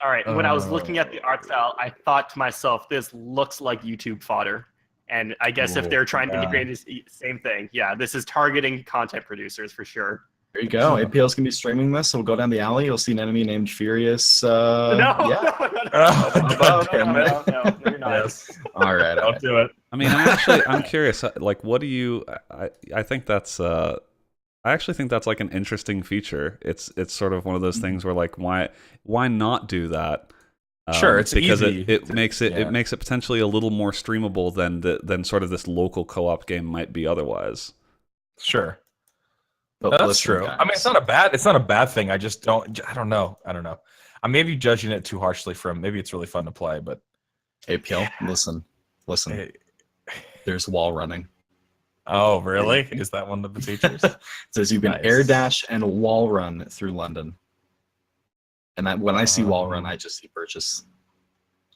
All right. When I was looking at the art style, I thought to myself, this looks like YouTube fodder. And I guess if they're trying to integrate this same thing, this is targeting content producers for sure. There you go. APL's going to be streaming this, so we'll go down the alley. You'll see an enemy named Furious. No, you're not. Yes. All right. Don't do it. I mean, I'm curious. Like, what do you? I think that's. I actually think that's like an interesting feature. It's sort of one of those things where like why not do that? Sure, it's because easy. it makes it potentially a little more streamable than sort of this local co-op game might be otherwise. Sure, that's true. Guys. I mean, it's not a bad thing. I don't know. I may be judging it too harshly maybe it's really fun to play, but APL, listen. Hey. There's wall running. Oh, really? Is that one of the features? It says you can air dash and wall run through London. And when I see wall run, I just see purchase.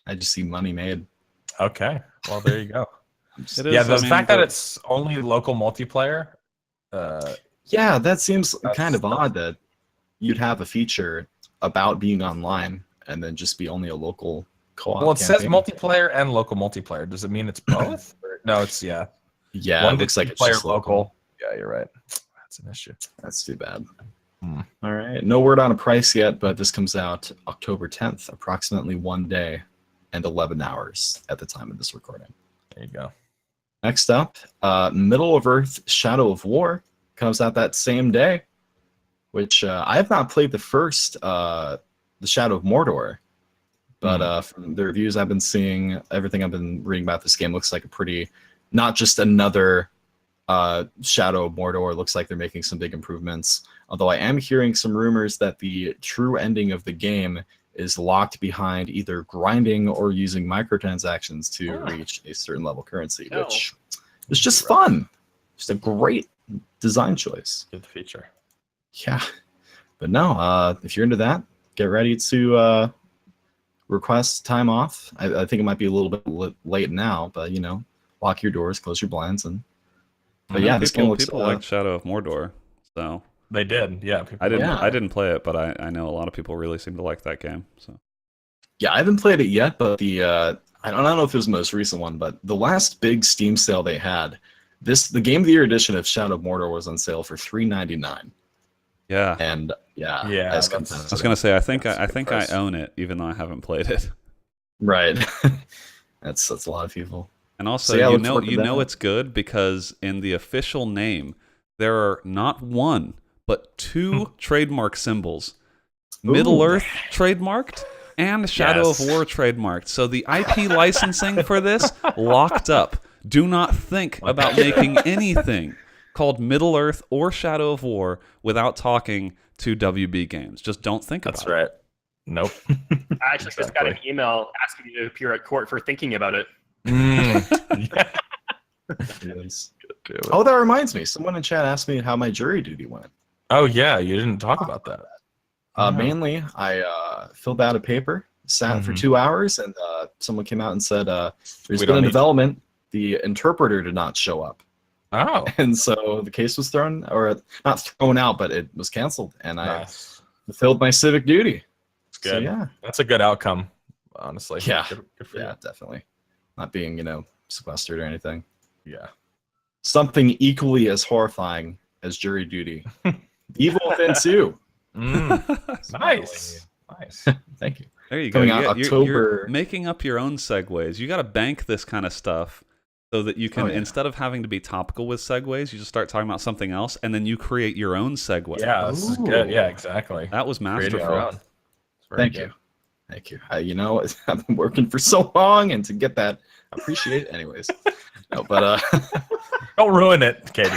I just see money made. Okay. Well, there you go. The fact that it's only local multiplayer. That seems kind of odd that you'd have a feature about being online and then just be only a local co-op. Well, it says multiplayer and local multiplayer. Does it mean it's both? No, it's Yeah, one it looks like it's player just local. Yeah, you're right. That's an issue. That's too bad. All right. No word on a price yet, but this comes out October 10th, approximately 1 day and 11 hours at the time of this recording. There you go. Next up, Middle of Earth Shadow of War comes out that same day, which I have not played the first, the Shadow of Mordor, but from the reviews I've been seeing, everything I've been reading about this game looks like a pretty... Not just another Shadow of Mordor. It looks like they're making some big improvements. Although I am hearing some rumors that the true ending of the game is locked behind either grinding or using microtransactions to reach a certain level currency, which is just fun. Just a great design choice. Good feature. Yeah. But no, if you're into that, get ready to request time off. I think it might be a little bit late now, but lock your doors, close your blinds, but this game looks. People like Shadow of Mordor, so they did. Yeah, I didn't play it, but I know a lot of people really seem to like that game. So yeah, I haven't played it yet, but I don't know if it was the most recent one, but the last big Steam sale they had, the Game of the Year edition of Shadow of Mordor was on sale for $3.99. Yeah. And Yeah, I was gonna say I think I own it, even though I haven't played it. Right. That's a lot of people. And also, So, yeah, you know it's good because in the official name there are not one but two trademark symbols: Middle Earth trademarked and Shadow of War trademarked. So the IP licensing for this locked up. Do not think about making anything called Middle Earth or Shadow of War without talking to WB Games. Just don't think about it. That's right. Nope. I actually just got an email asking me to appear at court for thinking about it. Oh, that reminds me. Someone in chat asked me how my jury duty went. Oh yeah, you didn't talk about that. Mainly, I filled out a paper, sat for 2 hours, and someone came out and said, there's been a development. The interpreter did not show up. Oh. And so the case was not thrown out, but it was canceled. And I fulfilled my civic duty. It's good. So, yeah. That's a good outcome, honestly. Yeah. Good for you. Definitely. Not being, sequestered or anything. Yeah. Something equally as horrifying as jury duty. Evil Within 2. Nice. Thank you. There you go. Coming out October. You're making up your own segues. You got to bank this kind of stuff so that you can, instead of having to be topical with segues, you just start talking about something else, and then you create your own segue. Yeah, this is good. Yeah, exactly. That was masterful. Thank you. Thank you. I've been working for so long, and to get that, I appreciate it. Anyways, no, but don't ruin it, Katie.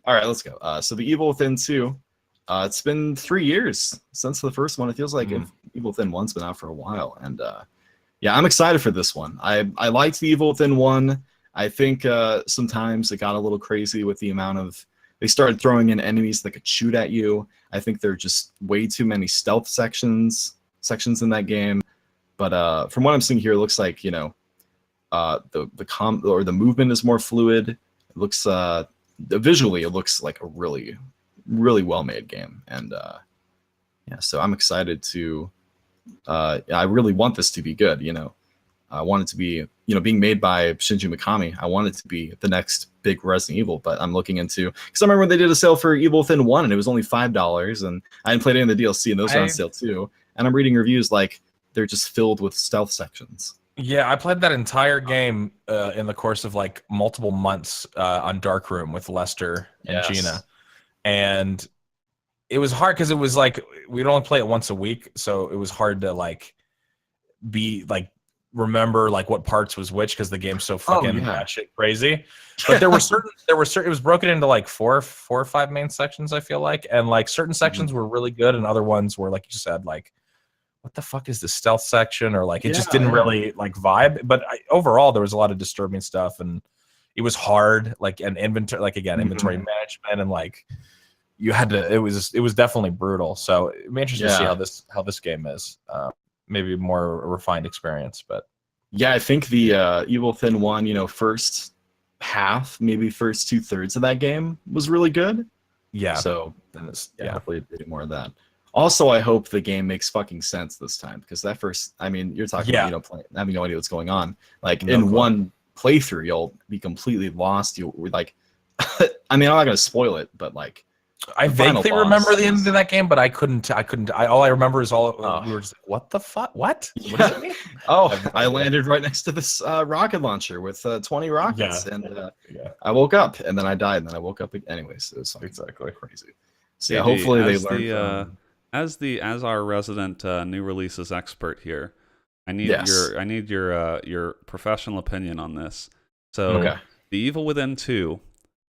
All right, let's go. So the Evil Within 2. It's been 3 years since the first one. It feels like Evil Within 1's been out for a while, and I'm excited for this one. I liked the Evil Within 1. I think sometimes it got a little crazy with the amount of they started throwing in enemies that could shoot at you. I think there are just way too many stealth sections in that game. But from what I'm seeing here, it looks like the movement is more fluid. It looks visually, it looks like a really, really well made game, and so I'm excited to. I really want this to be good. I want it to be being made by Shinji Mikami. I want it to be the next big Resident Evil. But I'm looking into because I remember when they did a sale for Evil Within 1 and it was only $5, and I hadn't played any of the DLC and those are on sale too. And I'm reading reviews like they're just filled with stealth sections. Yeah, I played that entire game in the course of like multiple months on Darkroom with Lester and Gina, and it was hard because it was like we'd only play it once a week, so it was hard to like remember like what parts was which because the game's so fucking shit crazy. But there were certain it was broken into like four or five main sections, I feel like, and like certain sections were really good and other ones were like you said like what the fuck is the stealth section, or like it just didn't really like vibe. But overall there was a lot of disturbing stuff, and it was hard, like an inventory, like again inventory management, and like you had to. It was definitely brutal. So it'd be interesting to see how this game is. Maybe more refined experience, but I think the Evil Within 1, first half, maybe first 2/3 of that game was really good. Yeah. So definitely do more of that. Also, I hope the game makes fucking sense this time, because that first, you're talking about, having no idea what's going on. Like one playthrough, you'll be completely lost. You'll like, I'm not gonna spoil it, but like, I vaguely remember the end of that game, but I couldn't. All I remember is we were just like, what the fuck? What? What does it mean? I landed right next to this rocket launcher with 20 rockets, and I woke up, and then I died, and then I woke up. Anyways, it was exactly crazy. So hopefully they learn. As our resident new releases expert here, I need your professional opinion on this. So the Evil Within 2,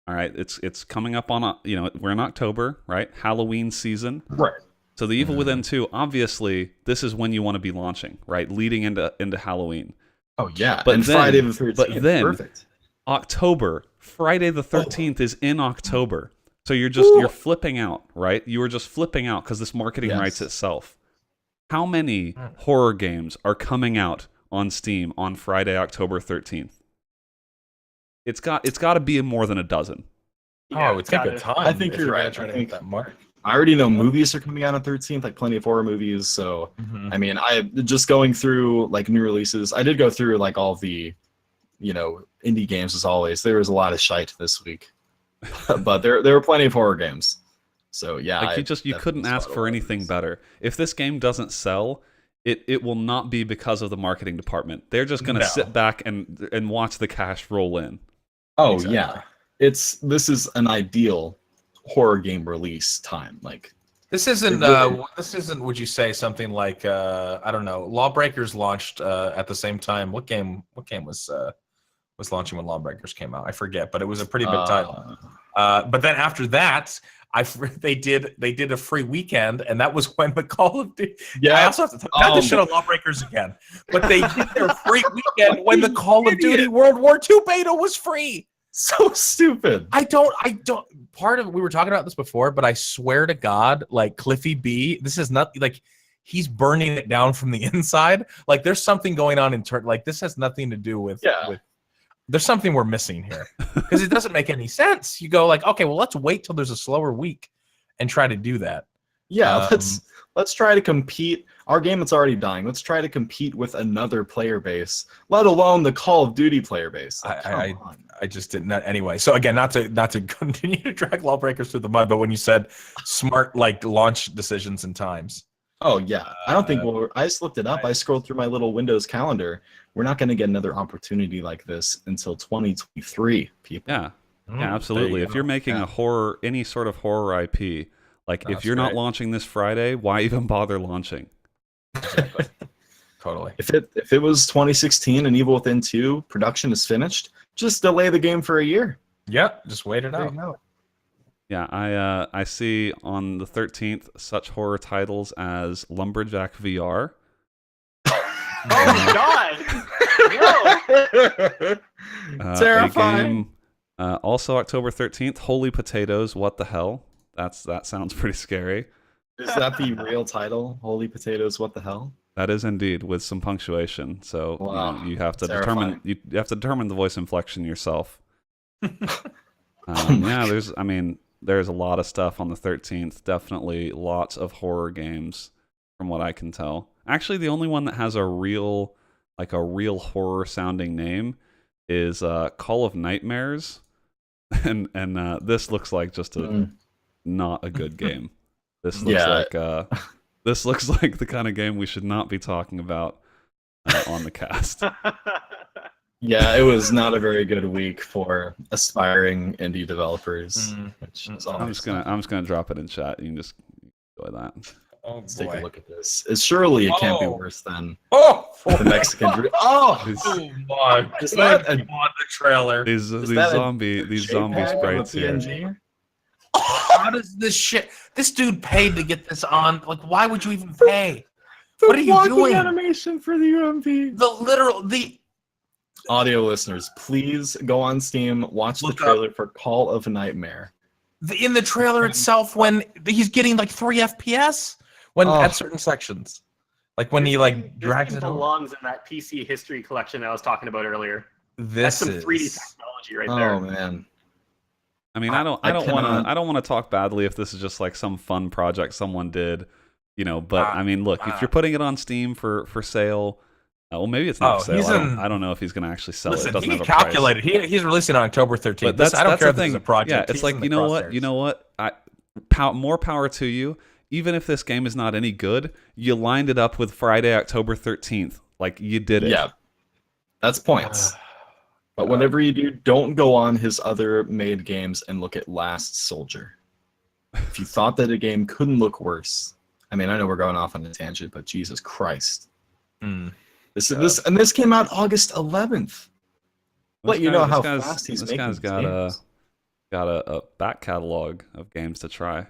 all right, it's coming up on we're in October, right? Halloween season. Right. So the Evil Within 2, obviously this is when you want to be launching, right? Leading into Halloween. Oh yeah. But Friday the 13th. But then perfect. October, Friday the 13th is in October. So you're flipping out, right? You were just flipping out because this marketing writes itself. How many horror games are coming out on Steam on Friday, October 13th? It's got to be more than a dozen. Yeah, it's a good time. I think you're right. Trying to hit that mark. I already know movies are coming out on 13th, like plenty of horror movies. So, I mean, I just going through like new releases. I did go through like all the, indie games as always. There was a lot of shite this week, but there were plenty of horror games. So yeah, like you couldn't ask for anything better. If this game doesn't sell, it will not be because of the marketing department. They're just going to sit back and watch the cash roll in. Oh yeah, this is an ideal horror game release time. Like this isn't would you say something like I don't know, Lawbreakers launched at the same time. What game was launching when Lawbreakers came out? I forget, but it was a pretty big title. But then after that, they did a free weekend, and that was when the Call of Duty. Yeah, I also have to not to shit on Lawbreakers again, but they did their free weekend when the Call of Duty World War II beta was free. So stupid. I don't. Part of we were talking about this before, but I swear to God, like Cliffy B, this is not like he's burning it down from the inside. Like there's something going on like this has nothing to do with. There's something we're missing here because it doesn't make any sense. You go like, okay, well, let's wait till there's a slower week and try to do that. Yeah, let's try to compete. Our game is already dying. Let's try to compete with another player base, let alone the Call of Duty player base. Like, I just didn't. Anyway, so again, not to continue to drag Lawbreakers through the mud, but when you said smart like launch decisions and times. Oh yeah, I don't think I just looked it up. I scrolled through my little Windows calendar. We're not going to get another opportunity like this until 2023, people. Yeah, absolutely. If you're making any sort of horror IP, like if you're not launching this Friday, why even bother launching? Totally. If it was 2016 and Evil Within 2 production is finished, just delay the game for a year. Yep, just wait it out. Yeah, I see on the 13th such horror titles as Lumberjack VR. Oh God! No. Terrifying. Also October 13th, Holy Potatoes. What the hell? That sounds pretty scary. Is that the real title? Holy Potatoes. What the hell? That is indeed, with some punctuation. So you have to determine the voice inflection yourself. There's a lot of stuff on the 13th. Definitely lots of horror games, from what I can tell. Actually, the only one that has a real horror sounding name is Call of Nightmares, and this looks like just not a good game. This looks like the kind of game we should not be talking about on the cast. Yeah, it was not a very good week for aspiring indie developers. Which is I'm just gonna drop it in chat. You can just enjoy that. Let's take a look at this. Surely it can't be worse than the Mexican. My! Is that on the trailer? These zombie sprites here. How does this shit? This dude paid to get this on. Like, why would you even pay? What are you doing? Animation for the UMP. The audio listeners, please go on Steam, watch the trailer for Call of Nightmare. In the trailer itself, when he's getting like 3 FPS at certain sections, like when he like drags it belongs in that PC history collection I was talking about earlier. That's some 3D technology right there. Oh man. I mean, I don't want to talk badly if this is just like some fun project someone did, But I mean, look, if you're putting it on Steam for sale, well, maybe it's not for sale. I don't know if he's going to actually sell it. Doesn't have a calculated. price. He's releasing on October 13th. But I don't care if this is a project. Yeah, it's like, you know what? More power to you. Even if this game is not any good, you lined it up with Friday, October 13th. Like, you did it. Yeah, that's points. But whatever you do, don't go on his other made games and look at Last Soldier. If you thought that a game couldn't look worse, I mean, I know we're going off on a tangent, but Jesus Christ. This came out August 11th. Let you know how fast he's making this guy's got a back catalog of games to try.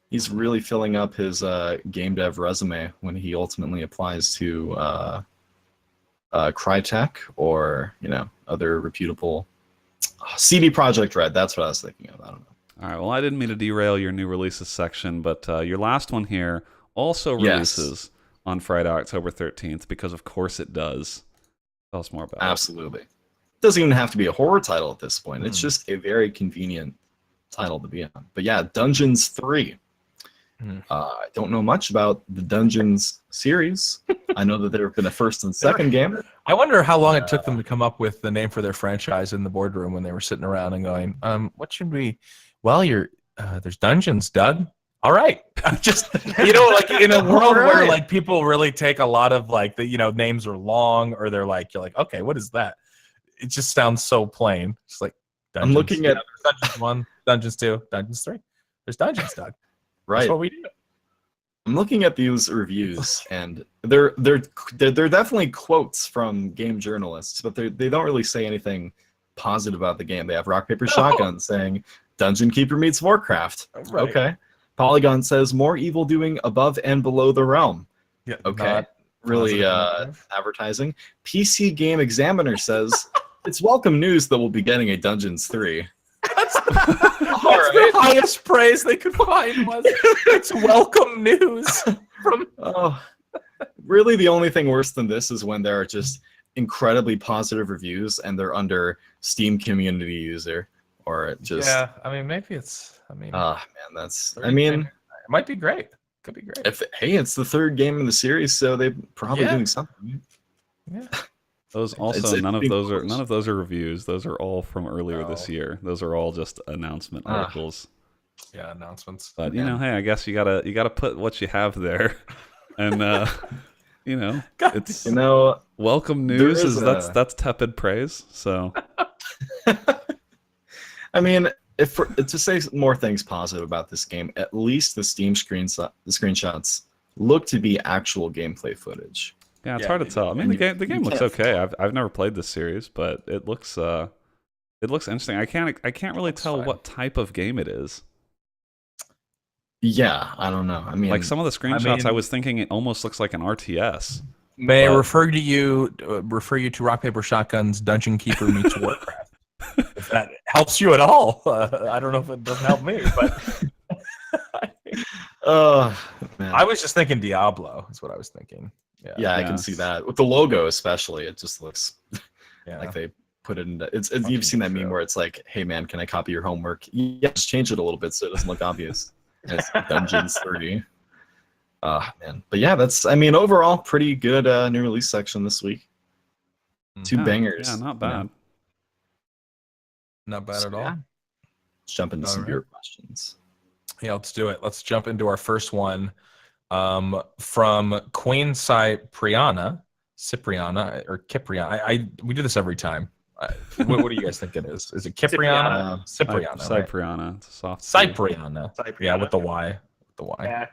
He's really filling up his game dev resume when he ultimately applies to Crytek or other reputable CD Projekt Red. That's what I was thinking of. I don't know. All right. Well, I didn't mean to derail your new releases section, but your last one here also releases on Friday, October 13th, because of course it does. Tell us more about it. Absolutely. It doesn't even have to be a horror title at this point. It's just a very convenient title to be on. But yeah, Dungeons 3. I don't know much about the Dungeons series. I know that there have been a first and second game. I wonder how long it took them to come up with the name for their franchise in the boardroom when they were sitting around and going, what should we? Well, there's Dungeons, Doug. All right, just like in a world where like people really take a lot of like the names are long or they're like you're like okay, what is that? It just sounds so plain. It's like Dungeons. I'm looking at Dungeons 1, Dungeons 2, Dungeons 3. There's Dungeons, Doug. Right. That's what we do. I'm looking at these reviews, and they're definitely quotes from game journalists, but they don't really say anything positive about the game. They have Rock Paper Shotgun saying Dungeon Keeper meets Warcraft. Right. Okay. Polygon says more evil doing above and below the realm. Yeah. Okay. Really advertising. PC Game Examiner says it's welcome news that we'll be getting a Dungeons 3. That's the highest praise they could find was it's welcome news from. Really, the only thing worse than this is when there are just incredibly positive reviews and they're under Steam community user or it just. Yeah, I mean maybe it's. I mean. Man, that's. I mean, it might be great. Could be great. It's the third game in the series, so they're probably doing something. Yeah. Those also none of those are reviews. Those are all from earlier this year. Those are all just announcement articles. Yeah, announcements. But hey, I guess you gotta put what you have there, and it's welcome news. That's tepid praise. So, I mean, to say more things positive about this game, at least the Steam screenshots look to be actual gameplay footage. Yeah, it's hard to tell. I mean, the game looks okay. I've never played this series, but it looks interesting. I can't really tell what type of game it is. Yeah, I don't know. I mean, like some of the screenshots, I was thinking it almost looks like an RTS. May I refer you to Rock Paper Shotgun's Dungeon Keeper meets Warcraft. If that helps you at all, I don't know if it doesn't help me, but man. I was just thinking Diablo. Is what I was thinking. Yeah, I can see that with the logo, especially. It just looks like they put it in. You've seen that meme where it's like, "Hey man, can I copy your homework?" Yeah, just change it a little bit so it doesn't look obvious. And it's Dungeons 30. Man, but yeah, that's. I mean, overall, pretty good new release section this week. Two bangers. Yeah, not bad. Not bad at all. Yeah. Let's jump into some of your questions. Yeah, let's do it. Let's jump into our first one. From Queen Cipriana, or Cipriana. We do this every time. What do you guys think it is? Is it Cipriana? Cipriana. Cipriana. It's a soft. Cipriana. Yeah, with the Y. Yeah.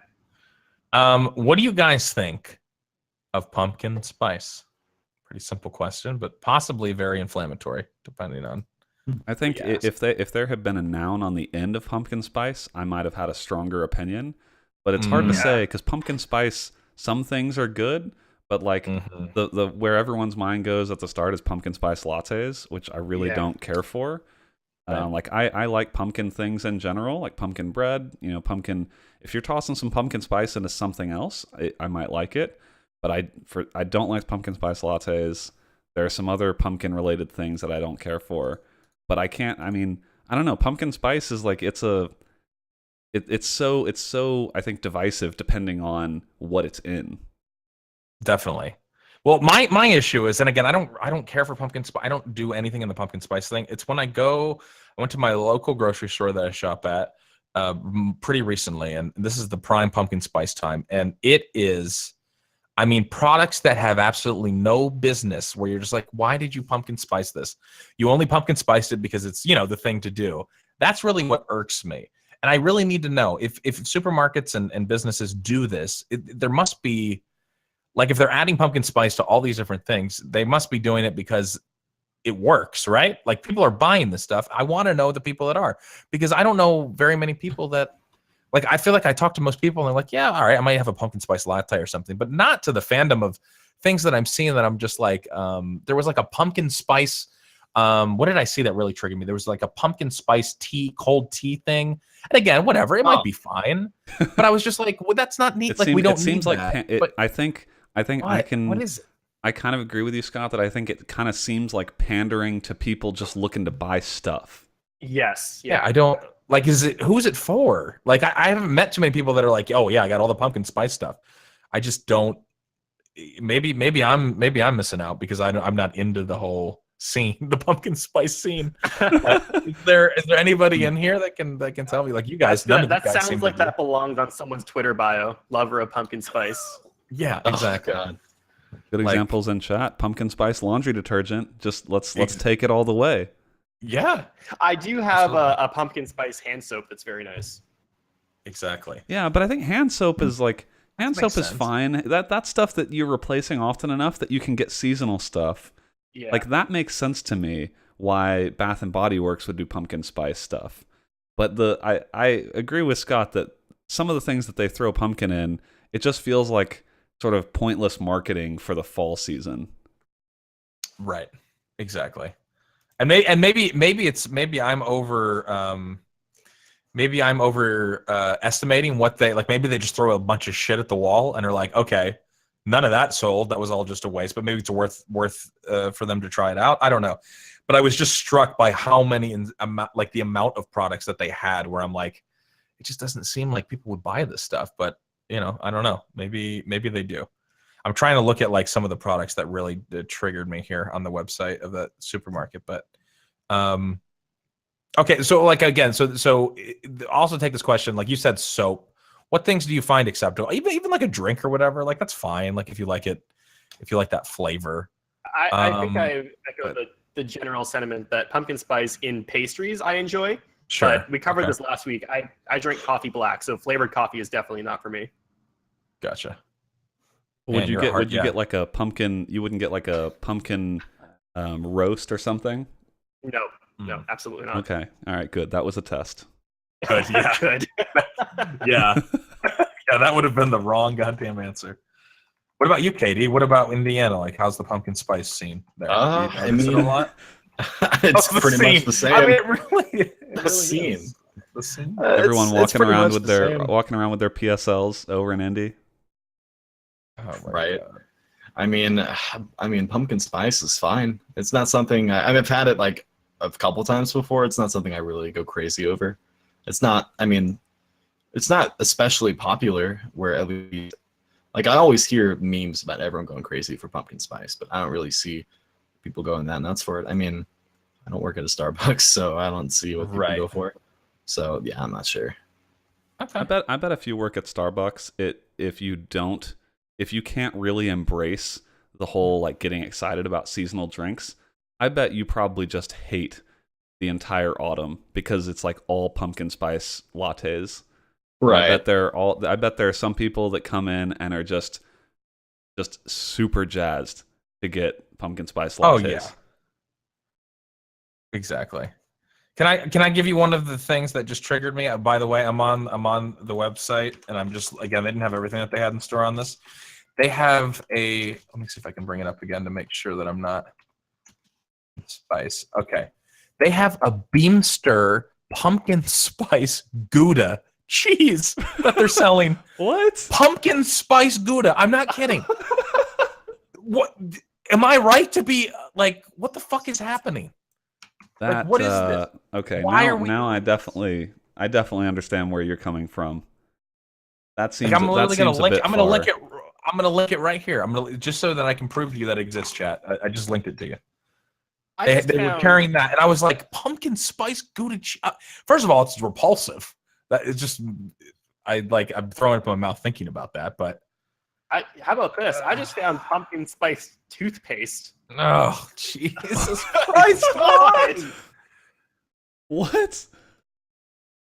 What do you guys think of pumpkin spice? Pretty simple question, but possibly very inflammatory, depending on. I think if there had been a noun on the end of pumpkin spice, I might have had a stronger opinion. But it's hard to say because pumpkin spice, some things are good, but like the where everyone's mind goes at the start is pumpkin spice lattes, which I really don't care for. Like I like pumpkin things in general, like pumpkin bread. Pumpkin. If you're tossing some pumpkin spice into something else, I might like it. But I don't like pumpkin spice lattes. There are some other pumpkin related things that I don't care for. But I can't. I mean, I don't know. Pumpkin spice is like it's so I think divisive depending on what it's in. Definitely. Well, my issue is, and again, I don't care for pumpkin spice. I don't do anything in the pumpkin spice thing. It's when I went to my local grocery store that I shop at pretty recently, and this is the prime pumpkin spice time, and it is. I mean, products that have absolutely no business where you're just like, why did you pumpkin spice this? You only pumpkin spiced it because it's, the thing to do. That's really what irks me. And I really need to know if supermarkets and businesses do this, there must be, like if they're adding pumpkin spice to all these different things, they must be doing it because it works, right? Like people are buying this stuff. I want to know the people that are, because I don't know very many people that, like, I feel like I talk to most people and they're like, yeah, all right, I might have a pumpkin spice latte or something, but not to the fandom of things that I'm seeing that I'm just like, there was like a pumpkin spice, what did I see that really triggered me? There was like a pumpkin spice tea, cold tea thing. And again, whatever, it might be fine, but I was just like, well, that's not neat. We don't need that. I think what is it? I kind of agree with you, Scott, that I think it kind of seems like pandering to people just looking to buy stuff. Yes. Yeah, I don't. Like, who's it for? Like, I haven't met too many people that are like, oh yeah, I got all the pumpkin spice stuff. I just don't. Maybe I'm missing out because I'm not into the whole scene, the pumpkin spice scene. Is there anybody in here that can tell me? Like, you guys, that sounds like that belongs on someone's Twitter bio. Lover of pumpkin spice. Yeah, exactly. Oh, God. Good examples in chat. Pumpkin spice laundry detergent. Just let's take it all the way. Yeah, I do have a pumpkin spice hand soap that's very nice. Exactly. Yeah, but I think hand soap is like hand soap is sense. fine. That's stuff that you're replacing often enough that you can get seasonal stuff. Yeah. Like that makes sense to me why Bath and Body Works would do pumpkin spice stuff. But I agree with Scott that some of the things that they throw pumpkin in, it just feels like sort of pointless marketing for the fall season. Right. Exactly. And maybe I'm estimating what they like. Maybe they just throw a bunch of shit at the wall and are like, okay, none of that sold. That was all just a waste. But maybe it's worth for them to try it out. I don't know. But I was just struck by how many the amount of products that they had. Where I'm like, it just doesn't seem like people would buy this stuff. But I don't know. Maybe they do. I'm trying to look at like some of the products that really triggered me here on the website of the supermarket, but okay. So like, again, so also take this question, like you said, soap, what things do you find acceptable? Even like a drink or whatever, like that's fine. Like if you like that flavor. I think I echo the general sentiment that pumpkin spice in pastries I enjoy. Sure. But we covered this last week. I drink coffee black, so flavored coffee is definitely not for me. Gotcha. Would you get like a pumpkin? You wouldn't get like a pumpkin roast or something? No, absolutely not. Okay, all right, good. That was a test. Good, yeah, good. Yeah, that would have been the wrong goddamn answer. What about you, Katie? What about Indiana? Like, how's the pumpkin spice scene there? I mean, a lot. It's pretty much the same. I mean, it really the scene. The scene. Everyone walking around with their PSLs over in Indy. Oh, right. God. I mean, pumpkin spice is fine. It's not something I've had it like a couple times before. It's not something I really go crazy over. It's not. I mean, it's not especially popular. Where at least, like, I always hear memes about everyone going crazy for pumpkin spice, but I don't really see people going that nuts for it. I mean, I don't work at a Starbucks, so I don't see what people go for. So yeah, I'm not sure. Okay. I bet if you work at Starbucks, if you can't really embrace the whole like getting excited about seasonal drinks, I bet you probably just hate the entire autumn because it's like all pumpkin spice lattes. Right. I bet there are some people that come in and are just super jazzed to get pumpkin spice lattes. Oh yeah. Exactly. Can I give you one of the things that just triggered me? By the way, I'm on the website, and I'm just, again, they didn't have everything that they had in store on this. They have let me see if I can bring it up again to make sure that I'm not spice. Okay. They have a Beamster pumpkin spice Gouda cheese that they're selling. What? Pumpkin spice Gouda. I'm not kidding. What? Am I right to be like, what the fuck is happening? That, like, what is this? Okay, now I definitely understand where you're coming from. That seems. Like, I'm literally gonna link. I'm gonna link it right here. I'm gonna, just so that I can prove to you that it exists, chat. I just linked it to you. They were carrying that, and I was like, pumpkin spice Gouda cheese. First of all, it's repulsive. That is just, I'm throwing up in my mouth thinking about that. But how about this? I just found pumpkin spice toothpaste. Oh, Jesus Christ! What?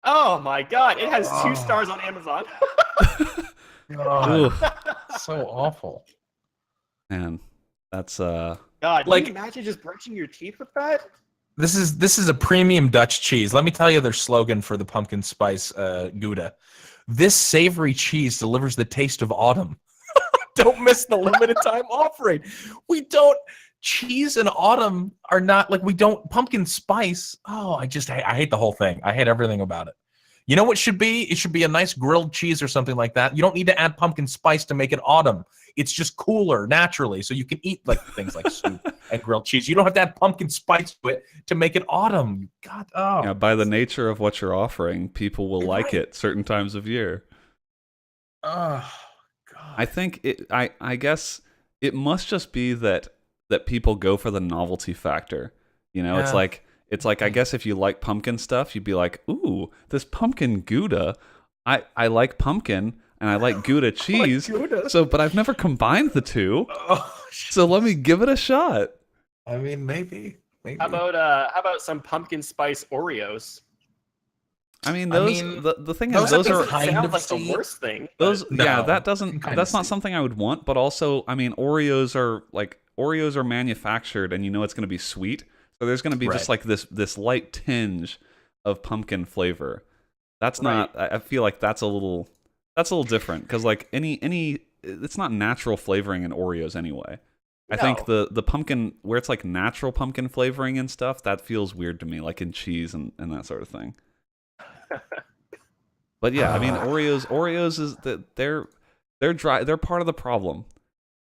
Oh my God! It has 2 stars on Amazon. So awful. Man, that's God, can you imagine just brushing your teeth with that? This is a premium Dutch cheese. Let me tell you their slogan for the pumpkin spice Gouda. This savory cheese delivers the taste of autumn. Don't miss the limited time offering. Cheese and autumn are not like, pumpkin spice. Oh, I hate the whole thing. I hate everything about it. You know what should be? It should be a nice grilled cheese or something like that. You don't need to add pumpkin spice to make it autumn. It's just cooler naturally, so you can eat like things like soup and grilled cheese. You don't have to add pumpkin spice to it to make it autumn. You got by the nature of what you're offering, people will like it certain times of year. Oh God. I think I guess it must just be that people go for the novelty factor. You know, it's like I guess if you like pumpkin stuff, you'd be like, ooh, this pumpkin Gouda. I like pumpkin and I like Gouda cheese. Like Gouda. So, but I've never combined the two. So let me give it a shot. I mean, maybe. How about some pumpkin spice Oreos? I mean, the thing is, those are kind of like the worst thing. That's not something I would want. But also, I mean, Oreos are manufactured, and you know it's going to be sweet. So there's going to be just like this light tinge of pumpkin flavor. That's not. I feel like that's a little different because like any it's not natural flavoring in Oreos anyway. I think the pumpkin where it's like natural pumpkin flavoring and stuff, that feels weird to me, like in cheese and that sort of thing. But yeah, I mean Oreos is that they're dry. They're part of the problem.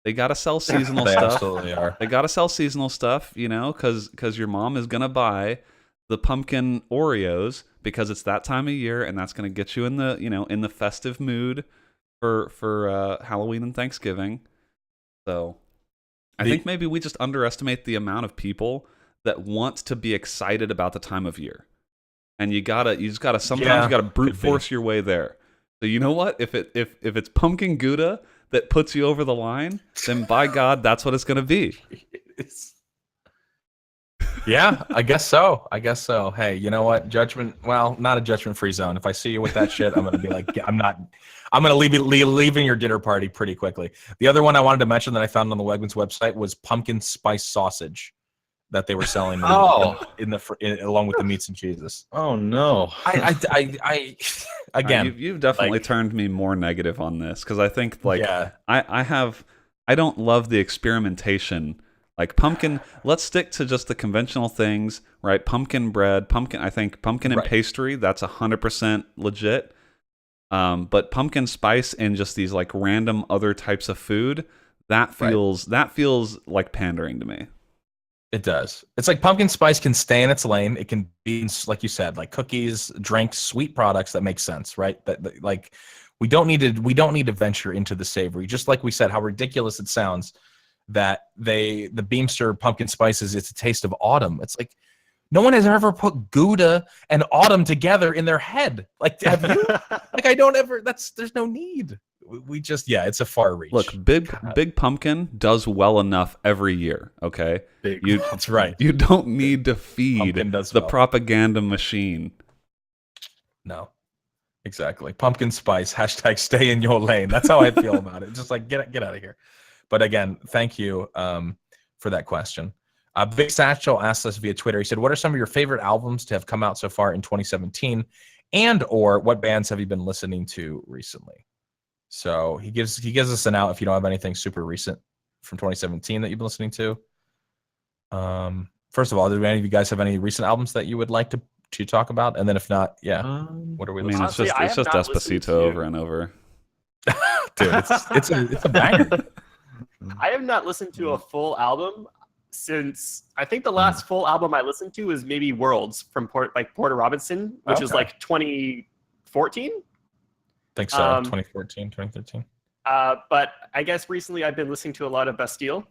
They gotta sell seasonal stuff. They absolutely are. They gotta sell seasonal stuff, you know, because your mom is gonna buy the pumpkin Oreos because it's that time of year, and that's gonna get you in the festive mood for Halloween and Thanksgiving. So I think maybe we just underestimate the amount of people that want to be excited about the time of year, and sometimes you gotta brute force your way there. So you know what? If it's pumpkin Gouda that puts you over the line, then by God, that's what it's going to be. Yeah, I guess so. Hey, you know what? Not a judgment-free zone. If I see you with that shit, I'm going to be like, I'm going to leaving your dinner party pretty quickly. The other one I wanted to mention that I found on the Wegmans website was pumpkin spice sausage that they were selling along with the meats and cheeses. Oh no. I again, you've definitely turned me more negative on this because I think I don't love the experimentation. Like pumpkin, let's stick to just the conventional things, right? Pumpkin bread, I think pumpkin and pastry, that's 100% legit. But pumpkin spice and just these like random other types of food, that feels like pandering to me. It does. It's like pumpkin spice can stay in its lane. It can be, like you said, like cookies, drinks, sweet products that make sense, right? That like we don't need to venture into the savory. Just like we said, how ridiculous it sounds that the Beamster pumpkin spices, it's a taste of autumn. It's like no one has ever put Gouda and autumn together in their head. Like, have you? Like, I don't ever. There's no need. We just, it's a far reach. Look, Big Pumpkin does well enough every year. Okay, that's right. You don't need to feed the propaganda machine. No, exactly. Pumpkin spice # stay in your lane. That's how I feel about it. Just like get out of here. But again, thank you for that question. Big Satchel asked us via Twitter. He said, "What are some of your favorite albums to have come out so far in 2017, and/or what bands have you been listening to recently?" So he gives us an out if you don't have anything super recent from 2017 that you've been listening to. First of all, do any of you guys have any recent albums that you would like to talk about? And then if not, what are we listening to? It's just Despacito over and over. Dude, it's a banger. I have not listened to a full album since I think the last full album I listened to was maybe Worlds from Porter Robinson, which was like 2014. I think so, 2014, 2013. But I guess recently I've been listening to a lot of Bastille.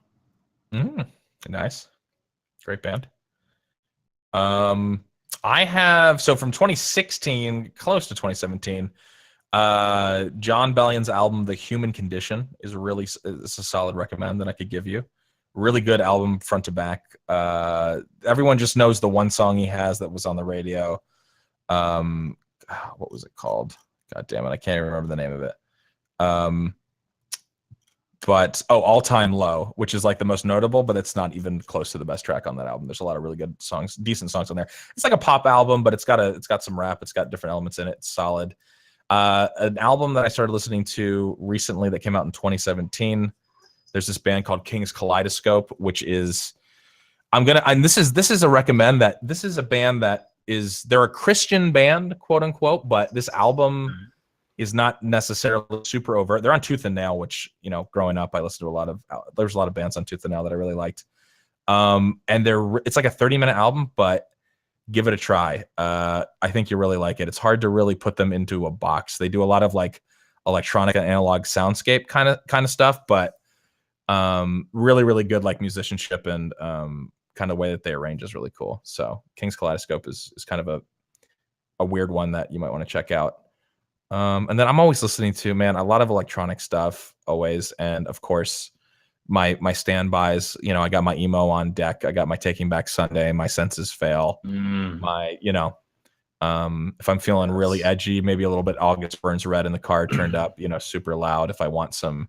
Nice. Great band. I have, so from 2016, close to 2017, John Bellion's album, The Human Condition, it's a solid recommend that I could give you. Really good album front to back. Everyone just knows the one song he has that was on the radio. What was it called? God damn it, I can't even remember the name of it. But All Time Low, which is like the most notable, but it's not even close to the best track on that album. There's a lot of really good songs, decent songs on there. It's like a pop album, but it's got some rap. It's got different elements in it. It's solid. An album that I started listening to recently that came out in 2017. There's this band called King's Kaleidoscope, which is this is a recommend that this is a band that they're a Christian band, quote unquote, but this album is not necessarily super overt. They're on Tooth and Nail, which, you know, growing up, I listened to there's a lot of bands on Tooth and Nail that I really liked. And it's like a 30-minute album, but give it a try. I think you really like it. It's hard to really put them into a box. They do a lot of like electronic and analog soundscape kind of stuff, but really, really good like musicianship and kind of way that they arrange is really cool. So King's Kaleidoscope is kind of a weird one that you might want to check out. And then I'm always listening to, man, a lot of electronic stuff always. And of course, my standbys, you know, I got my emo on deck. I got my Taking Back Sunday, my Senses Fail, my, you know, if I'm feeling really edgy, maybe a little bit August Burns Red in the car turned up, you know, super loud. If I want some,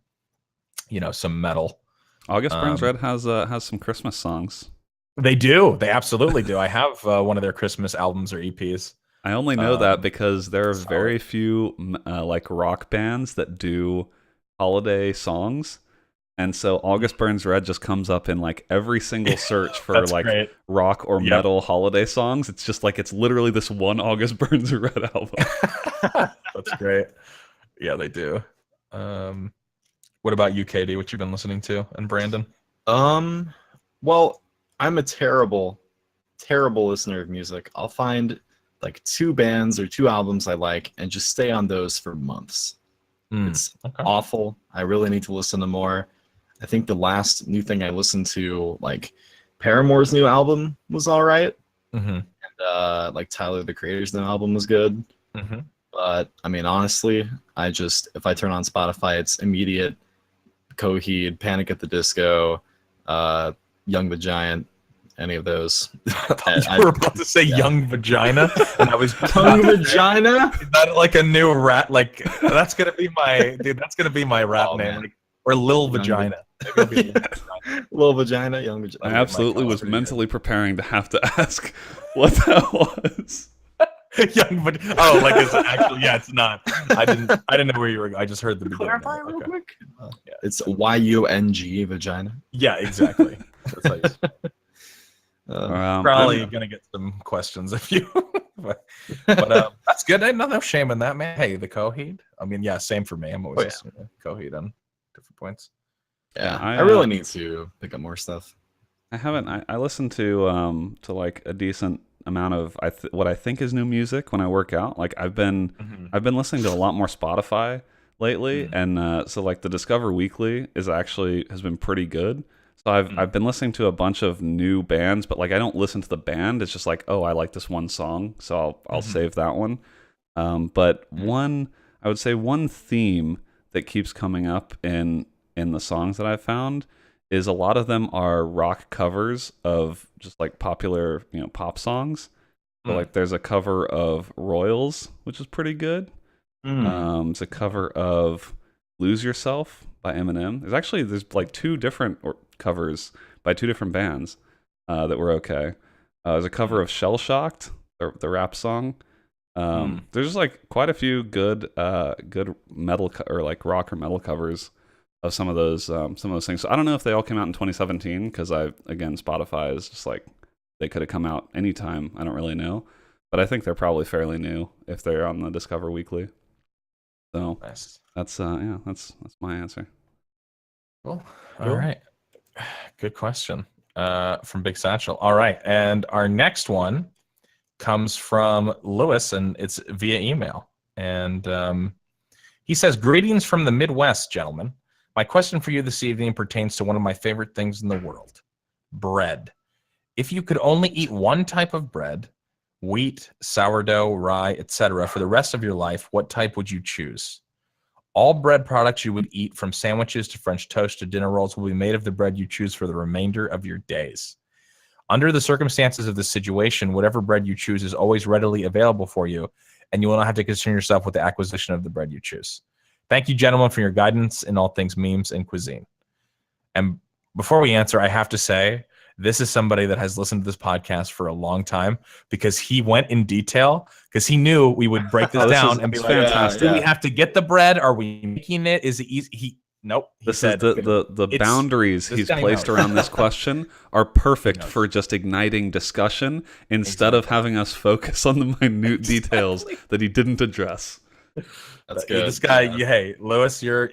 you know, some metal. August Burns Red has some Christmas songs. They do. They absolutely do. I have one of their Christmas albums or EPs. I only know that because there are very few like rock bands that do holiday songs. And so August Burns Red just comes up in like every single search for like great. Rock or metal holiday songs. It's just like, it's literally this one August Burns Red album. That's great. Yeah, they do. What about you, Katie? What you been listening to? And Brandon? Well, I'm a terrible listener of music. I'll find like 2 bands or 2 albums I like and just stay on those for months. It's awful. I really need to listen to more. I think the last new thing I listened to, like Paramore's new album was all right. And like Tyler, the Creator's new album was good. But I mean, honestly, if I turn on Spotify, it's immediate Coheed, Panic at the Disco, Young the Giant, any of those. You were about to say Young Vagina, and I was Young Vagina. Is that like a new rap? Like that's gonna be my rap name, like, or Lil Vagina. Lil Vagina, Young Vagina. I absolutely was mentally preparing to have to ask what that was. Young Vagina. Oh, like it's actually, yeah, it's not. I didn't know where you were. I just heard the beginning. Clarify real quick. It's YUNG Vagina. Yeah, exactly. That's how you probably gonna get some questions if you but that's good. No shame in that, man. Hey, the Coheed, I mean, yeah, same for me. I'm always listening to Coheed on different points. I really need to pick up more stuff. I listen to like a decent amount of what I think is new music when I work out. Like I've been listening to a lot more Spotify lately, and so like the Discover Weekly has been pretty good. So I've been listening to a bunch of new bands, but like I don't listen to the band. It's just like, oh, I like this one song, so I'll save that one. But I would say one theme that keeps coming up in the songs that I've found is a lot of them are rock covers of just like popular, you know, pop songs. So like there's a cover of Royals, which is pretty good. It's a cover of Lose Yourself by Eminem. There's like 2 different covers by 2 different bands that were okay. There's a cover of Shell Shocked, the rap song. There's just like quite a few good metal or like rock or metal covers of some of those things. So I don't know if they all came out in 2017 because Spotify is just like they could have come out anytime. I don't really know, but I think they're probably fairly new if they're on the Discover Weekly. So nice. That's my answer. Cool. All right. Good question from Big Satchel. All right, and our next one comes from Lewis, and it's via email. And he says, "Greetings from the Midwest, gentlemen. My question for you this evening pertains to one of my favorite things in the world, bread. If you could only eat one type of bread, wheat, sourdough, rye, etc., for the rest of your life, what type would you choose? All bread products you would eat, from sandwiches to French toast to dinner rolls, will be made of the bread you choose for the remainder of your days. Under the circumstances of this situation, whatever bread you choose is always readily available for you, and you will not have to concern yourself with the acquisition of the bread you choose. Thank you, gentlemen, for your guidance in all things memes and cuisine." And before we answer, I have to say, this is somebody that has listened to this podcast for a long time, because he went in detail because he knew we would break this down and be like, do we have to get the bread? Are we making it? Is it easy? Nope. He This said is the boundaries he's placed around this question are perfect for just igniting discussion instead of having us focus on the minute details that he didn't address. That's good. This guy, hey, Lewis, you're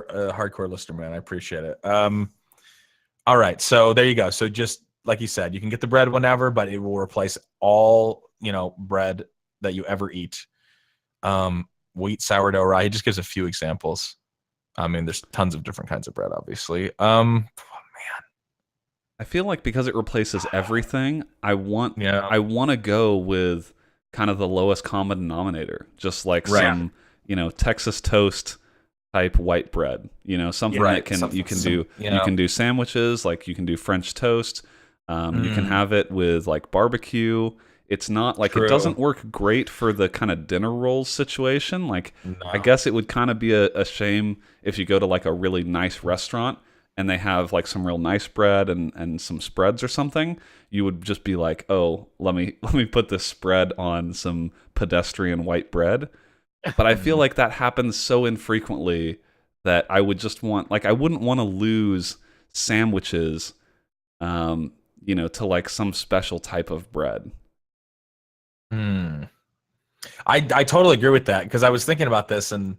a hardcore listener, man. I appreciate it. All right, so there you go. So just like you said, you can get the bread whenever, but it will replace all bread that you ever eat. Wheat, sourdough, rye. He just gives a few examples. I mean, there's tons of different kinds of bread, obviously. Oh, man. I feel like because it replaces everything, I want to go with kind of the lowest common denominator, just like some, Texas toast type white bread. Something that you can do sandwiches, like you can do French toast. You can have it with like barbecue. It's not like it doesn't work great for the kind of dinner rolls situation. Like, I guess it would kind of be a shame if you go to like a really nice restaurant and they have like some real nice bread and some spreads or something. You would just be like, oh, let me put this spread on some pedestrian white bread. But I feel like that happens so infrequently that I would just want, like, I wouldn't want to lose sandwiches, to like some special type of bread. I totally agree with that, because I was thinking about this, and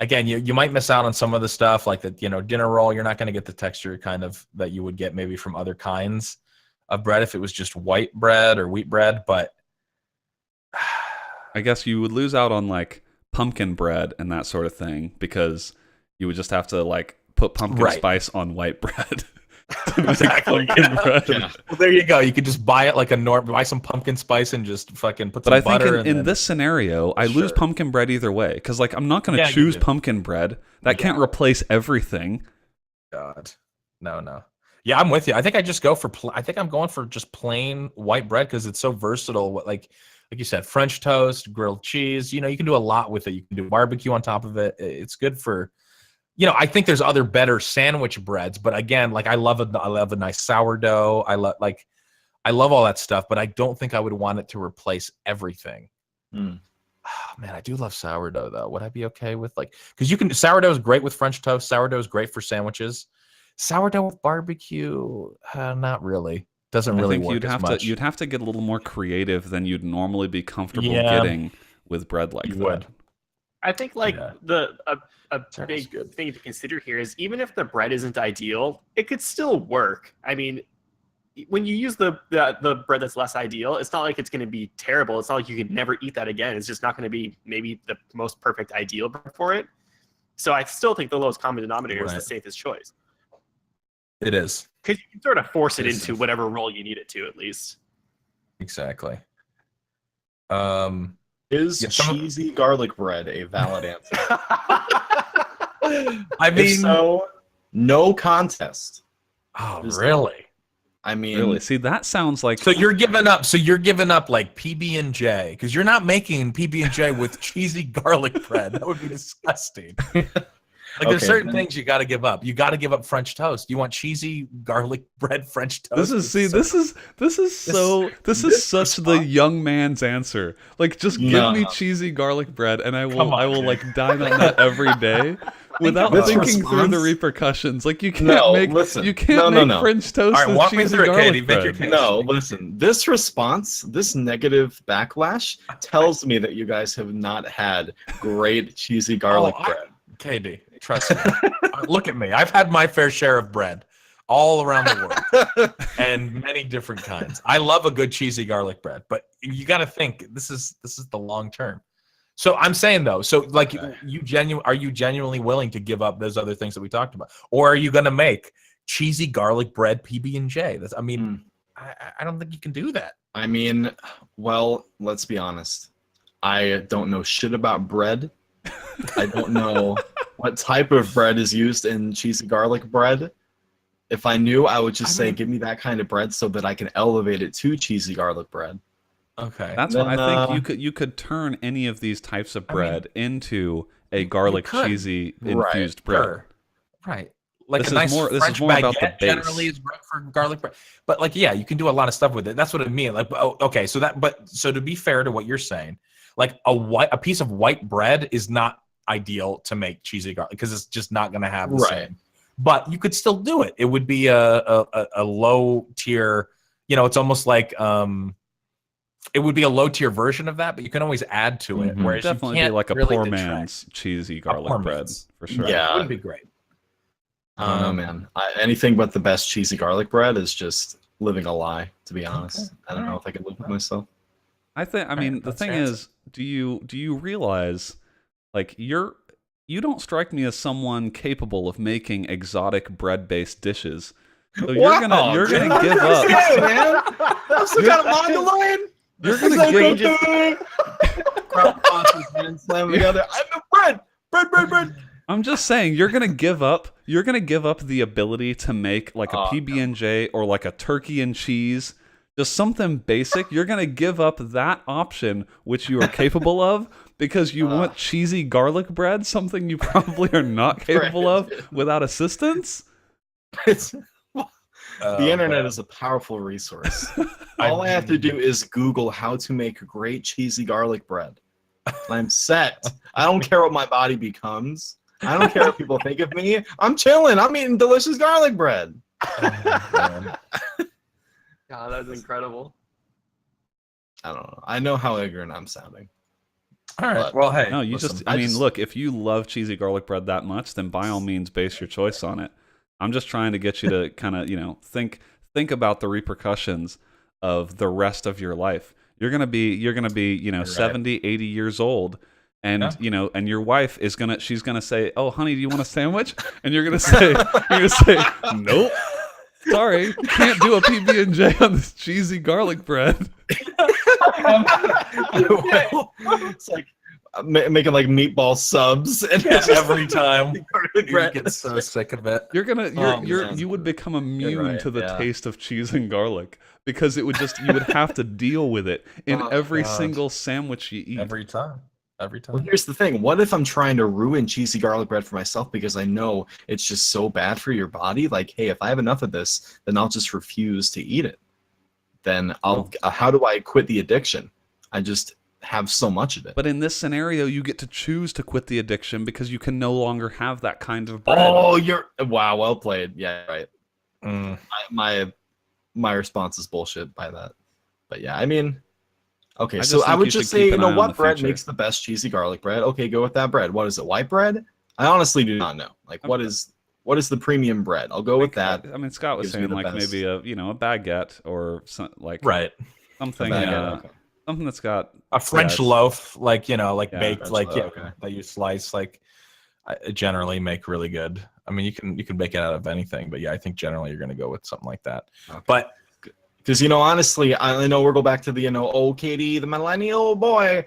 again, you might miss out on some of the stuff like the dinner roll. You're not going to get the texture kind of that you would get maybe from other kinds of bread if it was just white bread or wheat bread. But I guess you would lose out on like pumpkin bread and that sort of thing, because you would just have to like put pumpkin spice on white bread. Exactly. Well, there you go. You could just buy it like buy some pumpkin spice and just fucking put some butter. But I think in this scenario, I lose pumpkin bread either way, because like I'm not going to choose pumpkin bread. That can't replace everything. God, no. Yeah, I'm with you. I think I just go for. I think I'm going for just plain white bread because it's so versatile. Like you said, French toast, grilled cheese. You can do a lot with it. You can do barbecue on top of it. It's good for. I think there's other better sandwich breads, but again, like I love a nice sourdough. I love all that stuff, but I don't think I would want it to replace everything. Oh, man, I do love sourdough though. Would I be okay with because sourdough is great with French toast. Sourdough is great for sandwiches. Sourdough with barbecue, not really. Doesn't really work as much. You'd have to get a little more creative than you'd normally be comfortable getting with bread like that. Would. I think a big thing to consider here is even if the bread isn't ideal, it could still work. I mean, when you use the bread that's less ideal, it's not like it's going to be terrible. It's not like you could never eat that again. It's just not going to be maybe the most perfect ideal bread for it. So I still think the lowest common denominator is the safest choice. It is. Because you can sort of force it into whatever role you need it to, at least. Exactly. Is cheesy garlic bread a valid answer? I mean, if so, no contest. Oh, really? I mean, really? See, that sounds like. So you're giving up. Like PB&J, because you're not making PB&J with cheesy garlic bread. That would be disgusting. There's certain things you got to give up. You got to give up French toast. You want cheesy garlic bread French toast? This is such the young man's answer. Like, just give me cheesy garlic bread, and I will like dine on that every day without thinking through the repercussions. Like, you can't make French toast with cheesy garlic bread. No, listen. This response, this negative backlash, tells me that you guys have not had great cheesy garlic bread. KD, trust me. Look at me. I've had my fair share of bread all around the world and many different kinds. I love a good cheesy garlic bread, but you got to think this is the long term. So I'm saying though, are you genuinely willing to give up those other things that we talked about, or are you going to make cheesy garlic bread PB&J? I don't think you can do that. I mean, well, let's be honest. I don't know shit about bread. I don't know what type of bread is used in cheesy garlic bread. If I knew, I would just say, give me that kind of bread so that I can elevate it to cheesy garlic bread. Okay. That's what I think you could turn any of these types of bread into a garlic cheesy infused bread. Sure. Right. Like this is more about the base. Generally is great for garlic bread. But you can do a lot of stuff with it. That's what I mean. So to be fair to what you're saying, like a piece of white bread is not ideal to make cheesy garlic because it's just not going to have the same. But you could still do it. It would be a low tier. It's almost like it would be a low tier version of that, but you can always add to it. Whereas definitely you be can't like a really poor detract. man's cheesy garlic bread for sure. Yeah, it would be great. I don't know, man. Anything but the best cheesy garlic bread is just living a lie. To be honest, I don't know if I could live with myself. I mean, the thing is, do you realize, like, you don't strike me as someone capable of making exotic bread-based dishes. So you're gonna give up. Man. I'm still got a mandolin. You're gonna give slam together. I'm the bread. I'm just saying, you're gonna give up the ability to make like a PB&J or like a turkey and cheese, just something basic. You're gonna give up that option, which you are capable of, because you want cheesy garlic bread, something you probably are not capable of without assistance. The internet is a powerful resource. All I have to do is Google how to make great cheesy garlic bread. I'm set. I don't care what my body becomes. I don't care what people think of me. I'm chilling. I'm eating delicious garlic bread. God, that's incredible. I don't know. I know how ignorant I'm sounding. All right. Well, hey. No, look, if you love cheesy garlic bread that much, then by all means base your choice on it. I'm just trying to get you to kind of, think about the repercussions of the rest of your life. You're going to be, 70, 80 years old. And and your wife she's gonna say, "Oh, honey, do you want a sandwich?" And you're gonna say, "Nope, sorry, you can't do a PB&J on this cheesy garlic bread." It's like making like meatball subs, and every time you get so sick of it. You would become immune to the taste of cheese and garlic because you would have to deal with it in every single sandwich you eat every time. Well, here's the thing. What if I'm trying to ruin cheesy garlic bread for myself because I know it's just so bad for your body? Like, hey, if I have enough of this, then I'll just refuse to eat it. Then how do I quit the addiction? I just have so much of it. But in this scenario, you get to choose to quit the addiction because you can no longer have that kind of bread. Oh, wow, well played. Yeah, right. My response is bullshit by that. But yeah, I mean, okay, so I would just say, what bread makes the best cheesy garlic bread? Okay, go with that bread. What is it? White bread? I honestly do not know. Like, what is the premium bread? I'll go with that. I mean, Scott was saying like maybe a baguette or something like something something that's got a French loaf, like baked, that you slice. Like, I generally make really good. I mean, you can bake it out of anything, but yeah, I think generally you're gonna go with something like that. Okay. But because honestly, I know we'll go back to the Katie, the millennial boy.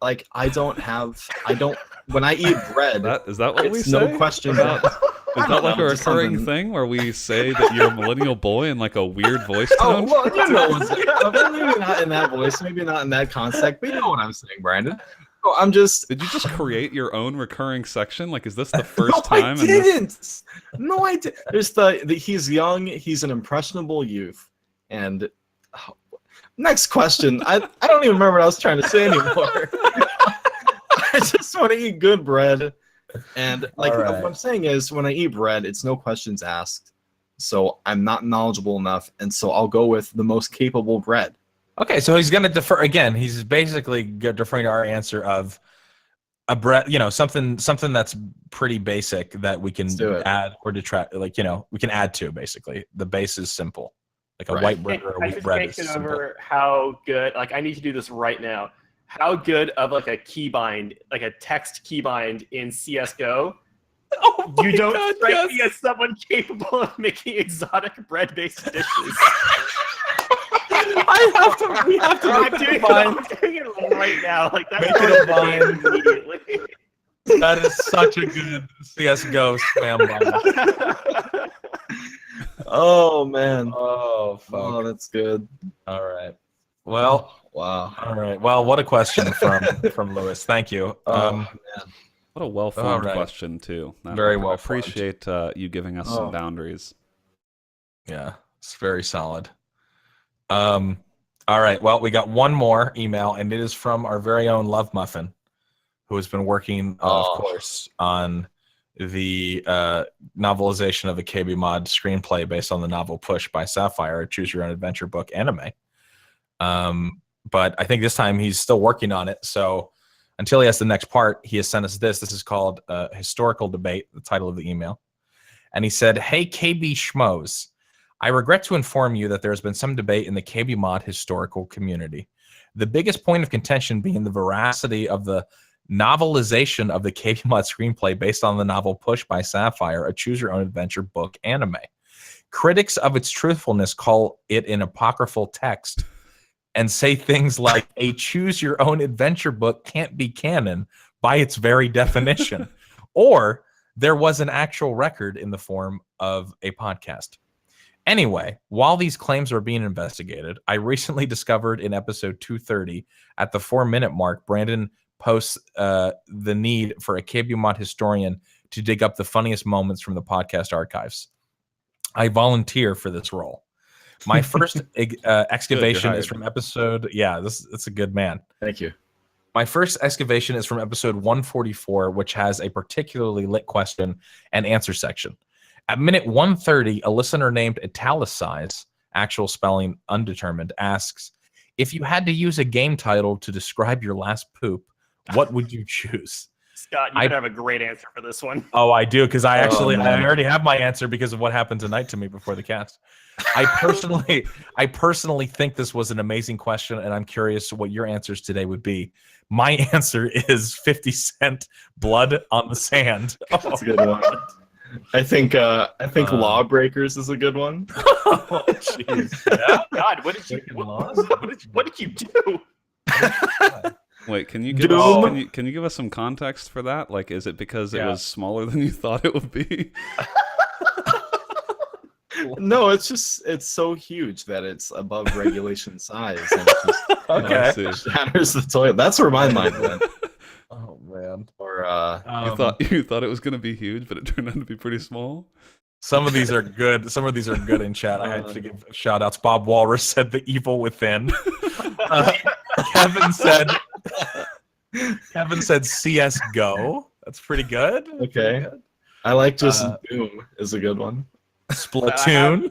Like, when I eat bread, is that what we say? No question about. Is that like a recurring thing where we say that you're a millennial boy in like a weird voice tone? Oh, well, maybe not in that voice, maybe not in that context, but you know what I'm saying, Brandon. So Did you just create your own recurring section? Like, is this the first No, time? I didn't. No, I didn't. There's he's young, he's an impressionable youth, and next question. I don't even remember what I was trying to say anymore. I just want to eat good bread. And what I'm saying is, when I eat bread, it's no questions asked. So I'm not knowledgeable enough, and so I'll go with the most capable bread. Okay, so he's going to defer again. He's basically deferring to our answer of a bread, something that's pretty basic that we can add or detract. Like, we can add to. Basically, the base is simple, like a white bread or a wheat bread. Is simple. Over how good. Like, I need to do this right now. How good of like a keybind, like a text keybind in CS:GO? You don't strike me as someone capable of making exotic bread-based dishes. We have to I'm doing it right now. Like, that's make it a bind immediately. That is such a good CS:GO spam bind. Oh man. Oh fuck. Oh, that's good. All right. Well. Wow. All right. Well, what a question from Lewis. Thank you. Man. What a well-formed question too. Very well. I appreciate you giving us some boundaries. Yeah, it's very solid. All right. Well, we got one more email, and it is from our very own Love Muffin. who has been working, of course, on the novelization of the KBMOD screenplay based on the novel Push by Sapphire, a choose your own adventure book anime. But I think this time he's still working on it. So until he has the next part, he has sent us this. This is called Historical Debate, the title of the email. And he said, "Hey, KB Schmoes, I regret to inform you that there has been some debate in the KBMOD historical community. The biggest point of contention being the veracity of the novelization of the KBMOD screenplay based on the novel Push by Sapphire, a choose-your-own-adventure book anime. Critics of its truthfulness call it an apocryphal text and say things like a choose-your-own-adventure book can't be canon by its very definition, or there was an actual record in the form of a podcast. Anyway, while these claims are being investigated, I recently discovered in episode 230 at the 4-minute mark, Brandon posts the need for a KBMOD historian to dig up the funniest moments from the podcast archives. I volunteer for this role. My first excavation is from episode... Yeah, it's a good man. Thank you. My first excavation is from episode 144, which has a particularly lit question and answer section. At minute 130, a listener named Italicize, actual spelling undetermined, asks, if you had to use a game title to describe your last poop, what would you choose? Scott, you have a great answer for this one. Oh, I do, because I already have my answer because of what happened tonight to me before the cast. I personally think this was an amazing question, and I'm curious what your answers today would be. My answer is 50 Cent Blood on the Sand. That's a good one. I think Lawbreakers is a good one. Oh, jeez. Yeah? God, what did you do? Wait, can you give us some context for that? Like, is it because it was smaller than you thought it would be? No, it's so huge that it's above regulation size. And it just, shatters the toilet. That's where my mind went. Oh man. Or you thought it was going to be huge, but it turned out to be pretty small. Some of these are good. Some of these are good in chat. I have to give shout outs. Bob Walrus said The Evil Within. Kevin said CS:GO. That's pretty good. Okay. Pretty good. I like just Doom is a good one. Splatoon.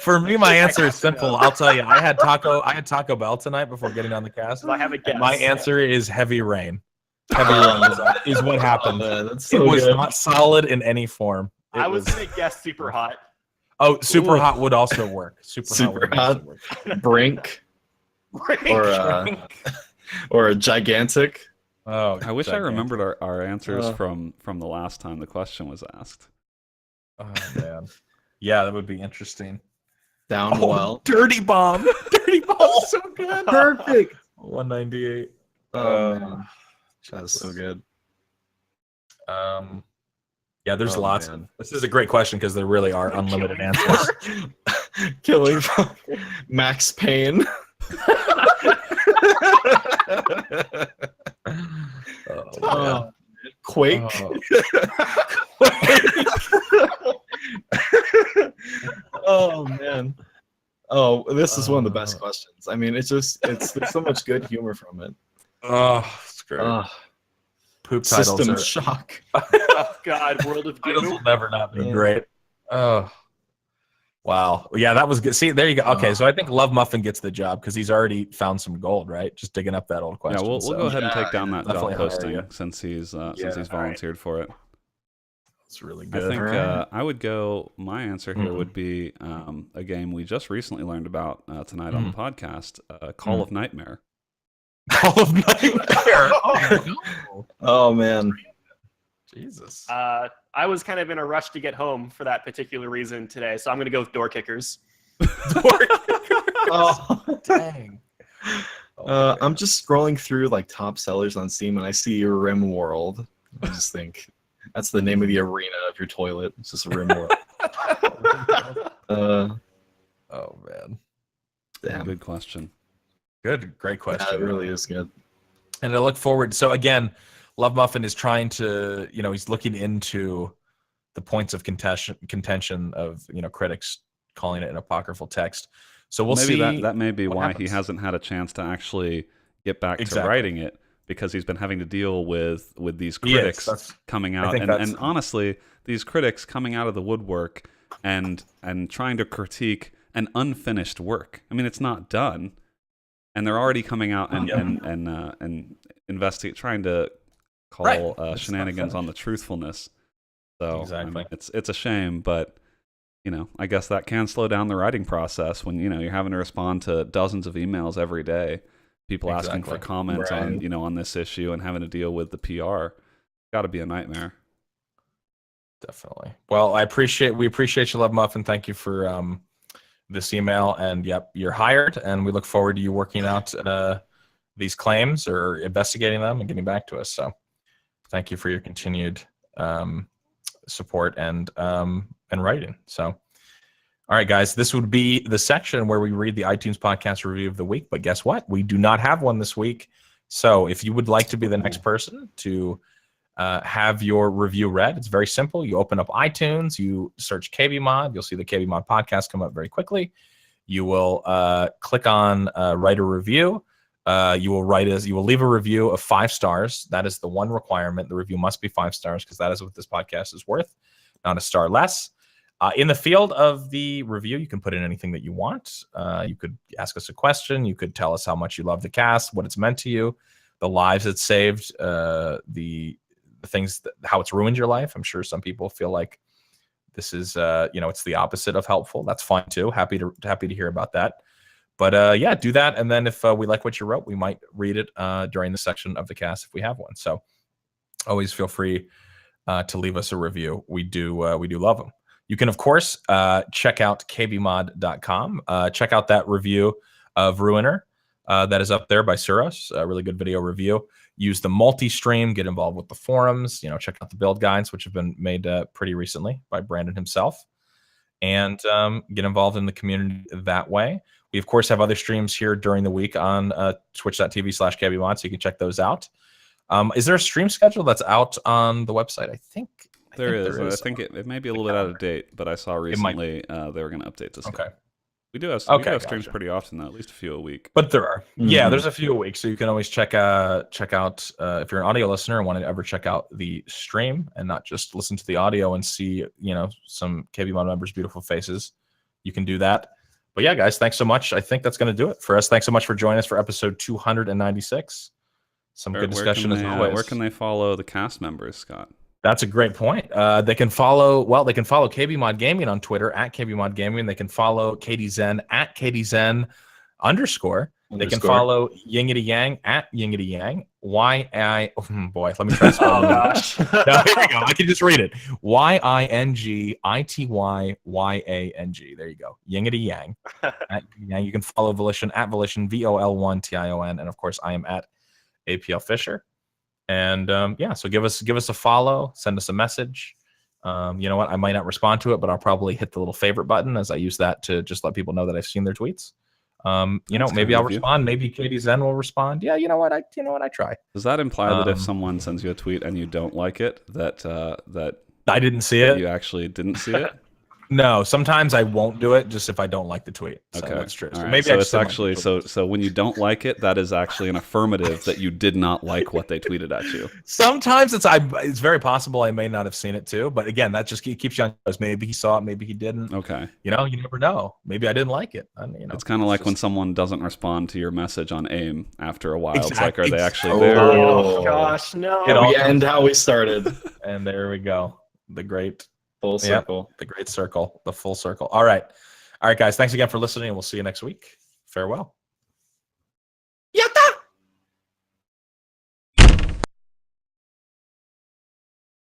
For me, my answer is simple. I'll tell you. I had Taco Bell tonight before getting on the cast. I have a guess. My answer is Heavy Rain. Heavy Rain is what happened. That's so it was good. not solid in any form. I was going to guess Super Hot. Oh, Super Hot would also work. Super Hot. Brink. Or a Gigantic. Oh, I wish I remembered our answers from the last time the question was asked. Oh man, yeah, that would be interesting. Down well. Dirty Bomb. Dirty Bomb, so good. Perfect. 198. Oh man, that's so good. Yeah, there's lots. Man. This is a great question because there really are unlimited answers. Killing Max Payne. Quake. Oh man. Oh, this is one of the best questions. I mean, there's so much good humor from it. Oh, it's great. Poop titles System Shock. Oh God, World of titles Doom will never not be great. Oh. Wow. Yeah, that was good. See, there you go. Okay, so I think Love Muffin gets the job because he's already found some gold, right? Just digging up that old question. Yeah, we'll go ahead and take down that job posting since he's volunteered for it. It's really good. I think I would go. My answer here would be a game we just recently learned about tonight on the podcast, Call of Nightmare. Call of Nightmare. Oh man. Jesus. I was kind of in a rush to get home for that particular reason today, so I'm going to go with Door Kickers. Door Kickers. Oh, dang. I'm just scrolling through like top sellers on Steam, and I see Rim World. I just think that's the name of the arena of your toilet. It's just Rim World. Oh man. Damn. Good question. Great question. Yeah, it really is good. And I look forward. So again, Love Muffin is trying to, he's looking into the points of contention of, critics calling it an apocryphal text. So we'll see. That may be why happens. he hasn't had a chance to actually get back to writing it, because he's been having to deal with these critics coming out, and honestly, these critics coming out of the woodwork and trying to critique an unfinished work. I mean, it's not done, and they're already coming out and investigate, trying to call shenanigans on the truthfulness. So I mean, it's a shame, but I guess that can slow down the writing process when you're having to respond to dozens of emails every day, people asking for comments on on this issue, and having to deal with the PR. Got to be a nightmare. Definitely. Well, we appreciate you, Love Muffin. Thank you for this email, and yep, you're hired, and we look forward to you working out these claims or investigating them and getting back to us. So thank you for your continued support and writing. So, all right, guys, this would be the section where we read the iTunes Podcast Review of the Week. But guess what? We do not have one this week. So if you would like to be the next person to have your review read, it's very simple. You open up iTunes, you search KBMOD. You'll see the KBMOD podcast come up very quickly. You will click on write a review. You will leave a review of 5 stars. That is the one requirement. The review must be 5 stars, because that is what this podcast is worth, not a star less. In the field of the review, you can put in anything that you want. You could ask us a question. You could tell us how much you love the cast, what it's meant to you, the lives it saved, the things how it's ruined your life. I'm sure some people feel like this is it's the opposite of helpful. That's fine too. Happy to hear about that. But yeah, do that, and then if we like what you wrote, we might read it during the section of the cast if we have one. So always feel free to leave us a review. We do love them. You can, of course, check out kbmod.com. Check out that review of Ruiner that is up there by Suros. A really good video review. Use the multi-stream. Get involved with the forums. Check out the build guides, which have been made pretty recently by Brandon himself. And get involved in the community that way. We, of course, have other streams here during the week on twitch.tv/KBMOD, so you can check those out. Is there a stream schedule that's out on the website? I think there is. I think it may be a little bit out of date, but I saw recently they were going to update this. Okay. We do have streams pretty often, though, at least a few a week. But there are. Mm-hmm. Yeah, there's a few a week, so you can always check out if you're an audio listener and want to ever check out the stream and not just listen to the audio and see some KBMOD members' beautiful faces. You can do that. But yeah, guys, thanks so much. I think that's going to do it for us. Thanks so much for joining us for episode 296. Some good discussion as always. Where can they follow the cast members, Scott? That's a great point. They can follow KBMOD Gaming on Twitter at KBMOD Gaming. They can follow Katie Zen at Katie Zen _. They can follow Yingity Yang at Yingity Yang. Boy, let me try to spell it. Oh gosh. No, here we go. I can just read it. YINGITYYANG. There you go. Yingity Yang. Yang. You can follow Volition at Volition VOL1TION, and of course I am at APL Fisher. And so give us a follow. Send us a message. You know what? I might not respond to it, but I'll probably hit the little favorite button, as I use that to just let people know that I've seen their tweets. Maybe I'll respond. Maybe Katie Zen will respond. Yeah, I try. Does that imply that if someone sends you a tweet and you don't like it, that I didn't see it? You actually didn't see it? No, sometimes I won't do it just if I don't like the tweet. So okay, that's true. So right. maybe so it's actually so when you don't like it, that is actually an affirmative that you did not like what they tweeted at you. Sometimes it's very possible I may not have seen it too, but again, that just keeps you on. Maybe he saw it, maybe he didn't. Okay. You never know. Maybe I didn't like it. It's kind of like when someone doesn't respond to your message on AIM after a while. Exactly. It's like, are they actually there? Oh gosh, no. We end how we started. And there we go. The great full circle. Yep, the great circle, the full circle. All right, guys. Thanks again for listening, and we'll see you next week. Farewell.